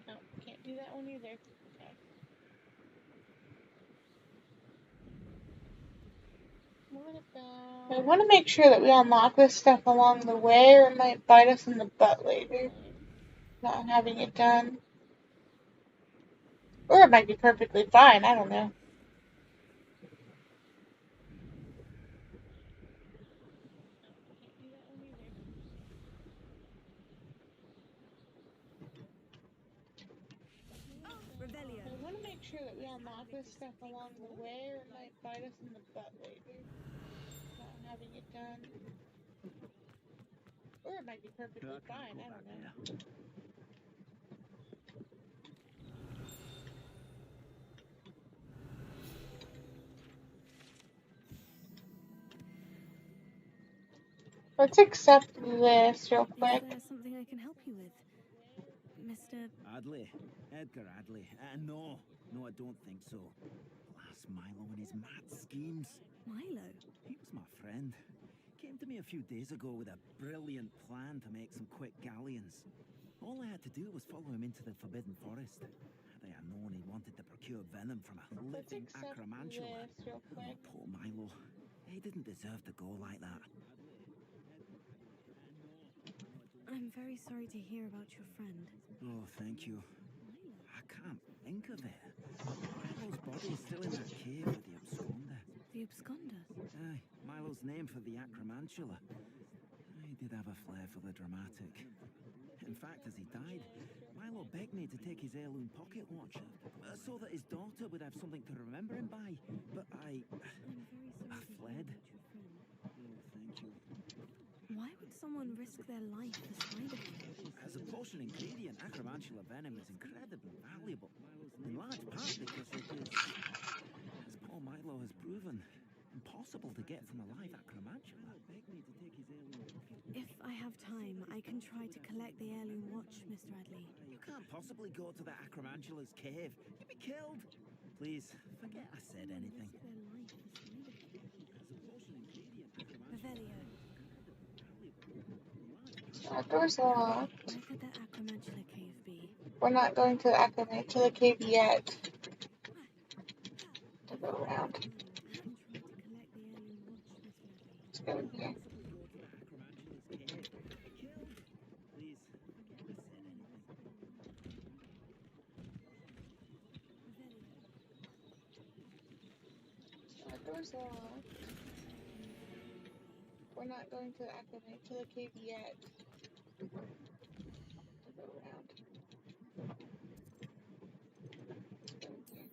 Speaker 1: No, can't do that one either. Okay. What about... I want to make sure that we unlock this stuff along the way, or it might bite us in the butt later. Not having it done. Or it might be perfectly fine, I don't know.
Speaker 8: Revelio.
Speaker 1: I want to make sure that we unlock this stuff along the way, or it might bite us in the butt later. Not having it done. Or it might be perfectly fine, I don't know. Let's accept this real quick.
Speaker 8: Is there something I can help you with, Mr.
Speaker 13: Adley. Edgar Adley. No, I don't think so. Blast Milo and his mad schemes.
Speaker 8: Milo?
Speaker 13: He was my friend. Came to me a few days ago with a brilliant plan to make some quick galleons. All I had to do was follow him into the Forbidden Forest. Had I known he wanted to procure venom from a living acromantula. Oh, poor Milo. He didn't deserve to go like that.
Speaker 8: I'm very sorry to hear about your friend.
Speaker 13: Oh, thank you. I can't think of it. Milo's body's still in that cave with the absconder.
Speaker 8: The absconder?
Speaker 13: Aye, Milo's name for the acromantula. He did have a flair for the dramatic. In fact, as he died, Milo begged me to take his heirloom pocket watch so that his daughter would have something to remember him by. But I fled. Oh, thank you.
Speaker 8: Why would someone risk their life for spider venom?
Speaker 13: As a potion ingredient, acromantula venom is incredibly valuable. In large part because it is, as poor Milo has proven, impossible to get from a live acromantula.
Speaker 8: If I have time, I can try to collect the heirloom watch, Mr. Adley.
Speaker 13: You can't possibly go to the acromantula's cave. You'd be killed. Please, forget I said anything.
Speaker 8: Revelio.
Speaker 1: That door's locked.
Speaker 8: Where could that acromantula cave be?
Speaker 1: We're not going to the acromantula cave yet. To go around. Let's go in here. That door's locked. We're not going to the acromantula cave yet. To go around. Let's go in here.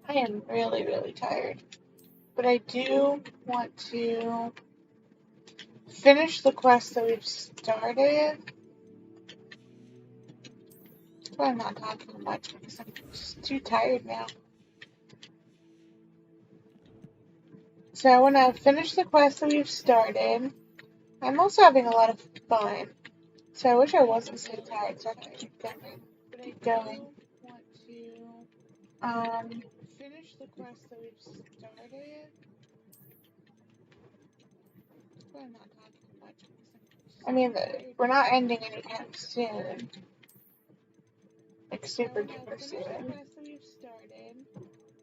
Speaker 1: I am really, really tired. But I do want to finish the quest that we've started. But I'm not talking much because I'm just too tired now. So I want to finish the quest that we've started. I'm also having a lot of fun. So I wish I wasn't so tired so I could keep going. But I don't want to finish the quest that we've started. But I'm not talking much because I mean, we're not ending anytime soon. Like super duper soon.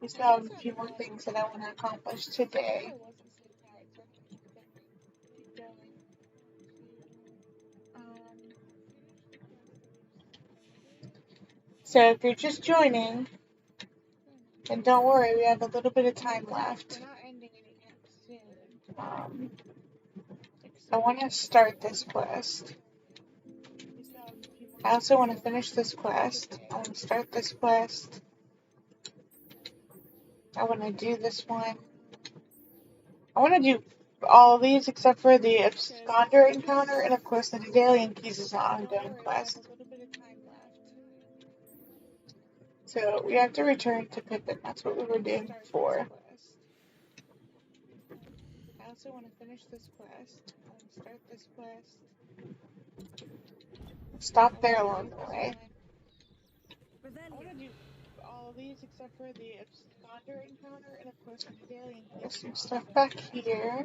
Speaker 1: We still have a few more things that I want to accomplish today. So if you're just joining, then don't worry, we have a little bit of time left. I want to start this quest. I also want to finish this quest. I want to start this quest. I want to do this one. I want to do all of these except for the absconder encounter, and of course the Daedalian Keys is an ongoing quest. So we have to return to Pippin. That's what we were doing before. I also want to finish this quest. I want to start this quest. Stop there along the way. I want to do all of these except for the absconder encounter, and of course the Daedalian Keys. Some stuff back here.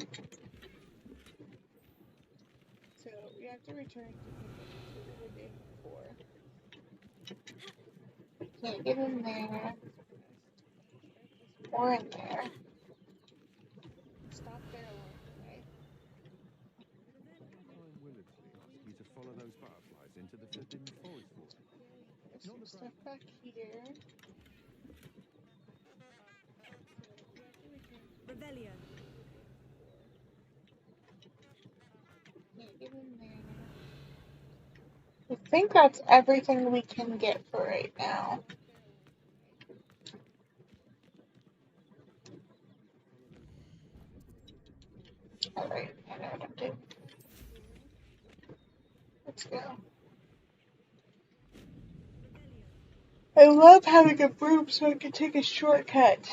Speaker 1: we have to return to the day before. Can't get in there. Or in there. Stop there along the way.
Speaker 11: I Willardsley ask you to follow those butterflies into the forbidden forest for me.
Speaker 1: There's some stuff back here.
Speaker 12: Revelio.
Speaker 1: Can't get in there. I think that's everything we can get for right now. Alright, I know what I'm doing. Let's go. I love having a broom so I can take a shortcut.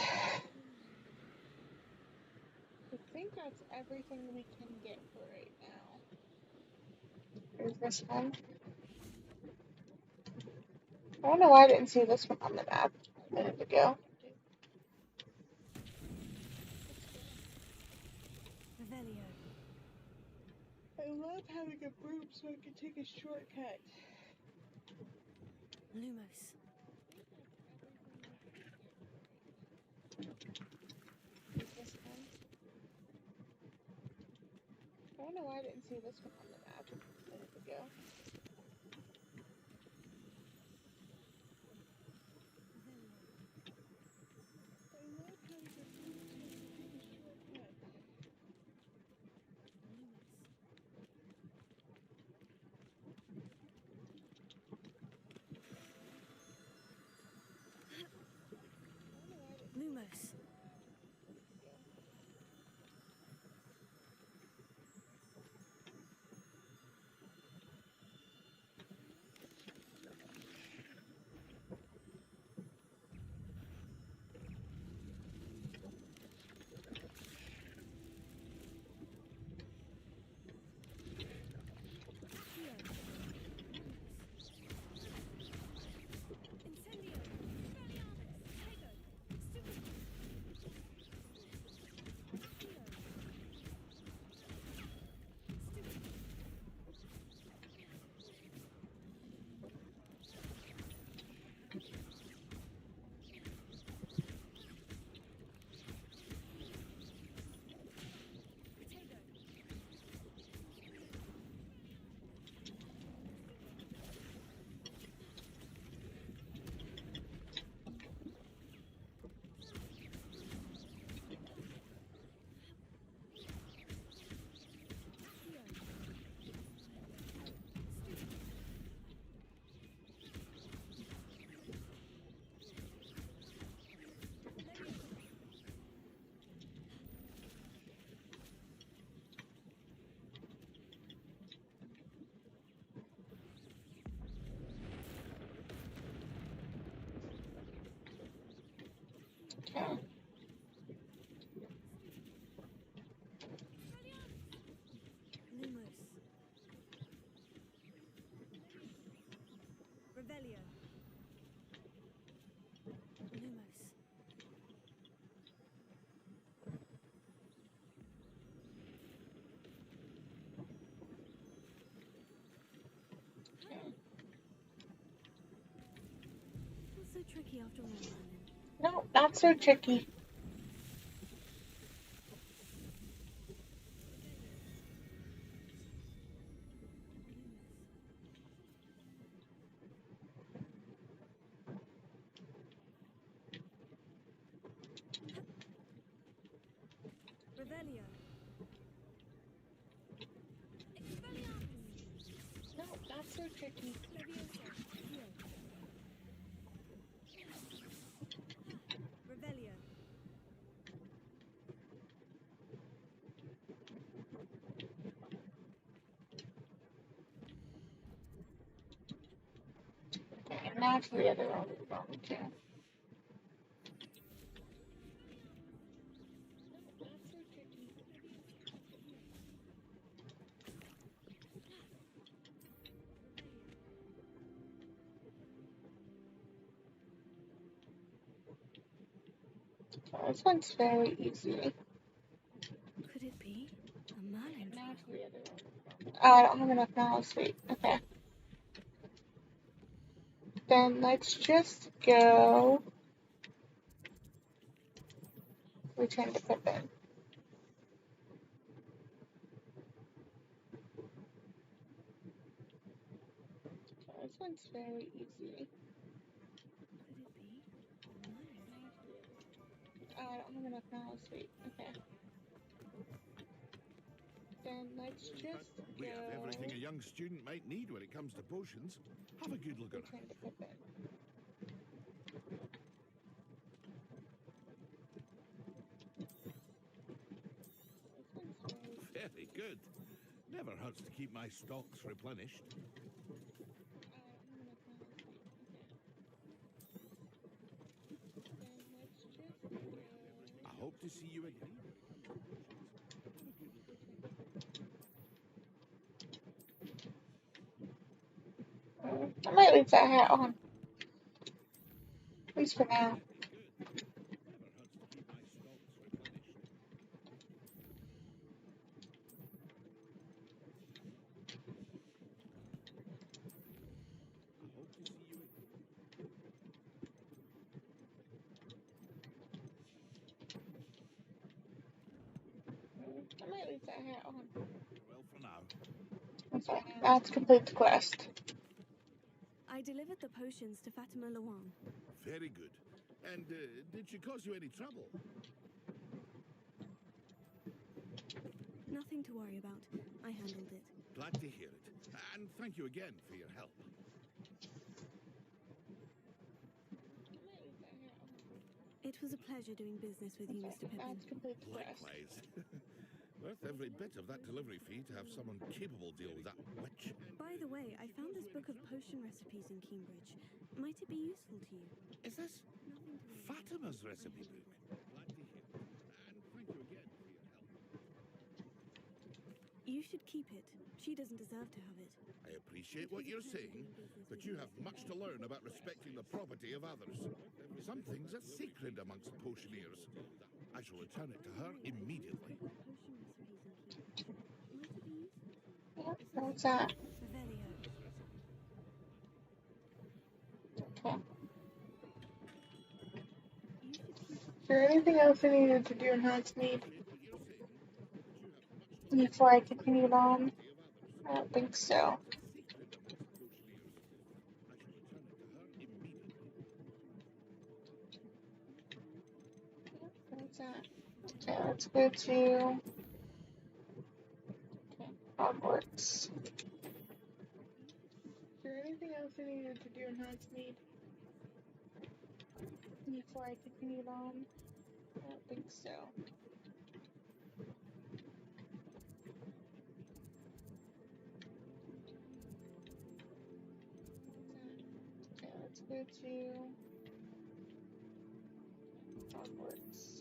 Speaker 1: I think that's everything we can get for right now. There's this one. I don't know why I didn't see this one on the map a minute ago.
Speaker 12: Revelio.
Speaker 1: I love having a broom so I can take a shortcut.
Speaker 12: Lumos.
Speaker 1: There's this one. I don't know why I didn't see this one on the map a minute ago. I love having a broom so I can take a shortcut.
Speaker 12: Lumos.
Speaker 1: Okay.
Speaker 12: Lumos. Revelio. Lumos.
Speaker 8: Not so tricky after all, Merlin.
Speaker 1: No, not so tricky.
Speaker 12: Revelio.
Speaker 1: No, not so tricky.
Speaker 12: Revelio.
Speaker 1: Okay, and now to the other one we're going to. This one's very easy.
Speaker 8: Could it be a Merlin
Speaker 1: Now
Speaker 8: trial?
Speaker 1: to the other one. Oh, I don't have enough now. Sweet. Okay. Then let's just go return to Pippin. This one's very easy. Oh, I don't have enough now. Sweet. Okay. Then let's just
Speaker 5: We
Speaker 1: go
Speaker 5: have everything a young student might need when it comes to potions. Have a good look at
Speaker 1: return to Pippin.
Speaker 5: Very good. Never hurts to keep my stocks replenished. I hope to see you again.
Speaker 1: I might leave that hat on. At least for now. I might leave that hat on.
Speaker 5: Well, for now.
Speaker 1: Okay, that's complete the quest.
Speaker 8: I delivered the potions to Fatima Lawan.
Speaker 5: Very good. And did she cause you any trouble?
Speaker 8: Nothing to worry about. I handled it.
Speaker 5: Glad to hear it. And thank you again for your help.
Speaker 8: It was a pleasure doing business with you, Mr. Pippin.
Speaker 1: That's complete the quest.
Speaker 5: Likewise. Worth every bit of that delivery fee to have someone capable deal with that witch.
Speaker 8: By the way, I found this book of potion recipes in Cambridge. Might it be useful to you?
Speaker 5: Is this Fatima's recipe book? Glad to hear it. And thank you again for your help.
Speaker 8: You should keep it. She doesn't deserve to have it.
Speaker 5: I appreciate what you're saying, but you have much to learn about respecting the property of others. Some things are sacred amongst potioneers. I shall return it to her immediately.
Speaker 1: What's that? Okay. Is there anything else I needed to do in Hogsmeade before I continued on? I don't think so. What's that? Okay, let's go to Hogwarts. Is there anything else I needed to do in Hogsmeade before I continued on? I don't think so. Okay, let's go to Hogwarts.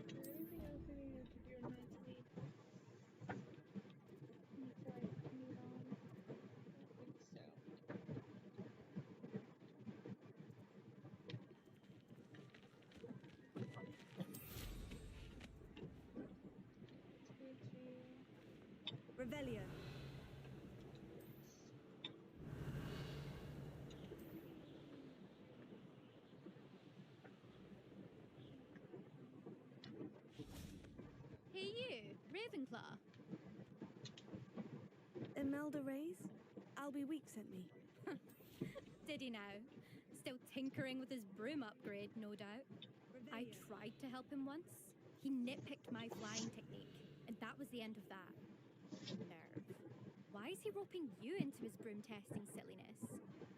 Speaker 1: Is there anything else I needed to do in Hogsmeade before I continued on? I don't think so.
Speaker 8: Revelio.
Speaker 2: Hey you, Ravenclaw.
Speaker 8: Imelda Reyes? Albie Week sent me.
Speaker 2: Did he now? Still tinkering with his broom upgrade, no doubt. I tried to help him once. He nitpicked my flying technique, and that was the end of that. Nerve. Why is he roping you into his broom testing silliness?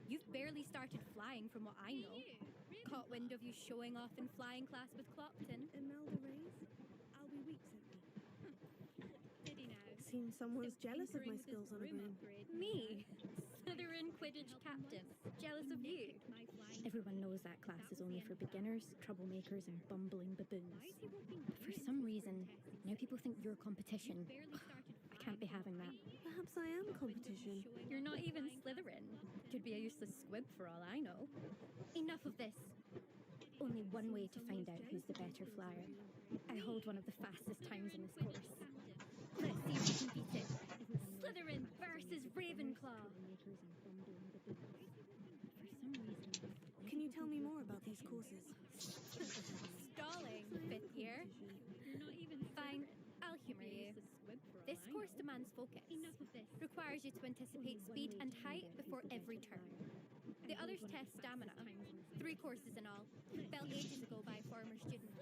Speaker 2: You've barely started flying from what I know. Caught wind of you showing off in flying class with Clopton.
Speaker 8: Imelda Reyes? Albie Week sent me.
Speaker 2: Did he now?
Speaker 8: Seems someone's
Speaker 2: Still
Speaker 8: jealous of my
Speaker 2: tinkering with his
Speaker 8: skills on a broom.
Speaker 2: upgrade. Me? Slytherin Quidditch captain. Jealous of you. Everyone knows that class is only for beginners, troublemakers, and bumbling baboons. But for some reason, now people think you're competition. I can't be having that.
Speaker 8: Perhaps I am competition.
Speaker 2: You're not even Slytherin. Could be a useless squib for all I know. Enough of this. Only one way to find out who's the better flyer. I hold one of the fastest times in this course. Let's see if you can beat it. Slytherin versus Ravenclaw.
Speaker 8: Can you tell me more about these courses?
Speaker 2: Stalling, 5th year. Fine, I'll humour you. This course demands focus. Requires you to anticipate speed and height before every turn. The others test stamina. 3 courses in all, built ages ago by former students.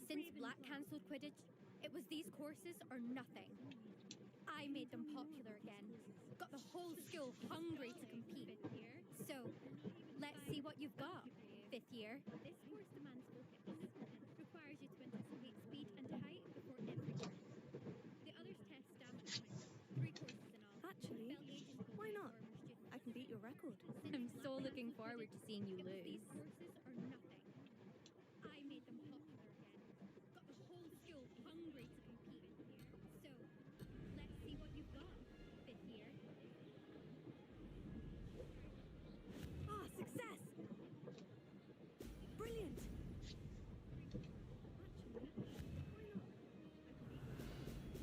Speaker 2: Since Black cancelled Quidditch, it was these courses or nothing. I made them popular again. Got the whole school hungry to compete. So, let's see what you've got, 5th year. This course demands focus. Requires you to anticipate speed and height before every turn. The others test stamina. 3 courses in all.
Speaker 8: Actually, why not? I can beat your record.
Speaker 2: I'm so looking forward to seeing you lose. These courses are nothing. I made them popular again. Got the whole school hungry to compete. So, let's see what you've got, 5th year.
Speaker 8: Ah, success! Brilliant!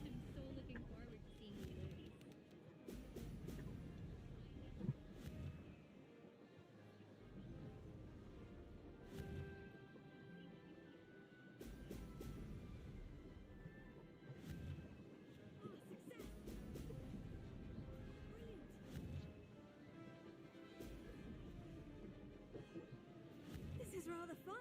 Speaker 2: I'm so looking forward to seeing you lose.
Speaker 8: This is rather fun.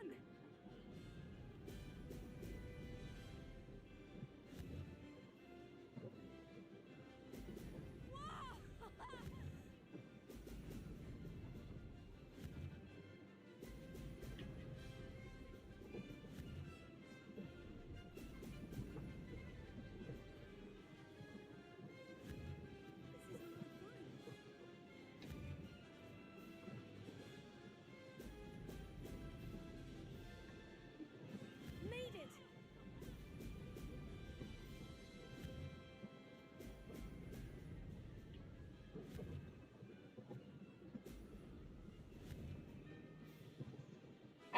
Speaker 8: Made it!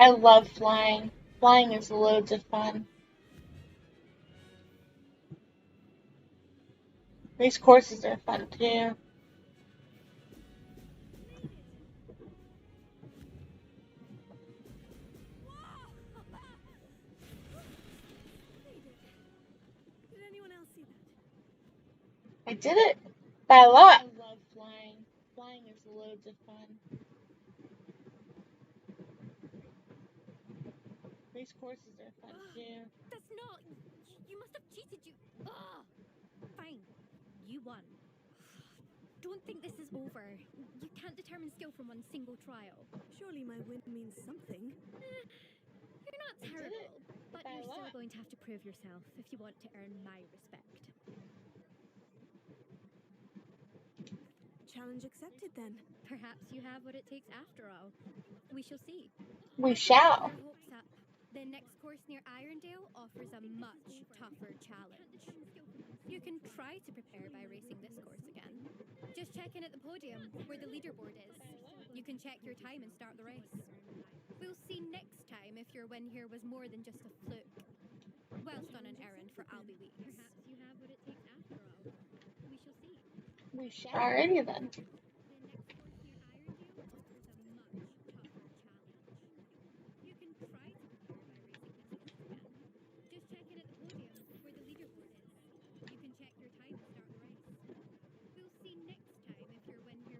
Speaker 1: I love flying. Flying is loads of fun. These courses are fun too.
Speaker 8: Did anyone else see that?
Speaker 1: I did it by a lot. I love flying. Flying is loads of fun. These courses are fun too.
Speaker 2: That's not... You must have cheated, you... Ugh. Fine. You won. Don't think this is over. You can't determine skill from one single trial.
Speaker 8: Surely my win means something.
Speaker 2: You're not
Speaker 1: I did
Speaker 2: terrible,
Speaker 1: it
Speaker 2: but
Speaker 1: by a
Speaker 2: you're still
Speaker 1: lot.
Speaker 2: going to have to prove yourself if you want to earn my respect.
Speaker 8: Challenge accepted then.
Speaker 2: Perhaps you have what it takes after all. We shall see.
Speaker 1: We
Speaker 2: But don't
Speaker 1: shall.
Speaker 2: get your hopes up. The next course near Irondale offers a much tougher challenge. You can try to prepare by racing this course again. Just check in at the podium where the leaderboard is. You can check your time and start the race. We'll see next time if your win here was more than just a fluke. Whilst on an errand for Albie Weeks. Perhaps you have what it takes after all. We shall see.
Speaker 1: We shall. Alrighty then.
Speaker 2: The next course near Irondale offers a much tougher challenge. You can try to prepare by racing this course again. Just check in at the podium where the leaderboard is. You can check your time and start the race. We'll see next time if your win here was more than just a fluke. Whilst on an errand for Albie Weeks.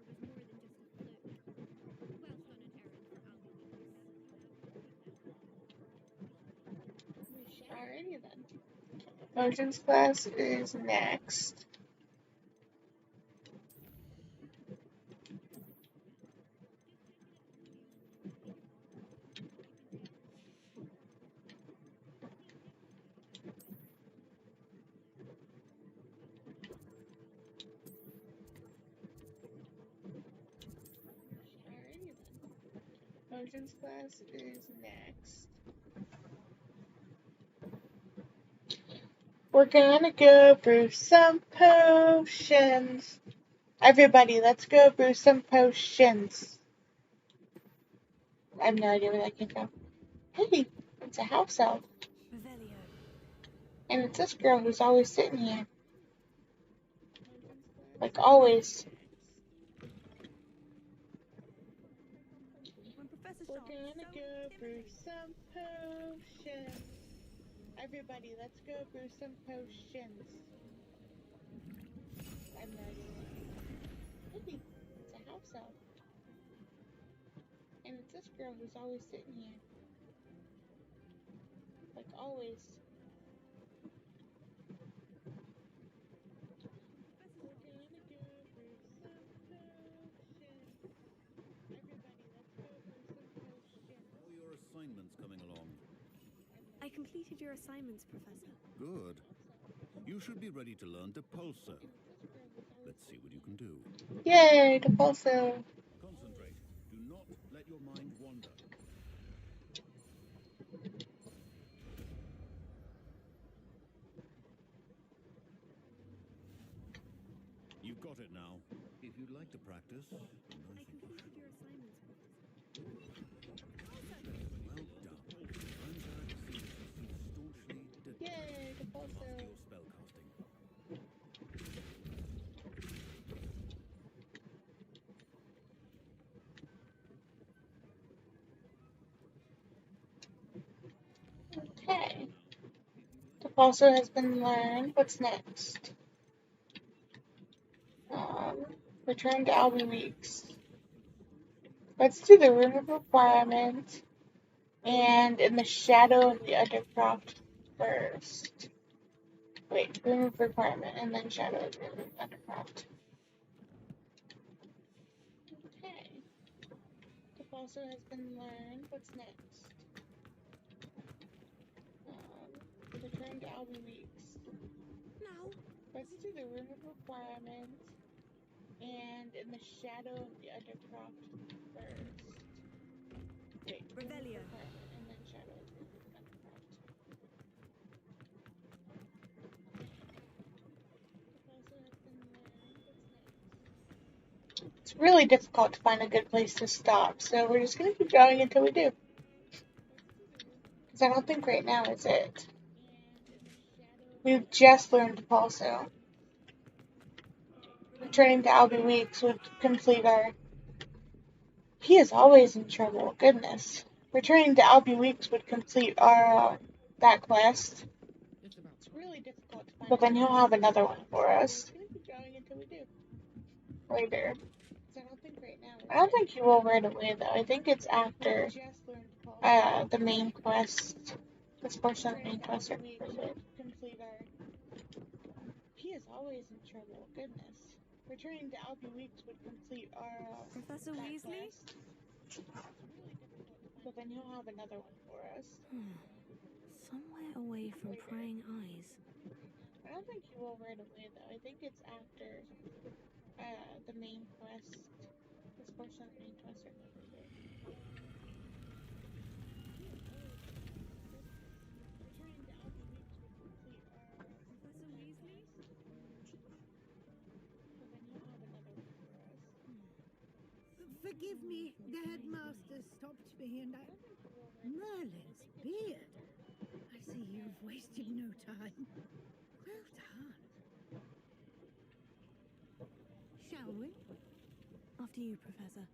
Speaker 1: Alrighty then. Potions class is next. Alrighty then. Potions class is next. We're gonna go brew some potions. Everybody, let's go brew some potions. I have no idea where that came from. Hey, it's a house elf.
Speaker 8: Revelio.
Speaker 1: And it's this girl who's always sitting here. Like always. We're gonna go brew some potions. Everybody, let's go brew some potions. I'm ready. Hey, it's a house elf. And it's this girl who's always sitting here. Like always. We're gonna go brew some potions. Everybody, let's go brew some potions.
Speaker 4: How are your assignments coming along?
Speaker 8: I completed your assignments, Professor.
Speaker 4: Good. You should be ready to learn Depulso. Let's see what you can do.
Speaker 1: Yay, Depulso.
Speaker 4: Concentrate. Do not let your mind wander. You've got it now. If you'd like to practice, and I completed your assignments, well done. Ransack seems staunchly determined.
Speaker 1: Yay, Depulso.
Speaker 4: Master your spellcasting.
Speaker 1: Okay. Depulso has been learned. What's next? Return to Albie Weeks. Let's do the Room of Requirement and in the Shadow of the Undercroft first. Wait, Room of Requirement and then Shadow of the Undercroft. Okay. Depulso has been learned. What's next? Return to Albie Weeks.
Speaker 8: No.
Speaker 1: Let's do the Room of Requirement and in the Shadow of the Undercroft first. Wait,
Speaker 8: Revelio.
Speaker 1: And then Shadow of the Undercroft. It's really difficult to find a good place to stop, so we're just going to keep going until we do. Because I don't think right now is it. We've just learned Depulso. Returning to Albie Weeks would complete our... He is always in trouble, goodness. Returning to Albie Weeks would complete our, that quest. It's really difficult to find. But then he'll have another one for us. We're gonna keep going until we do. Later. I don't think he will right away though. I think it's after the main quest. This portion of the main quest are completed. He is always in trouble, goodness. Returning to Albie Weeks would complete our
Speaker 8: Professor Weasley?
Speaker 1: But then he'll have another one for us.
Speaker 8: Somewhere away from prying eyes.
Speaker 1: I don't think he will right away though. I think it's after the main quest. This portion of the main quest are completed. Returning to Albie Weeks would complete our Professor Weasley? But then he'll have another one for us.
Speaker 6: Forgive me, the headmaster stopped me and Merlin's beard. I see you've wasted no time. Well done. Shall we?
Speaker 8: After you, Professor.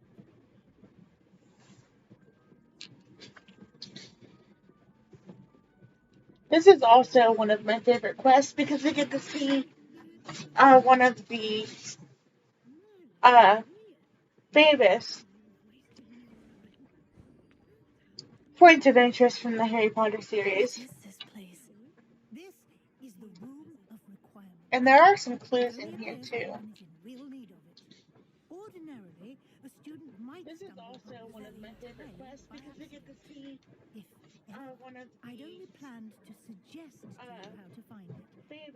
Speaker 1: This is also one of my favorite quests because we get to see one of the famous points of interest from the Harry Potter series.
Speaker 8: What is this place?
Speaker 6: This is the room of requirement.
Speaker 1: And there are some clues in here too.
Speaker 6: Real need of it. Ordinarily, a student might.
Speaker 1: This is also one of my favorite quests because we get to see one of the
Speaker 6: I'd only planned to suggest to you how to find it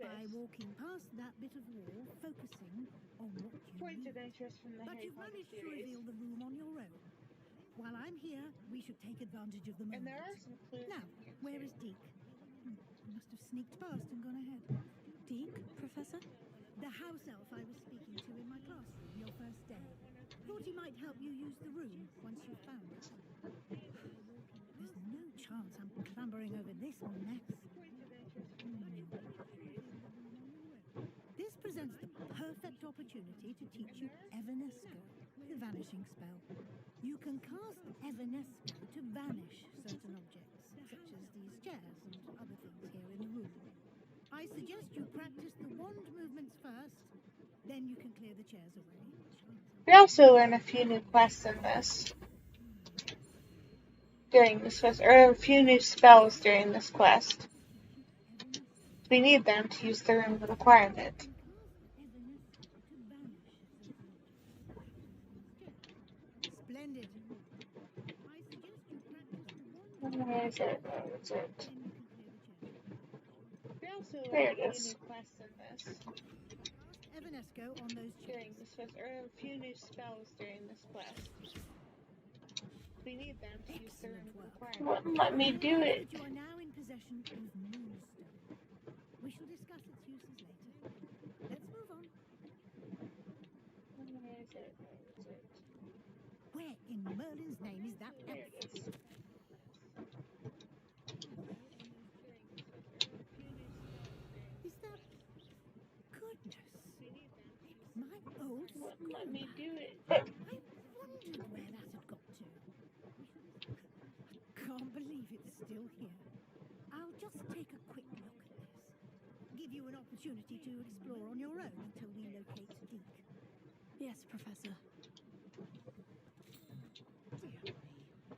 Speaker 6: by walking past that bit of wall, focusing on what you
Speaker 1: points
Speaker 6: need.
Speaker 1: of interest from the
Speaker 6: But
Speaker 1: Harry
Speaker 6: you've
Speaker 1: Potter
Speaker 6: managed to
Speaker 1: series.
Speaker 6: reveal the room on your own. While I'm here, we should take advantage of the moment.
Speaker 1: And there are some clues
Speaker 6: Now,
Speaker 1: in here
Speaker 6: where
Speaker 1: too.
Speaker 6: is Deke? Must have sneaked past and gone ahead.
Speaker 8: Deke, Professor?
Speaker 6: The house elf I was speaking to in my classroom your first day. Thought he might help you use the room once you found it. There's no chance I'm clambering over this mess.
Speaker 9: perfect opportunity to teach you Evanesco, the vanishing spell. You can cast Evanesco to vanish certain objects, such as these chairs and other things here in the room. I suggest you practice the wand movements first, then you can clear the chairs away.
Speaker 1: We also learn a few new quests in this. During this quest, or a few new spells during this quest. We need them to use the room of requirement.
Speaker 9: Splendid.
Speaker 1: Where is it? Where is it? There it is.
Speaker 9: Evanesco on those
Speaker 1: During this quest, or a few new spells during this quest. We need them to use the room of requirement. Wouldn't let me do it.
Speaker 9: You are now in possession of Moonstone. We shall discuss its uses later. Let's move on.
Speaker 1: Where is it? Where is it?
Speaker 9: Where in Merlin's name is that?
Speaker 1: There it is.
Speaker 9: Is that... Goodness. My old
Speaker 1: Wouldn't let me do it.
Speaker 9: I wondered where that had got to. Can't believe it's still here. I'll just take a quick look at this. Give you an opportunity to explore on your own until we locate Deke.
Speaker 8: Yes, Professor.
Speaker 7: Dear me.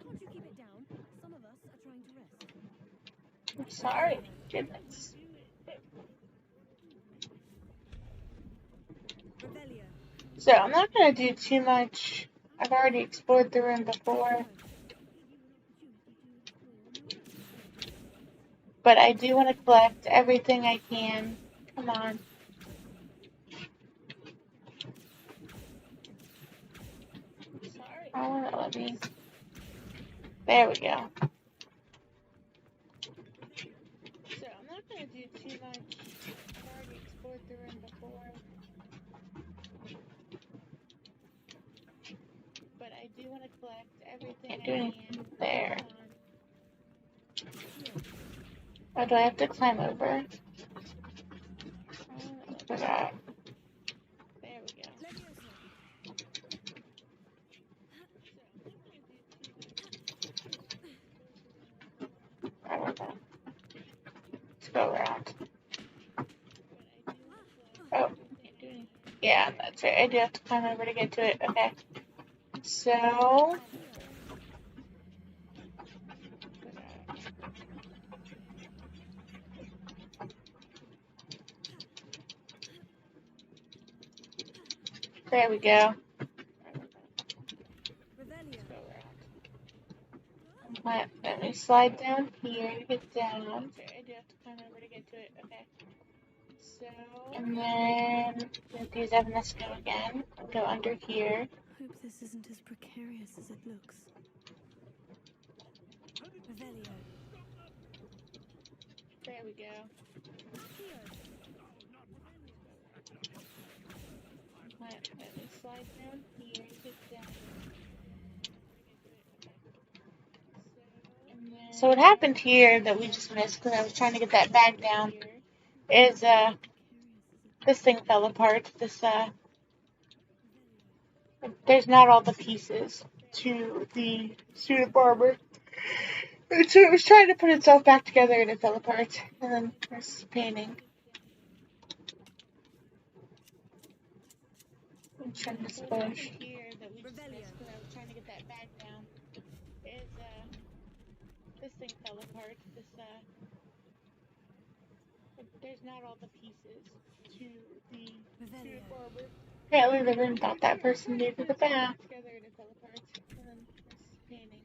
Speaker 7: Can't you keep it down? Some of us are trying to rest.
Speaker 1: I'm sorry. Goodness. So I'm not going to do too much. I've already explored the room before. But I do want to collect everything I can. Come on. Sorry. I want to let me. There we go. So I'm not going to do too much. I've already explored the room before. But I do want to collect everything I can. There. Oh, do I have to climb over? I forgot. There we go. Let's go around. Oh, yeah, that's right. I do have to climb over to get to it. Okay. So. There we go. Let me slide down here to get down. I do have to climb over to get to it. Okay. So, and then we'll use Evanesco again. Go under here.
Speaker 8: Hope this isn't as precarious as it looks.
Speaker 1: There we go. Let me slide down here to get down. So what happened here that we just missed because I was trying to get that bag down is this thing fell apart. There's not all the pieces to the suit of armor. And so it was trying to put itself back together and it fell apart. And then there's painting. I'm trying to splash. Here that we just missed because I was trying to get that bag down is this thing fell apart. There's not all the pieces to the suit of armor. Apparently the room thought that person needed a bath. Together and it fell apart. And then there's painting.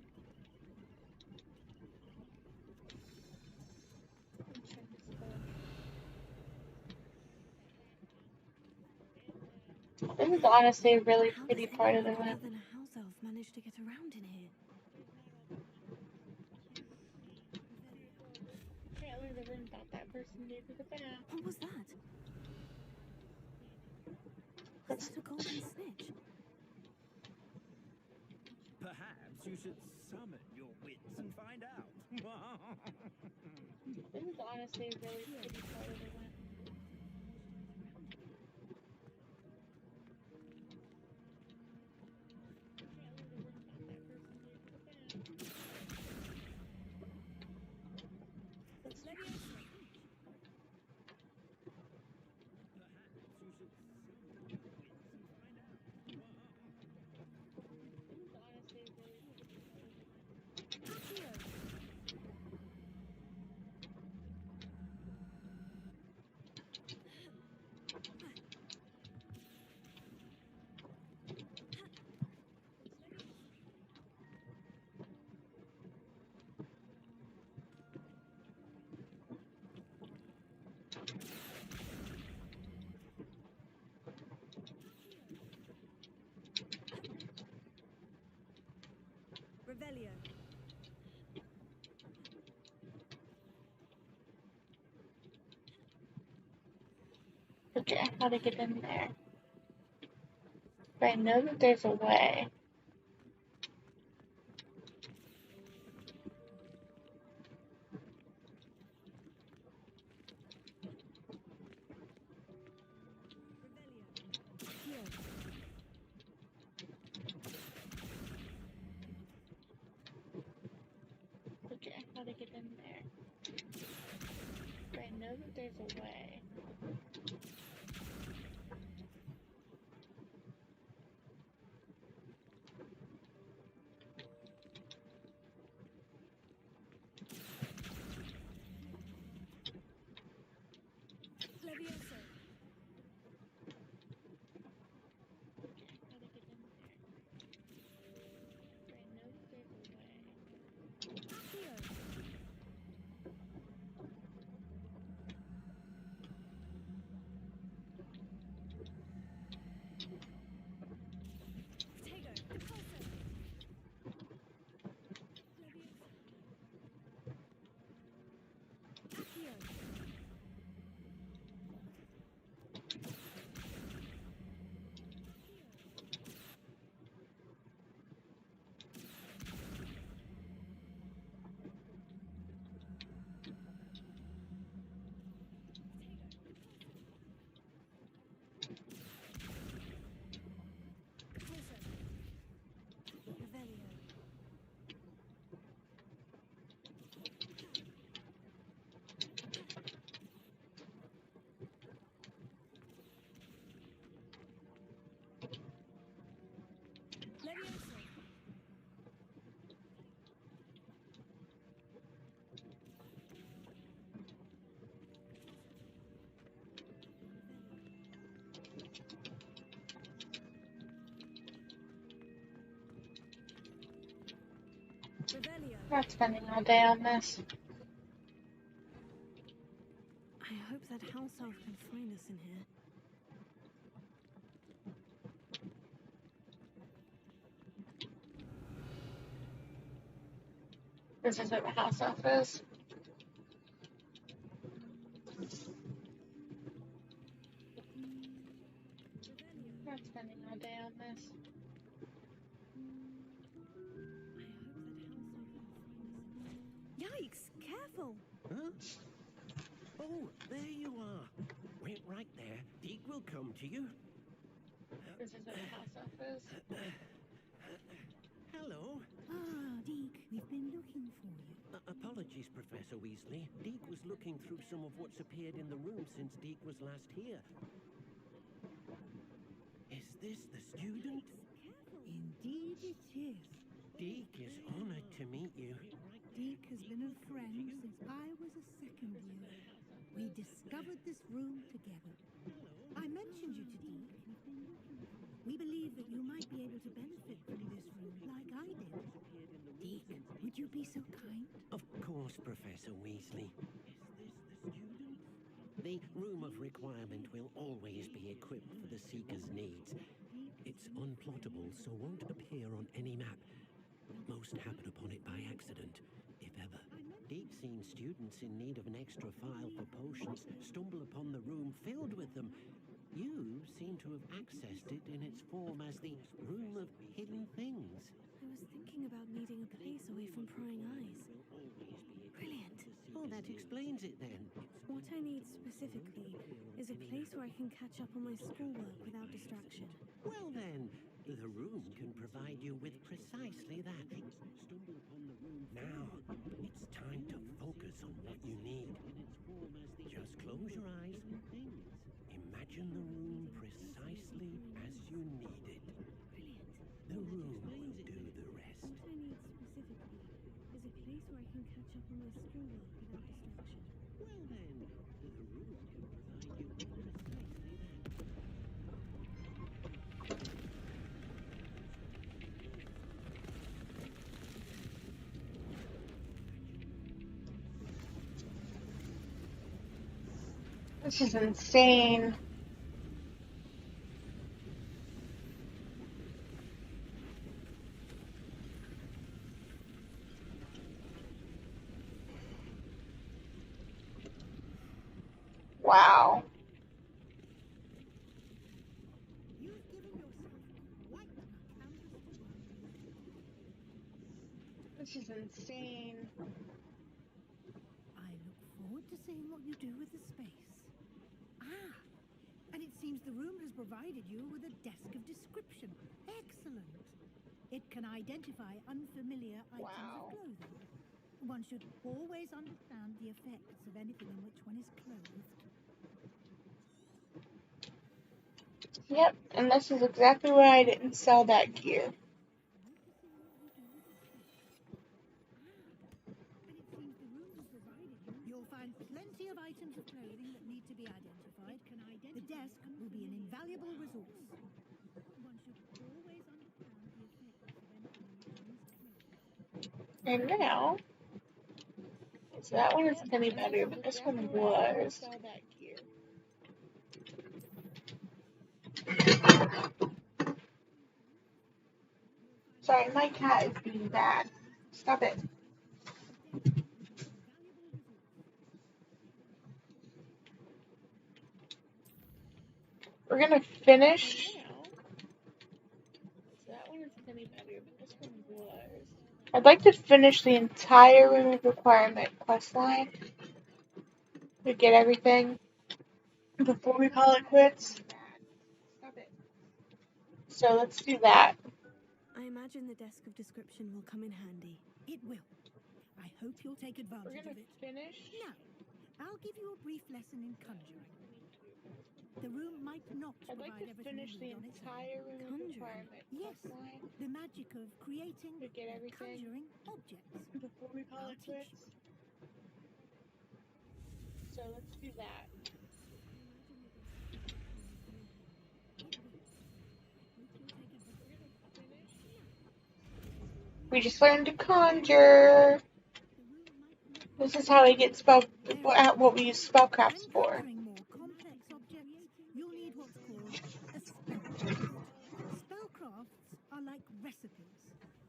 Speaker 1: This is honestly a really pretty part of the map.
Speaker 8: How than a house elf managed to get around in here?
Speaker 1: Apparently the room thought that person needed a bath.
Speaker 8: What was that? Was that a golden snitch?
Speaker 13: Perhaps you should summon your wits and find out.
Speaker 1: This is honestly a really pretty part of the map.
Speaker 8: Revelio.
Speaker 1: Okay, how to get in there. But I know that there's a way. Okay, how to get in there. But I know that there's a way. Not spending all day on this.
Speaker 8: I hope that house elf can find us in here.
Speaker 1: This is what the house elf is. Not spending all day on this.
Speaker 8: Yikes! Careful!
Speaker 14: Huh? Oh, there you are. Wait right there. Deke will come to you.
Speaker 1: This is what the house elf is.
Speaker 14: Hello.
Speaker 9: Ah, Deke, we've been looking for you.
Speaker 14: Apologies, Professor Weasley. Deke was looking through some of what's appeared in the room since Deke was last here. Is this the student?
Speaker 9: Indeed it is.
Speaker 14: Deke is honored to meet you.
Speaker 9: Deke has been a friend since I was a second year. We discovered this room together. I mentioned you to Deke. We believe that you might be able to benefit from this room like I did. Deke, would you be so kind?
Speaker 14: Of course, Professor Weasley. Is this the student? The room of requirement will always be equipped for the Seeker's needs. It's unplottable, so won't appear on any map. Most happen upon it by accident, if ever. Deke's seen students in need of an extra file for potions stumble upon the room filled with them. You seem to have accessed it in its form as the Room of Hidden Things.
Speaker 8: I was thinking about needing a place away from prying eyes. Brilliant.
Speaker 14: Oh, that explains it then.
Speaker 8: What I need specifically is a place where I can catch up on my schoolwork without distraction.
Speaker 14: Well then, the room can provide you with precisely that. Stumble upon on what you need. Just close your eyes. Imagine the room precisely as you need it. The room will do the rest.
Speaker 8: What I need specifically is a place where I can catch up on my schoolwork without distraction.
Speaker 14: Well then, the room can provide you with precisely that.
Speaker 1: This is insane. Wow.
Speaker 6: You've given yourself quite a canvas to work with.
Speaker 1: This is insane.
Speaker 6: I look forward to seeing what you do with the space. Ah, and it seems the room has provided you with a desk of description. Excellent. It can identify unfamiliar items of clothing. One should always understand the effects of anything in which one is clothed.
Speaker 1: Yep, and this is exactly why I didn't sell that gear.
Speaker 6: You'll find plenty of items of clothing that need to be identified. The desk will be an invaluable resource. One should always understand the effects of anything in which one is clothed.
Speaker 1: And now, so that one isn't any better, but this one was. Sorry, my cat is being bad. Stop it. We're gonna finish. So that one isn't any better, but this one was. I'd like to finish the entire Room of Requirement quest line. To get everything before we call it quits. Stop it. So let's do that.
Speaker 8: I imagine the desk of description will come in handy.
Speaker 6: It will. I hope you'll take advantage
Speaker 1: We're gonna
Speaker 6: of it.
Speaker 1: finish.
Speaker 6: Now, I'll give you a brief lesson in conjuring. The room might not
Speaker 1: I'd like
Speaker 6: provide
Speaker 1: to
Speaker 6: everything
Speaker 1: finish
Speaker 6: you
Speaker 1: the
Speaker 6: need on its own.
Speaker 1: entire Room of
Speaker 8: Conjuring?
Speaker 1: Requirement
Speaker 6: Yes,
Speaker 1: quest line.
Speaker 6: the magic of creating
Speaker 1: To get
Speaker 6: and
Speaker 1: everything
Speaker 6: conjuring objects.
Speaker 1: before we call
Speaker 6: I'll
Speaker 1: it
Speaker 6: teach
Speaker 1: quits. So let's do that. We just learned to conjure. This is how we get what we use spellcrafts for.
Speaker 6: Conjuring more complex objects, you'll need what's called a spellcraft. Spellcrafts are like recipes.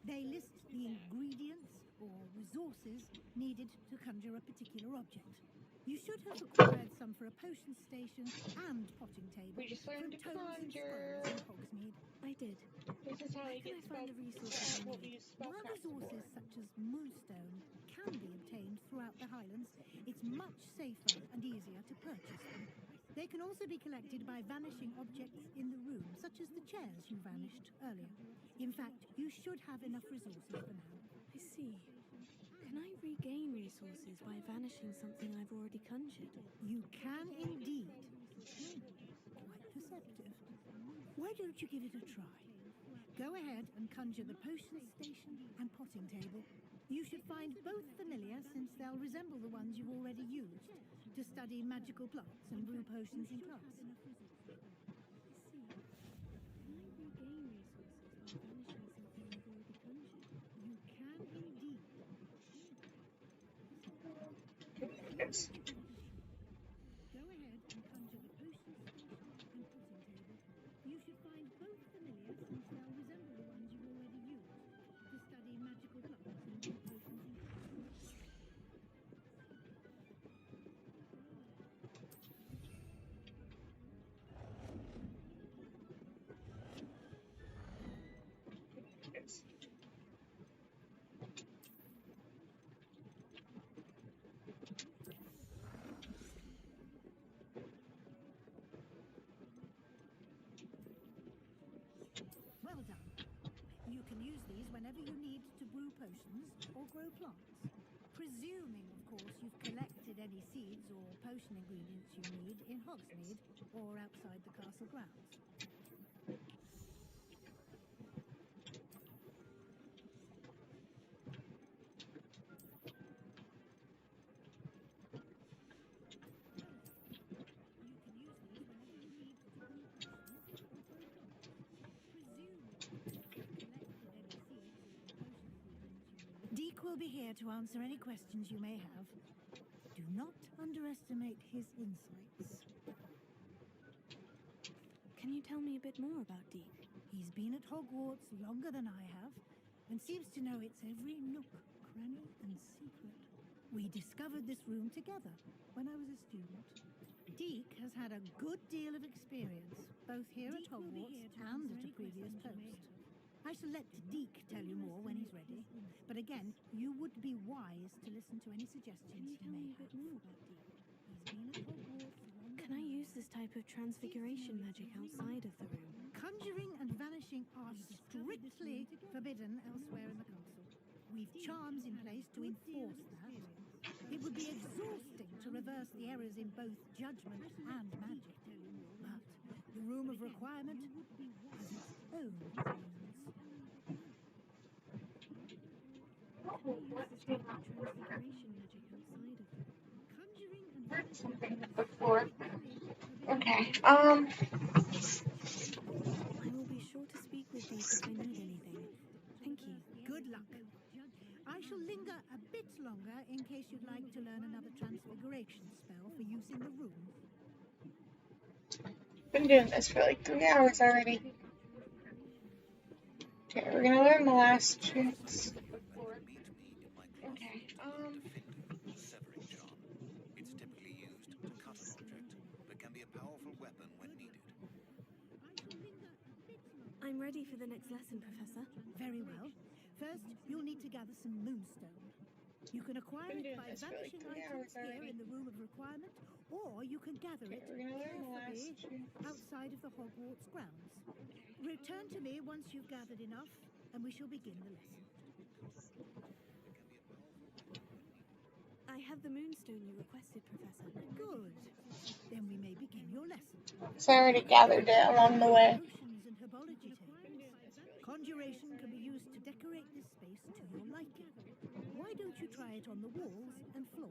Speaker 6: They list the ingredients or resources needed to conjure a particular object. You should have acquired some for a potion station and potting table.
Speaker 1: We just learned to
Speaker 6: from Tomes and
Speaker 1: conjure.
Speaker 6: Scrolls in Hogsmeade.
Speaker 8: I did.
Speaker 1: This is how we
Speaker 8: Can
Speaker 1: get
Speaker 8: I find the resources I
Speaker 1: what we
Speaker 8: need?
Speaker 1: use
Speaker 6: While
Speaker 1: spellcrafts
Speaker 6: resources
Speaker 1: for.
Speaker 6: such as moonstone can be obtained throughout the Highlands, it's much safer and easier to purchase them. They can also be collected by vanishing objects in the room, such as the chairs you vanished earlier. In fact, you should have enough resources for now.
Speaker 8: I see. Can I regain resources by vanishing something I've already conjured?
Speaker 6: You can indeed. Quite perceptive. Why don't you give it a try? Go ahead and conjure the potion station and potting table. You should find both familiar since they'll resemble the ones you've already used to study magical plants and brew potions in class.
Speaker 8: I see. Can I regain resources by vanishing something I've already conjured?
Speaker 6: You can indeed.
Speaker 1: Yes.
Speaker 6: Go ahead and conjure the potion station and potting table. You should find both familiar since they'll resemble the ones you've already used to study magical plants and brew potions in class.
Speaker 1: Yes.
Speaker 6: Well done. You can use these whenever you need to brew potions or grow plants. Presuming, of
Speaker 15: course, you've collected any seeds or potion ingredients you need in Hogsmeade or outside the castle grounds. Deek will be here to answer any questions you may have. Do not underestimate his insights.
Speaker 8: Can you tell me a bit more about Deek?
Speaker 15: He's been at Hogwarts longer than I have, and seems to know its every nook, cranny, and secret. We discovered this room together when I was a student. Deek has had a good deal of experience, both here at Hogwarts and at a previous post. I shall let Deek tell you more when he's ready, but again, you would be wise to listen to any suggestions he may have.
Speaker 8: Can I use this type of transfiguration magic outside of the room?
Speaker 15: Conjuring and vanishing are strictly forbidden elsewhere in the castle. We've charms in place to enforce that. It would be exhausting to reverse the errors in both judgment and magic. But the Room of Requirement has its own rules.
Speaker 1: Heard something before. Okay.
Speaker 8: I will be sure to speak with Deek if I need anything. Thank you.
Speaker 15: Good luck. I shall linger a bit longer in case you'd like to learn another transfiguration spell for use in the room.
Speaker 1: Been doing this for like 3 hours already. Okay, we're gonna learn the last tricks. Okay,
Speaker 16: Severing charm. It's typically used to cut an object, but can be a powerful weapon when needed.
Speaker 8: I'm ready for the next lesson, Professor.
Speaker 15: Very well. First, you'll need to gather some moonstone. You can acquire it by vanishing items here in the Room of Requirement, or you can gather it carefully outside of the Hogwarts grounds. Return to me once you've gathered enough, and we shall begin the lesson.
Speaker 8: I have the moonstone you requested, Professor.
Speaker 15: Good. Then we may begin your lesson.
Speaker 1: so I already gathered it along the way.
Speaker 15: Potions and herbology tables. Conjuration can be used to decorate this space to your liking. Why don't you try it on the walls and floors?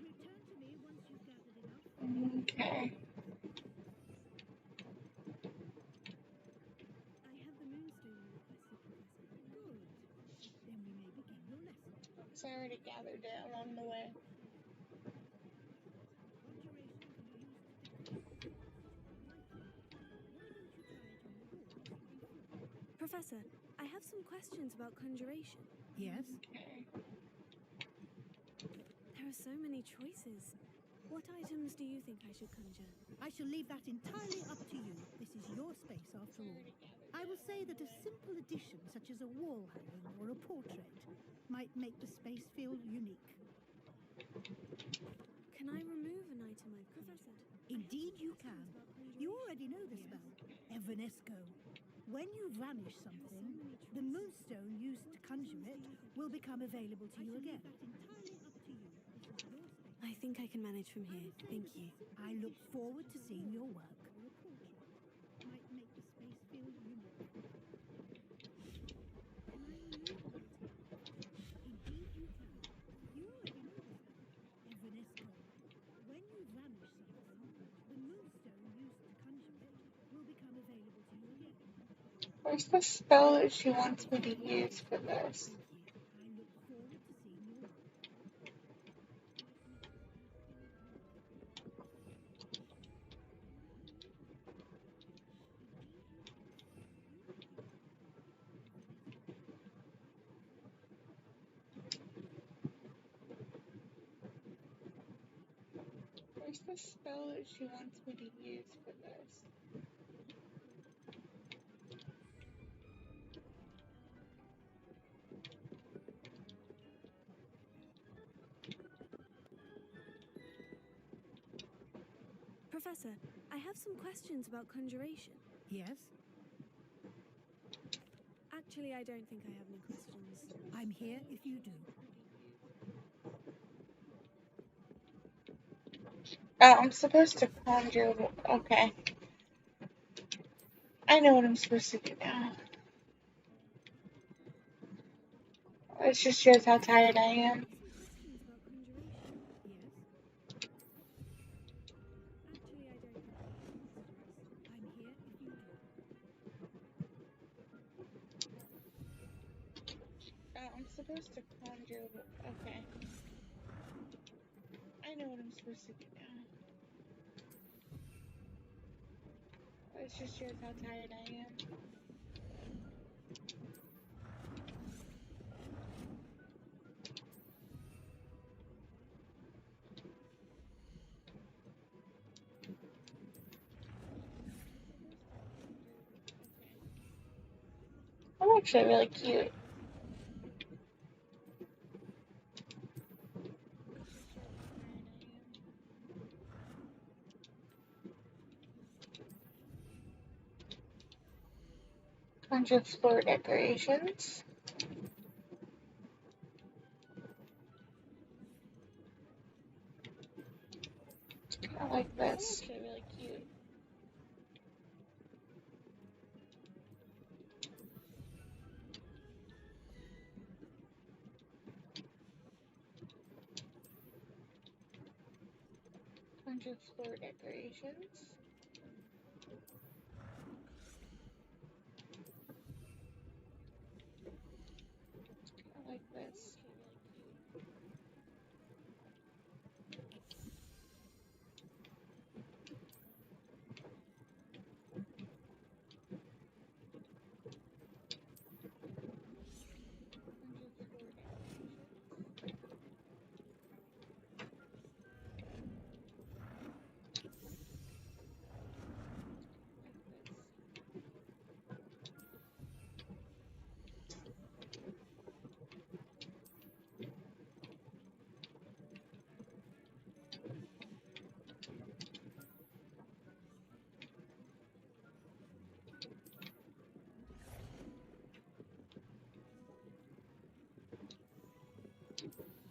Speaker 15: Return to me once you've gathered enough.
Speaker 1: Okay.
Speaker 8: I have the moonstone you requested, Professor.
Speaker 15: Good. Then we may begin your lesson.
Speaker 1: So I already gathered it along the way.
Speaker 8: Professor, I have some questions about conjuration.
Speaker 15: Yes?
Speaker 1: Okay.
Speaker 8: There are so many choices. What items do you think I should conjure?
Speaker 15: I shall leave that entirely up to you. This is your space after all. I will say that a simple addition such as a wall hanging or a portrait might make the space feel unique.
Speaker 8: Can I remove an item I've Professor?
Speaker 15: Indeed you can. You already know the spell, Evanesco. When you vanish something, the moonstone used to conjure it will become available to you again.
Speaker 8: I think I can manage from here. Thank you.
Speaker 15: I look forward to seeing your work. Might make the space feel unique. Indeed you can. You already know the spell, Evanesco. When you vanish something, the moonstone used to conjure it will become available to you again.
Speaker 1: Where's the spell that she wants me to use for this?
Speaker 15: I look forward to seeing your work.
Speaker 1: Where's the spell that she wants me to use for this?
Speaker 8: Professor, I have some questions about conjuration.
Speaker 15: Yes?
Speaker 8: Actually, I don't think I have any questions.
Speaker 15: I'm here if you do.
Speaker 1: Oh, I'm supposed to conjure. Okay. I know what I'm supposed to do now. It just shows how tired I am. Oh, I'm supposed to conjure. Okay. I know what I'm supposed to do now. It just shows how tired I am. I'm actually really cute. Conjure floor decorations. I like this. I'm actually really cute. Conjure floor decorations. I like this.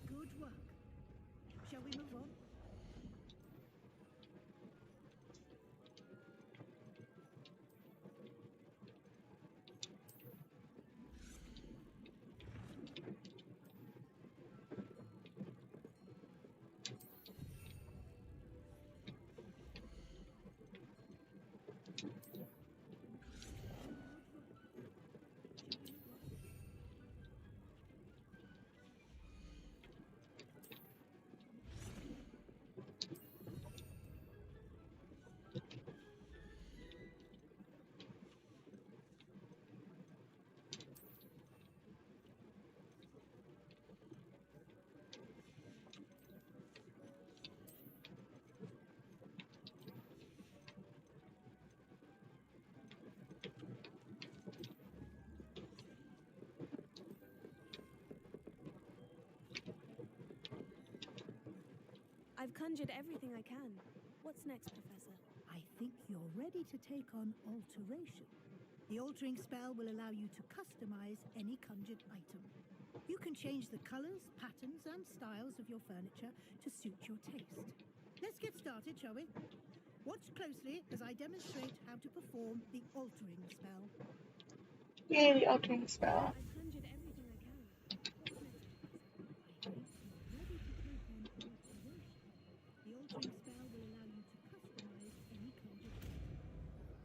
Speaker 15: Good work. Shall we move on?
Speaker 8: I've conjured everything I can. What's next, Professor?
Speaker 15: I think you're ready to take on alteration. The altering spell will allow you to customize any conjured item. You can change the colors, patterns, and styles of your furniture to suit your taste. Let's get started, shall we? Watch closely as I demonstrate how to perform the altering spell.
Speaker 1: Yay, the altering spell.
Speaker 8: I've conjured everything I can. What's next, Professor?
Speaker 15: I think you're ready to take on alteration. The altering spell will allow you to customize any conjured item.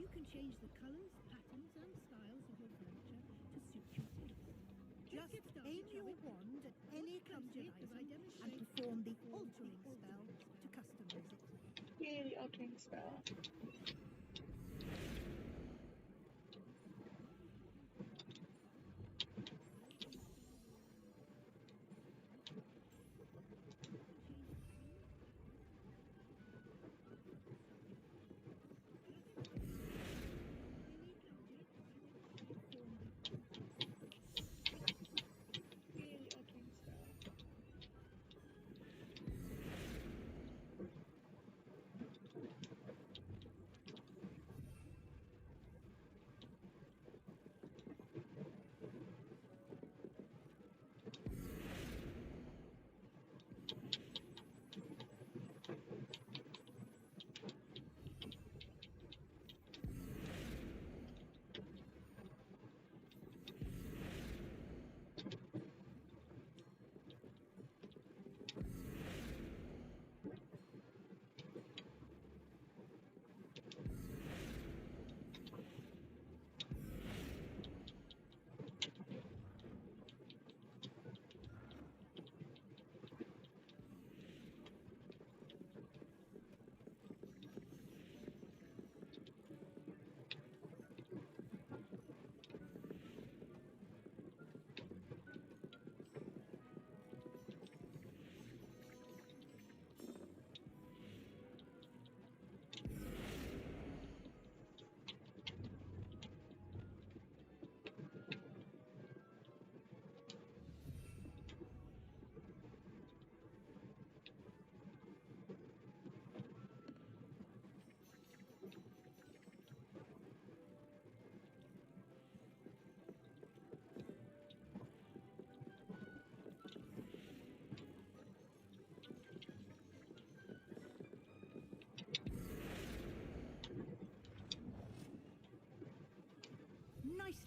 Speaker 15: You can change the colors, patterns, and styles of your furniture to suit your taste. Just aim your wand at any conjured item and perform the altering spell to customize it.
Speaker 1: Yay, the altering spell.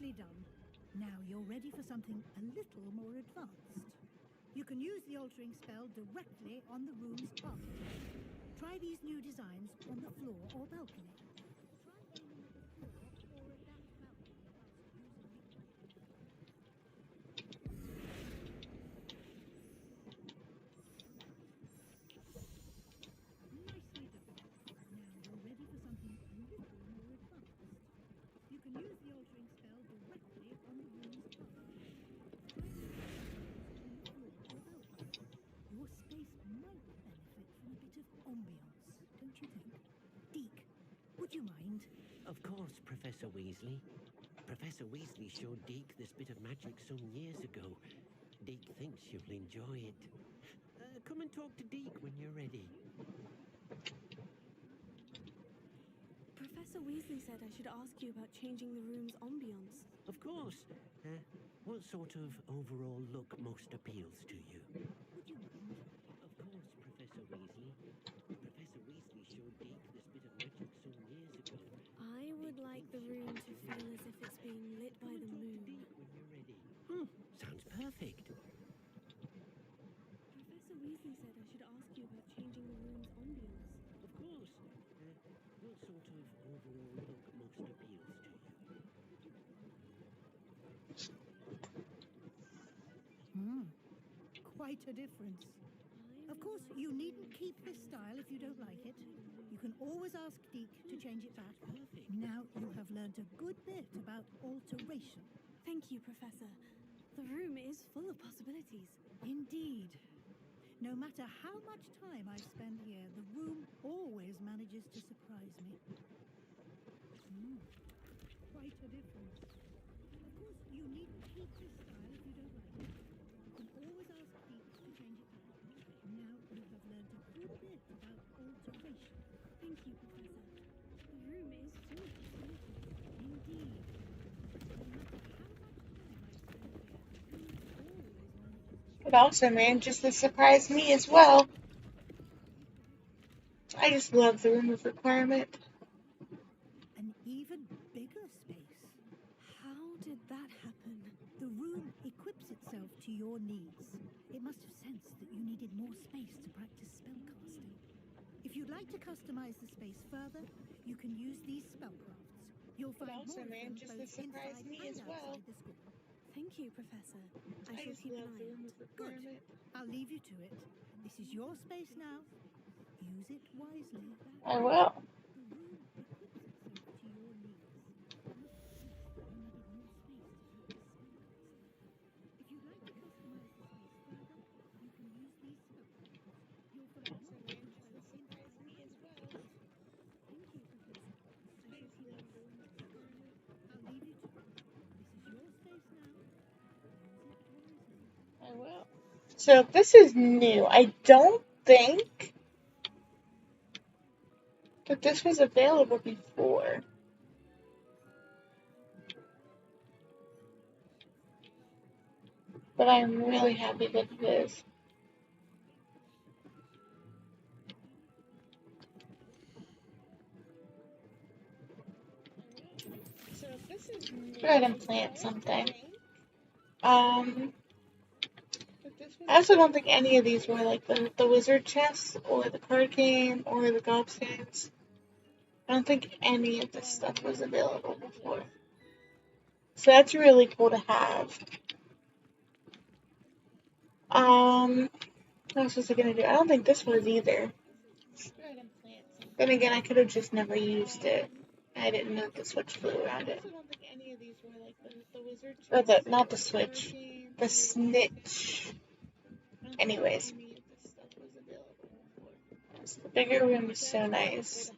Speaker 15: Nicely done. Now you're ready for something a little more advanced. You can use the altering spell directly on the room's architecture. Try these new designs on the floor or balcony. Try aiming at the floor or at that balcony whilst using the Nicely done. Now you're ready for something a little more advanced. You can use the altering spell directly on the room's architecture. Try aiming at the floor or balcony. Your space might benefit from a bit of ambiance, don't you think? Deke, would you mind?
Speaker 14: Of course, Professor Weasley. Professor Weasley showed Deke this bit of magic some years ago. Deke thinks you'll enjoy it. Come and talk to Deke when you're ready.
Speaker 8: Professor Weasley said I should ask you about changing the room's ambience.
Speaker 14: Of course. What sort of overall look most appeals to you?
Speaker 15: Would you mind?
Speaker 14: Of course, Professor Weasley. Professor Weasley showed Deke this bit of magic some years ago.
Speaker 8: I would like the room to feel as if it's being lit by the moon.
Speaker 14: When you're ready. Sounds perfect.
Speaker 8: Professor Weasley said I should ask you about changing the room's ambience.
Speaker 14: Of course. What sort of overall look most appeals to you?
Speaker 15: Quite a difference. Of course, you needn't keep this style if you don't like it. You can always ask Deke to change it back. Now you have learned a good bit about alteration.
Speaker 8: Thank you, Professor. The room is full of possibilities.
Speaker 15: Indeed. No matter how much time I spend here, the room always manages to surprise me. Quite a difference. Of course, you needn't keep this style if you don't like it. You can always ask Deke to change it back. Now you have learned a good bit about alteration.
Speaker 8: Thank you, Professor. The room is full of possibilities.
Speaker 15: Indeed. No matter how much time I spend here, the room always manages to
Speaker 1: But also manages to surprise me as well. I just love the room of requirement.
Speaker 15: an even bigger space.
Speaker 8: How did that happen?
Speaker 15: The room equips itself to your needs. It must have sensed that you needed more space to practice spellcasting. If you'd like to customize the space further, you can use these spellcrafts. You'll find
Speaker 1: also
Speaker 15: more of them
Speaker 1: manages to
Speaker 15: both
Speaker 1: surprise
Speaker 15: inside
Speaker 1: me
Speaker 15: and
Speaker 1: as well.
Speaker 15: outside the school.
Speaker 8: Thank you, Professor. I shall
Speaker 1: just
Speaker 8: keep
Speaker 1: love
Speaker 8: an
Speaker 1: the
Speaker 8: eye
Speaker 1: room
Speaker 8: out.
Speaker 1: of requirement.
Speaker 15: I'll leave you to it. This is your space now. Use it wisely.
Speaker 1: I will.
Speaker 15: The room equips itself to your needs. It must have sensed that you needed more space to practice spellcasting. If you'd like to customize the space further, you can use these spellcrafts. You'll find more of them both inside
Speaker 1: me as well.
Speaker 8: Thank you, Professor. I shall keep an eye out.
Speaker 15: I'll leave you to it. This is your space now. Use it wisely.
Speaker 1: I will. So this is new. I don't think that this was available before. But I'm really happy that it is. So this is new. Go ahead and plant something. I also don't think any of these were like the wizard chests or the card game or the gobstones. I don't think any of this stuff was available before. So that's really cool to have. What else was I gonna do? I don't think this was either. Then again, I could have just never used it. I didn't know the switch flew around it. Or not the switch, the snitch. Anyways. The bigger room is so nice.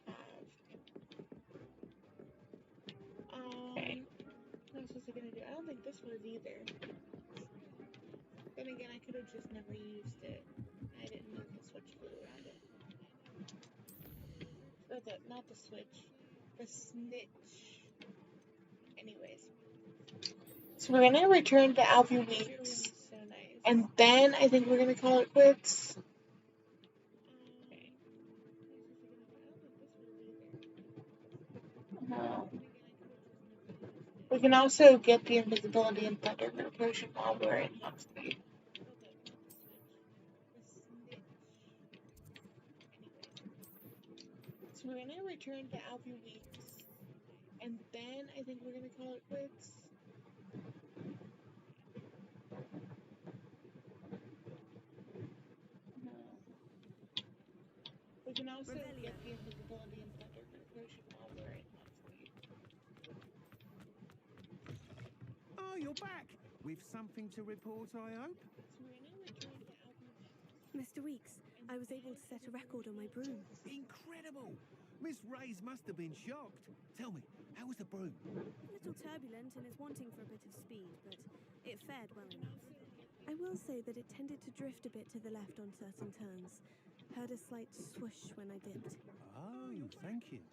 Speaker 1: Okay. What else was I gonna do? I don't think this was either. Then again, I could have just never used it. I didn't know the switch flew around it. Or not the switch, the snitch. Anyways. So we're gonna return to Alfie Weeks. And then I think we're gonna call it quits. We can also get the invisibility and thunder potion while we're in Hogsmeade. So we're gonna return to Alfie Weeks, and then I think we're gonna call it quits. We can also get the invisibility and thunder potion while we're in Hogsmeade.
Speaker 11: Oh, you're back! With something to report, I hope?
Speaker 1: So we're gonna return to Alfie Weeks.
Speaker 8: Mr. Weeks, I was able to set a record on my broom.
Speaker 11: Incredible! Miss Ray's must have been shocked. Tell me, how was the broom?
Speaker 8: A little turbulent and is wanting for a bit of speed, but it fared well enough. I will say that it tended to drift a bit to the left on certain turns. Heard a slight swoosh when I dipped.
Speaker 11: Oh, thank you.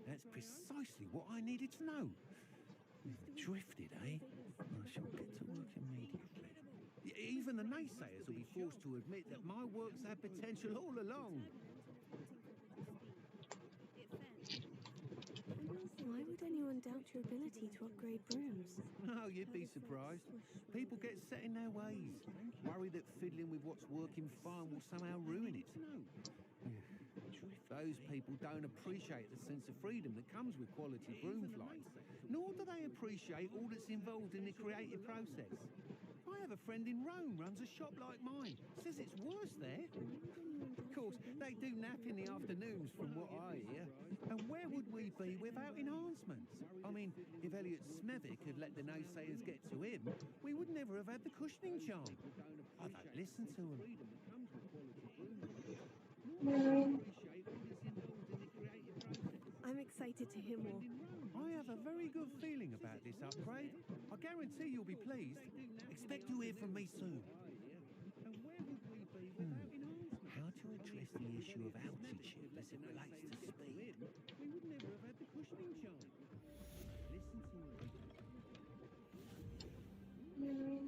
Speaker 11: That's precisely what I needed to know. Drifted, eh? I shall get to work immediately. Even the naysayers will be forced to admit that my work's had potential all along.
Speaker 8: Why would anyone doubt your ability to upgrade brooms?
Speaker 11: Oh, you'd be surprised. People get set in their ways, worry that fiddling with what's working fine will somehow ruin it. Those people don't appreciate the sense of freedom that comes with quality broom flight, nor do they appreciate all that's involved in the creative process. I have a friend in Rome runs a shop like mine. Says it's worse there. Of course, they do nap in the afternoons from what I hear. And where would we be without enhancements? I mean, if Elliot Smethwick had let the naysayers get to him, we would never have had the cushioning charm. I don't listen to them.
Speaker 8: I'm excited to hear more.
Speaker 11: I have a very good feeling about this upgrade. I guarantee you'll be pleased. Expect to hear from me soon. How to address the issue of altitude as it relates to speed? We would never have had the cushioning charm. Listen to
Speaker 1: me.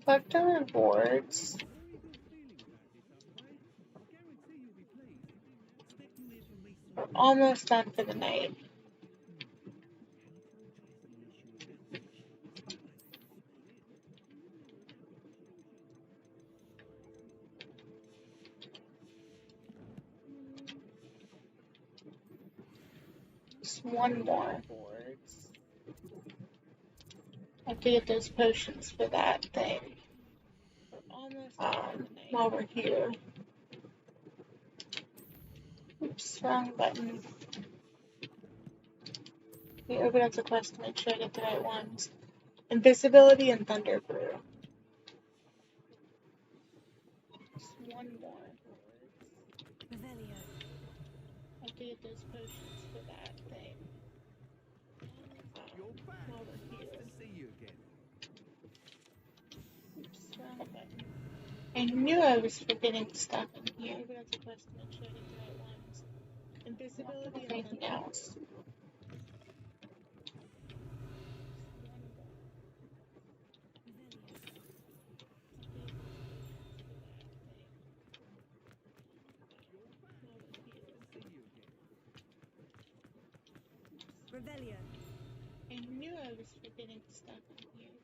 Speaker 1: Collect the rewards. We're almost done for the night. Just one more. I have to get those potions for that thing. While we're here. Oops, wrong button. We open up the quest to make sure I get the right ones. Invisibility and Thunder Brew. Just one more.
Speaker 8: Revelio.
Speaker 1: I have to get those potions for that thing.
Speaker 11: You're back.
Speaker 1: While we're here.
Speaker 11: Nice to see you again.
Speaker 1: Oops, wrong button. I knew I was forgetting stuff in here. Open up the quest to make sure I get the right ones. Invisibility and anything else.
Speaker 8: Revelio.
Speaker 1: I knew I was forgetting stuff in here.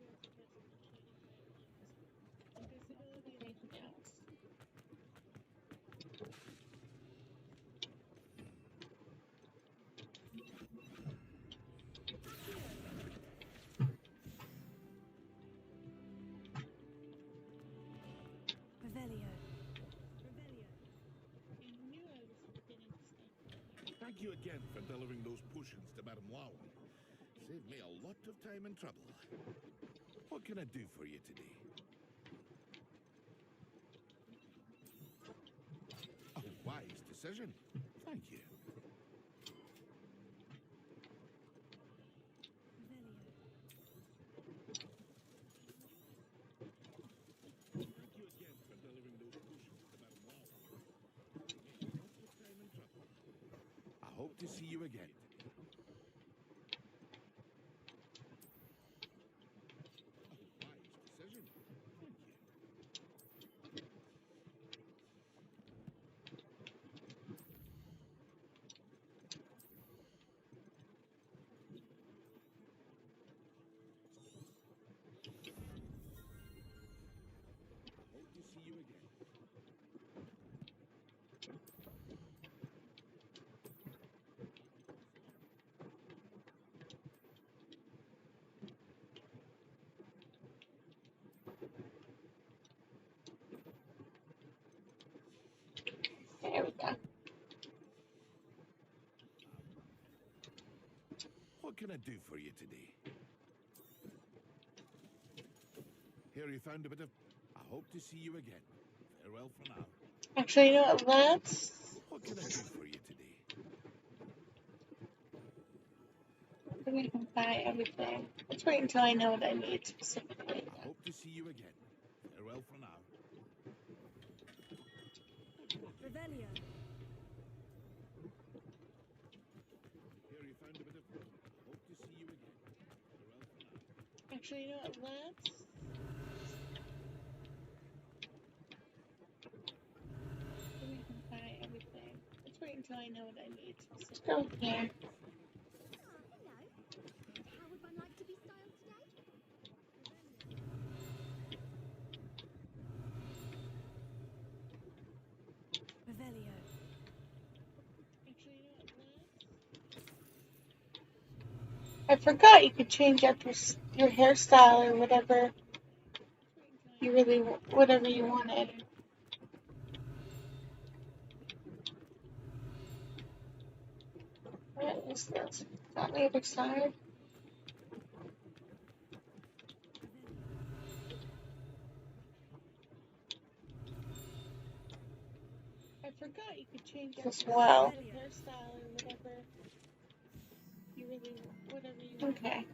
Speaker 1: Invisibility and anything else.
Speaker 8: Revelio.
Speaker 1: I knew I was forgetting stuff.
Speaker 5: Thank you again for delivering those potions to Madame Wow. Saved me a lot of time and trouble. What can I do for you today? A wise decision. Thank you. Thank you again for delivering those potions to Madame Wow. Saved me a lot of time and trouble. I hope to see you again. What can I do for you today? Here you found a bit of... I hope to see you again. Farewell for now.
Speaker 1: Actually, you know what? Let's...
Speaker 5: What can I do for you today?
Speaker 1: We can buy everything. Let's wait until I know what I need specifically.
Speaker 5: I hope to see you again. Farewell for now.
Speaker 8: Revelio.
Speaker 5: Here you found a bit of... I hope to see you again. Farewell for now.
Speaker 1: Actually, you know what? Let's... We can buy everything. Let's wait until I know what I need specifically. Let's go here.
Speaker 2: How would one like to be styled today?
Speaker 8: Revelio.
Speaker 1: Actually, you know what? I forgot you could change up your hairstyle or whatever you really whatever you wanted. What is this? Is that the other side? I forgot you could change up as well. Your hairstyle or whatever you really whatever you want. Okay.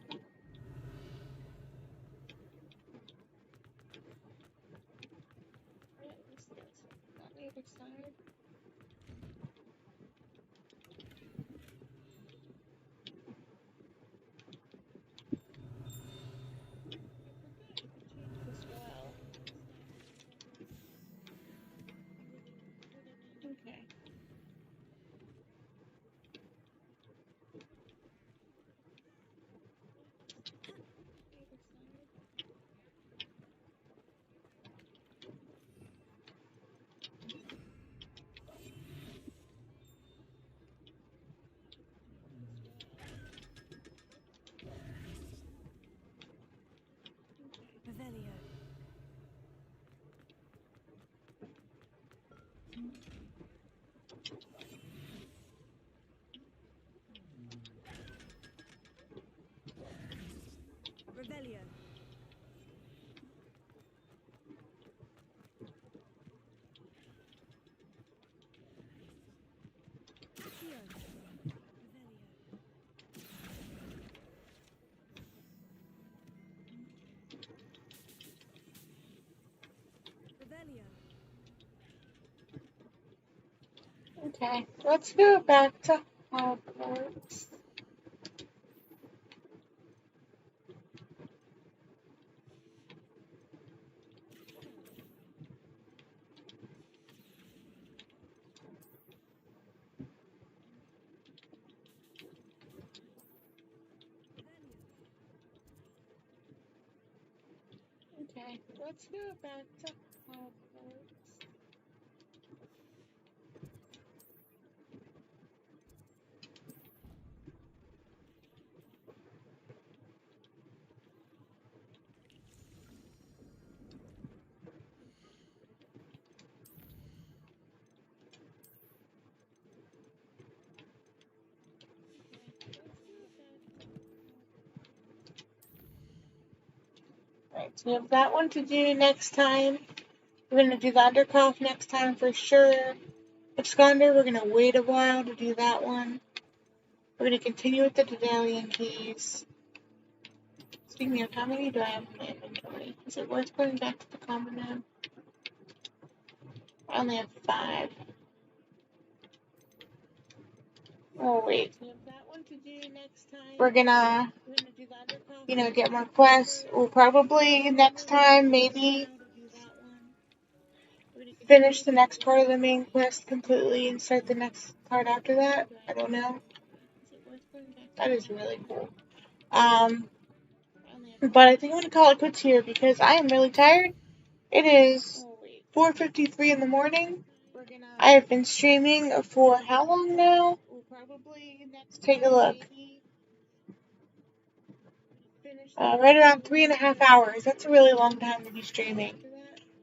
Speaker 1: What is this? Is that the other side? As well. Okay.
Speaker 8: Revelio. Revelio. Revelio.
Speaker 1: Okay, let's go back to Hogwarts. Okay, let's go back to Hogwarts. Right, so we have that one to do next time. We're going to do the Undercroft next time for sure. Absconder, we're going to wait a while to do that one. We're going to continue with the Daedalian keys. Speaking of, how many do I have in my inventory? Is it worth going back to the common room? I only have 5. Oh, wait. We have that one to do next time. We're gonna do the Undercroft, get more quests. We'll probably next time, maybe finish the next part of the main quest completely and start the next part after that. I don't know. That is really cool. But I think I'm going to call it quits here because I am really tired. It is 4:53 in the morning. I have been streaming for how long now? Let's take a look. Right around 3.5 hours. That's a really long time to be streaming.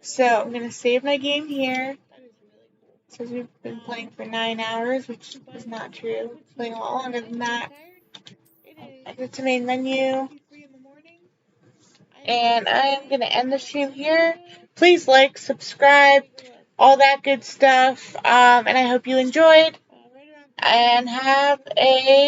Speaker 1: So I'm going to save my game here. It says we've been playing for 9 hours, which is not true. Playing a lot longer than that. Exit to main menu. And I am going to end the stream here. Please like, subscribe, all that good stuff. And I hope you enjoyed. And have a